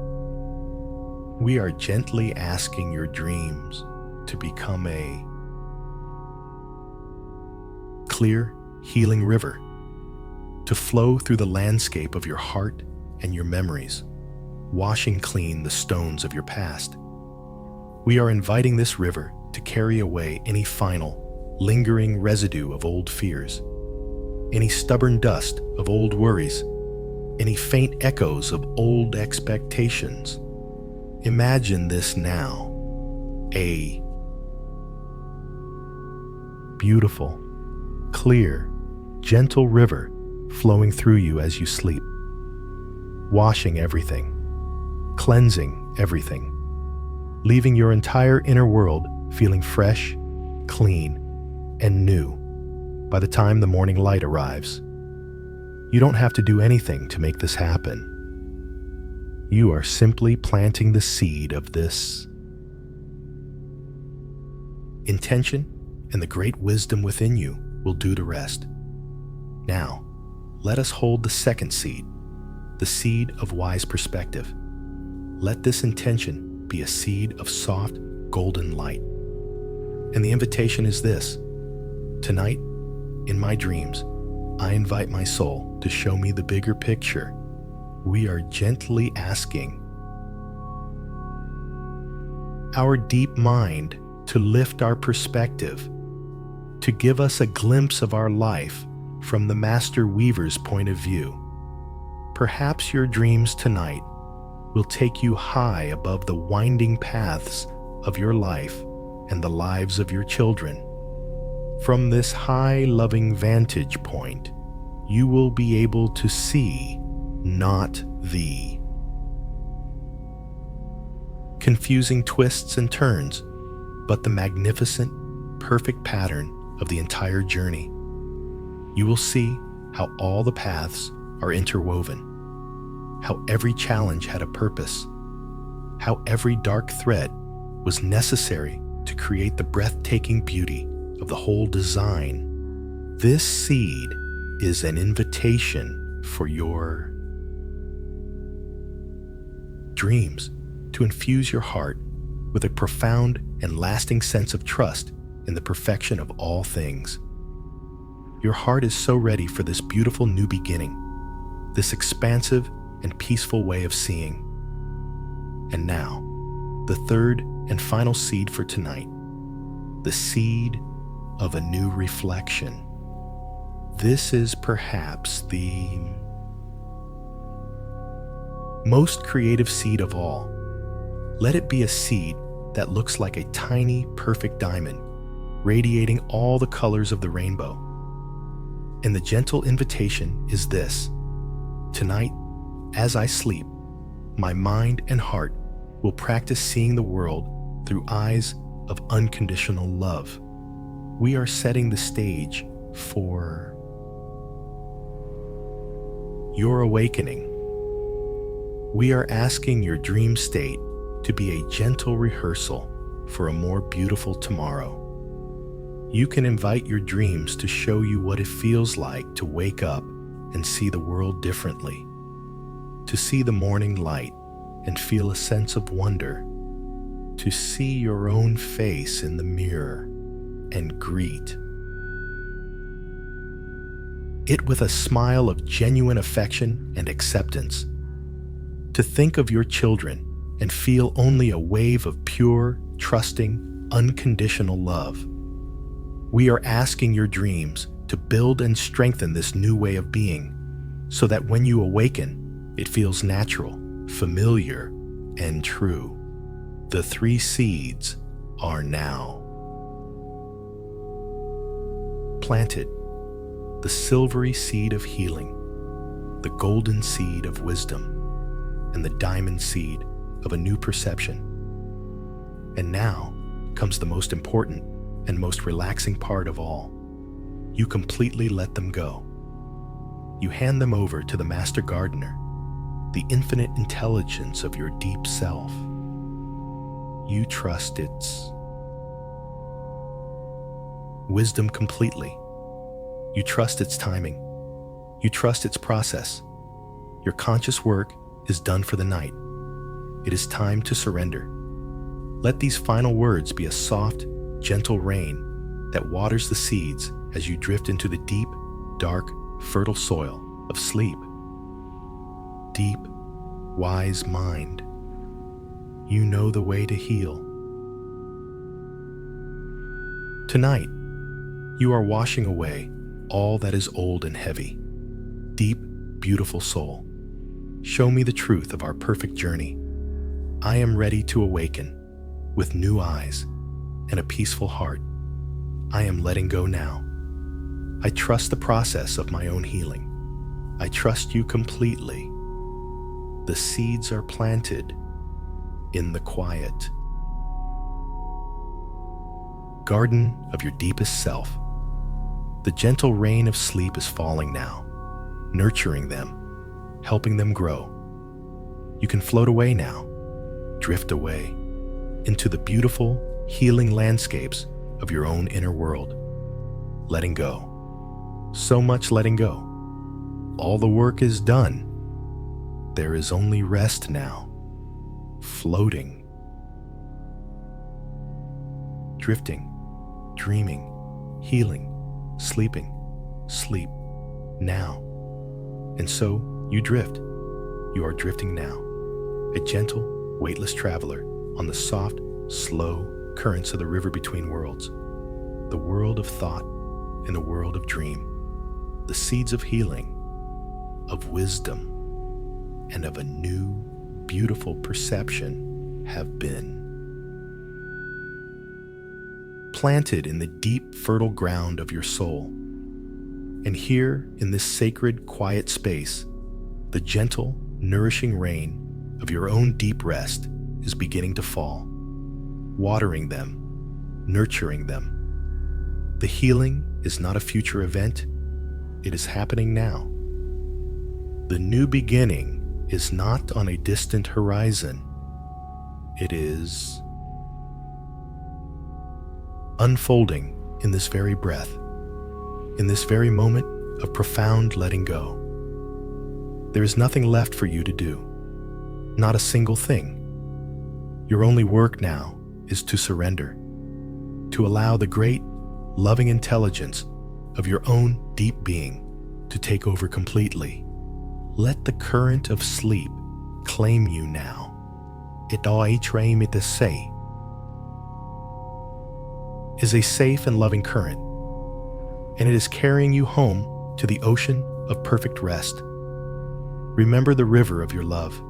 We are gently asking your dreams to become a clear, healing river, to flow through the landscape of your heart and your memories, washing clean the stones of your past. We are inviting this river to carry away any final, lingering residue of old fears, any stubborn dust of old worries, any faint echoes of old expectations. Imagine this now, a beautiful, clear, gentle river flowing through you as you sleep, washing everything, cleansing everything, leaving your entire inner world feeling fresh, clean, and new by the time the morning light arrives. You don't have to do anything to make this happen. You are simply planting the seed of this intention, and the great wisdom within you will do the rest. Now, let us hold the second seed, the seed of wise perspective. Let this intention be a seed of soft, golden light. And the invitation is this: tonight, in my dreams, I invite my soul to show me the bigger picture. We are gently asking our deep mind to lift our perspective, to give us a glimpse of our life from the Master Weaver's point of view. Perhaps your dreams tonight will take you high above the winding paths of your life and the lives of your children. From this high, loving vantage point, you will be able to see not the confusing twists and turns, but the magnificent, perfect pattern of the entire journey. You will see how all the paths are interwoven, how every challenge had a purpose, how every dark thread was necessary to create the breathtaking beauty of the whole design. This seed is an invitation for your dreams to infuse your heart with a profound and lasting sense of trust in the perfection of all things. Your heart is so ready for this beautiful new beginning, this expansive and peaceful way of seeing. And now, the third and final seed for tonight, the seed of a new reflection. This is perhaps the most creative seed of all. Let it be a seed that looks like a tiny, perfect diamond, radiating all the colors of the rainbow. And the gentle invitation is this: tonight, as I sleep, my mind and heart will practice seeing the world through eyes of unconditional love. We are setting the stage for your awakening. We are asking your dream state to be a gentle rehearsal for a more beautiful tomorrow. You can invite your dreams to show you what it feels like to wake up and see the world differently, to see the morning light and feel a sense of wonder, to see your own face in the mirror and greet it with a smile of genuine affection and acceptance, to think of your children and feel only a wave of pure, trusting, unconditional love. We are asking your dreams to build and strengthen this new way of being, so that when you awaken, it feels natural, familiar, and true. The three seeds are now planted: the silvery seed of healing, the golden seed of wisdom, and the diamond seed of a new perception. And now comes the most important and most relaxing part of all. You completely let them go. You hand them over to the Master Gardener, the infinite intelligence of your deep self. You trust its wisdom completely. You trust its timing. You trust its process. Your conscious work is done for the night. It is time to surrender. Let these final words be a soft, gentle rain that waters the seeds as you drift into the deep, dark, fertile soil of sleep. Deep, wise mind, you know the way to heal. Tonight, you are washing away all that is old and heavy. Deep, beautiful soul, show me the truth of our perfect journey. I am ready to awaken with new eyes and a peaceful heart. I am letting go now. I trust the process of my own healing. I trust you completely. The seeds are planted in the quiet garden of your deepest self. The gentle rain of sleep is falling now, nurturing them, helping them grow. You can float away now, drift away into the beautiful, healing landscapes of your own inner world, letting go, So much letting go. All the work is done. There is only rest now. Floating. Drifting. Dreaming. Healing. Sleeping. Sleep. Now. And so you drift. You are drifting now. A gentle, weightless traveler on the soft, slow currents of the river between worlds. The world of thought and the world of dream. The seeds of healing, of wisdom, and of a new, beautiful perception have been planted in the deep, fertile ground of your soul. And here, in this sacred, quiet space, the gentle, nourishing rain of your own deep rest is beginning to fall, watering them, nurturing them. The healing is not a future event, it is happening now. The new beginning is not on a distant horizon, it is unfolding in this very breath, in this very moment of profound letting go. There is nothing left for you to do, not a single thing. Your only work now is to surrender, to allow the great, loving intelligence of your own deep being to take over completely. Let the current of sleep claim you now. It is a safe and loving current, and it is carrying you home to the ocean of perfect rest. Remember the river of your love.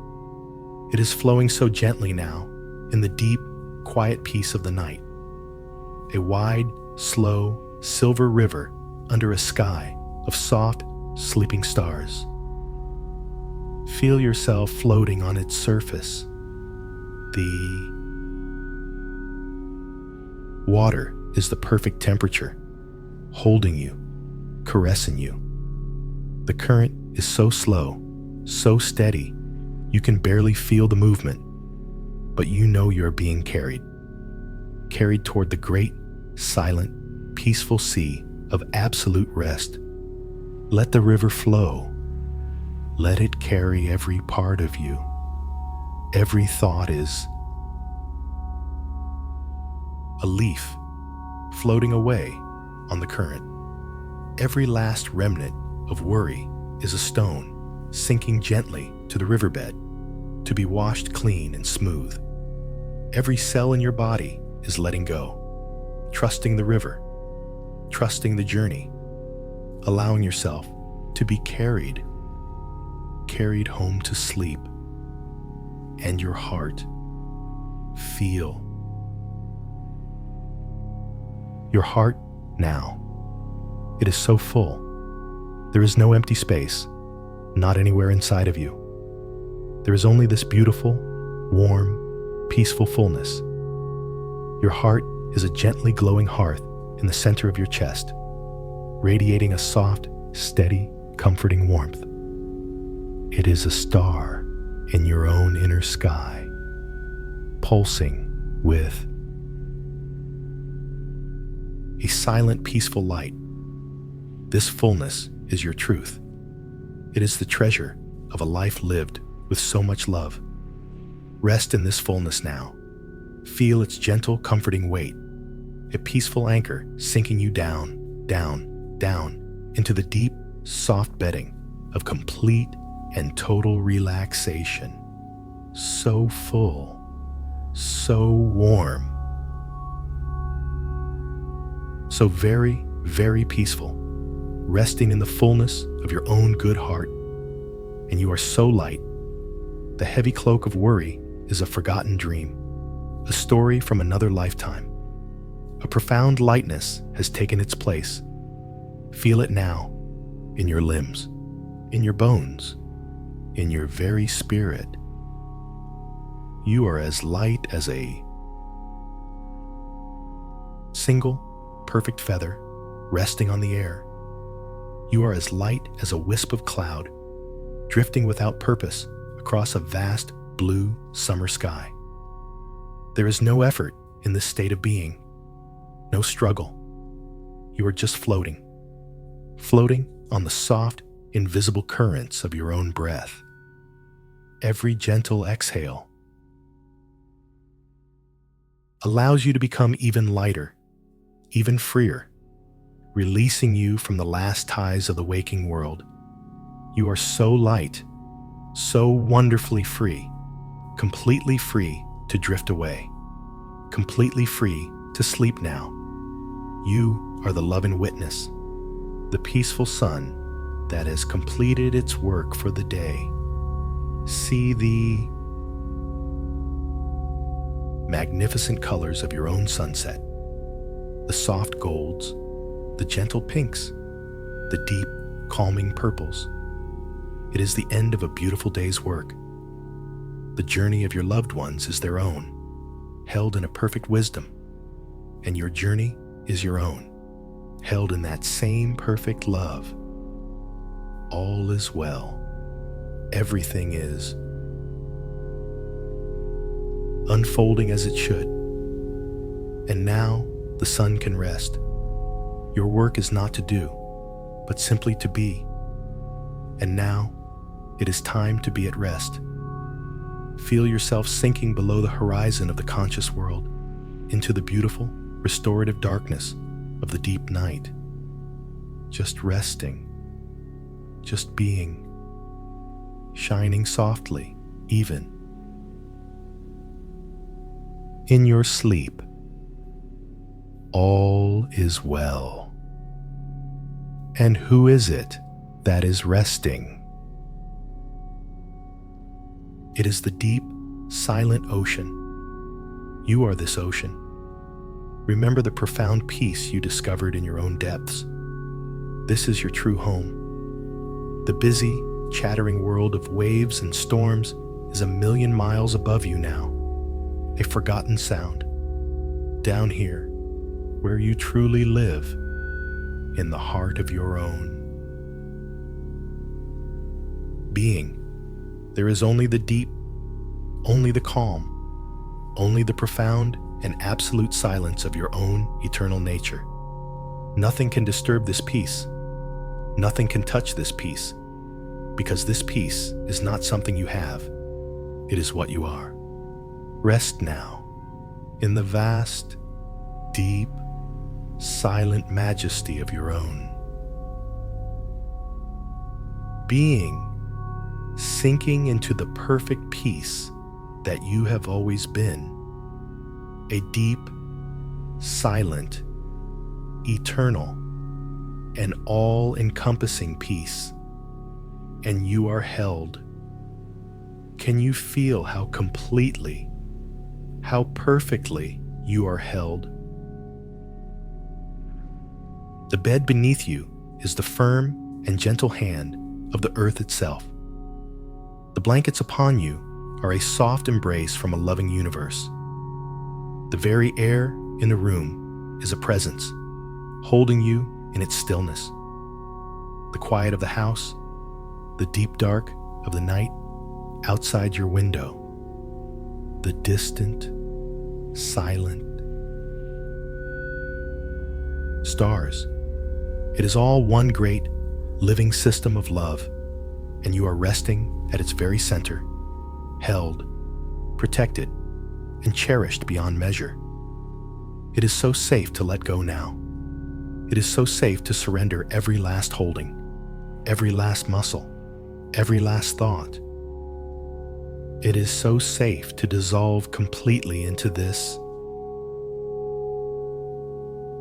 It is flowing so gently now in the deep, quiet peace of the night. A wide, slow, silver river under a sky of soft, sleeping stars. Feel yourself floating on its surface. The water is the perfect temperature, holding you, caressing you. The current is so slow, so steady, you can barely feel the movement, but you know you're being carried toward the great, silent, peaceful sea of absolute rest. Let the river flow. Let it carry every part of you. Every thought is a leaf floating away on the current. Every last remnant of worry is a stone sinking gently to the riverbed to be washed clean and smooth. Every cell in your body is letting go, trusting the river, trusting the journey, allowing yourself to be carried home to sleep. And your heart, feel. Your heart now. It is so full. There is no empty space, not anywhere inside of you. There is only this beautiful, warm, peaceful fullness. Your heart is a gently glowing hearth in the center of your chest, radiating a soft, steady, comforting warmth. It is a star in your own inner sky, pulsing with a silent, peaceful light. This fullness is your truth. It is the treasure of a life lived with so much love. Rest in this fullness now. Feel its gentle, comforting weight, a peaceful anchor sinking you down, down, down into the deep, soft bedding of complete and total relaxation. So full, so warm, so very, very peaceful, resting in the fullness of your own good heart. And you are so light. The heavy cloak of worry is a forgotten dream, a story from another lifetime. A profound lightness has taken its place. Feel it now, in your limbs, in your bones, in your very spirit. You are as light as a single, perfect feather resting on the air. You are as light as a wisp of cloud, drifting without purpose across a vast blue summer sky. There is no effort in this state of being, no struggle. You are just floating, floating on the soft, invisible currents of your own breath. Every gentle exhale allows you to become even lighter, even freer, releasing you from the last ties of the waking world. You are so light, so wonderfully free, completely free to drift away, completely free to sleep now. You are the loving witness, the peaceful sun that has completed its work for the day. See the magnificent colors of your own sunset, the soft golds, the gentle pinks, the deep, calming purples. It is the end of a beautiful day's work. The journey of your loved ones is their own, held in a perfect wisdom, and your journey is your own, held in that same perfect love. All is well. Everything is unfolding as it should. And now the sun can rest. Your work is not to do, but simply to be. And now it is time to be at rest. Feel yourself sinking below the horizon of the conscious world into the beautiful, restorative darkness of the deep night. Just resting, just being, shining softly, even. In your sleep, all is well. And who is it that is resting? It is the deep, silent ocean. You are this ocean. Remember the profound peace you discovered in your own depths. This is your true home. The busy, chattering world of waves and storms is 1,000,000 miles above you now. A forgotten sound. Down here, where you truly live, in the heart of your own being. There is only the deep, only the calm, only the profound and absolute silence of your own eternal nature. Nothing can disturb this peace. Nothing can touch this peace, because this peace is not something you have. It is what you are. Rest now in the vast, deep, silent majesty of your own being, sinking into the perfect peace that you have always been. A deep, silent, eternal, and all-encompassing peace. And you are held. Can you feel how completely, how perfectly you are held? The bed beneath you is the firm and gentle hand of the earth itself. The blankets upon you are a soft embrace from a loving universe. The very air in the room is a presence, holding you in its stillness. The quiet of the house, the deep dark of the night outside your window, the distant, silent stars. It is all one great, living system of love, and you are resting at its very center, held, protected, and cherished beyond measure. It is so safe to let go now. It is so safe to surrender every last holding, every last muscle, every last thought. It is so safe to dissolve completely into this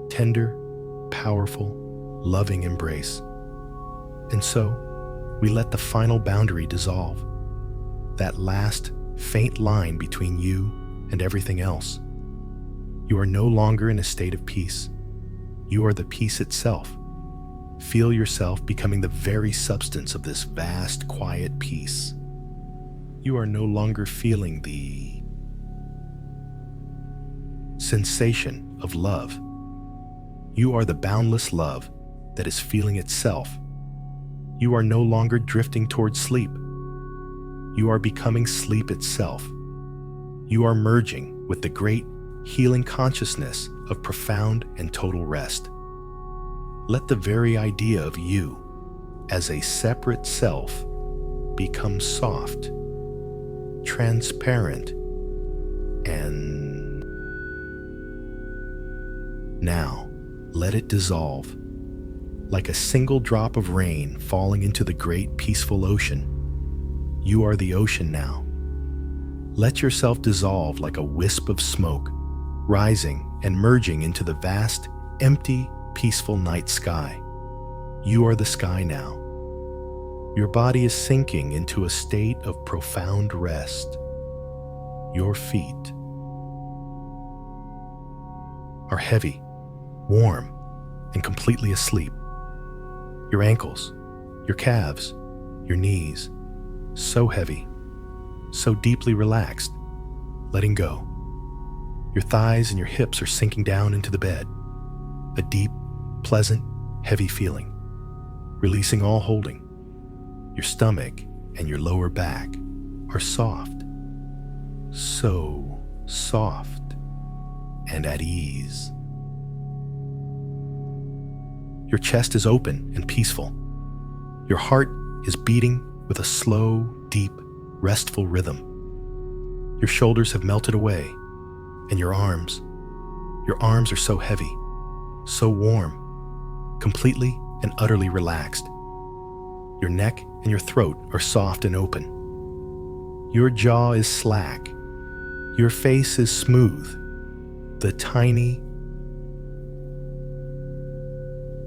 tender, powerful, loving embrace. And so, we let the final boundary dissolve, that last faint line between you and everything else. You are no longer in a state of peace. You are the peace itself. Feel yourself becoming the very substance of this vast, quiet peace. You are no longer feeling the sensation of love. You are the boundless love that is feeling itself. You are no longer drifting towards sleep. You are becoming sleep itself. You are merging with the great healing consciousness of profound and total rest. Let the very idea of you as a separate self become soft, transparent, and now let it dissolve like a single drop of rain falling into the great peaceful ocean. You are the ocean now. Let yourself dissolve like a wisp of smoke, rising and merging into the vast, empty, peaceful night sky. You are the sky now. Your body is sinking into a state of profound rest. Your feet are heavy, warm, and completely asleep. Your ankles, your calves, your knees, so heavy, so deeply relaxed, letting go. Your thighs and your hips are sinking down into the bed, a deep, pleasant, heavy feeling, releasing all holding. Your stomach and your lower back are soft, so soft and at ease. Your chest is open and peaceful. Your heart is beating with a slow, deep, restful rhythm. Your shoulders have melted away, and your arms are so heavy, so warm, completely and utterly relaxed. Your neck and your throat are soft and open. Your jaw is slack. Your face is smooth. The tiny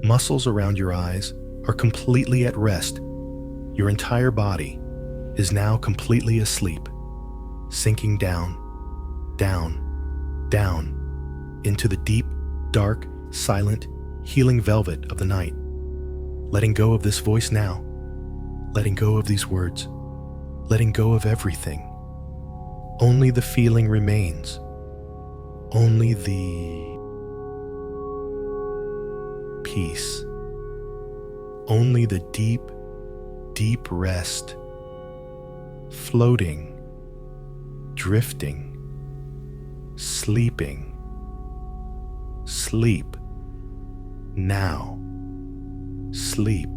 muscles around your eyes are completely at rest. Your entire body is now completely asleep, sinking down, down, down into the deep, dark, silent, healing velvet of the night. Letting go of this voice now, letting go of these words, letting go of everything. Only the feeling remains. Only the peace. Only the deep, deep rest. Floating, drifting, sleeping. Sleep. Now. Sleep.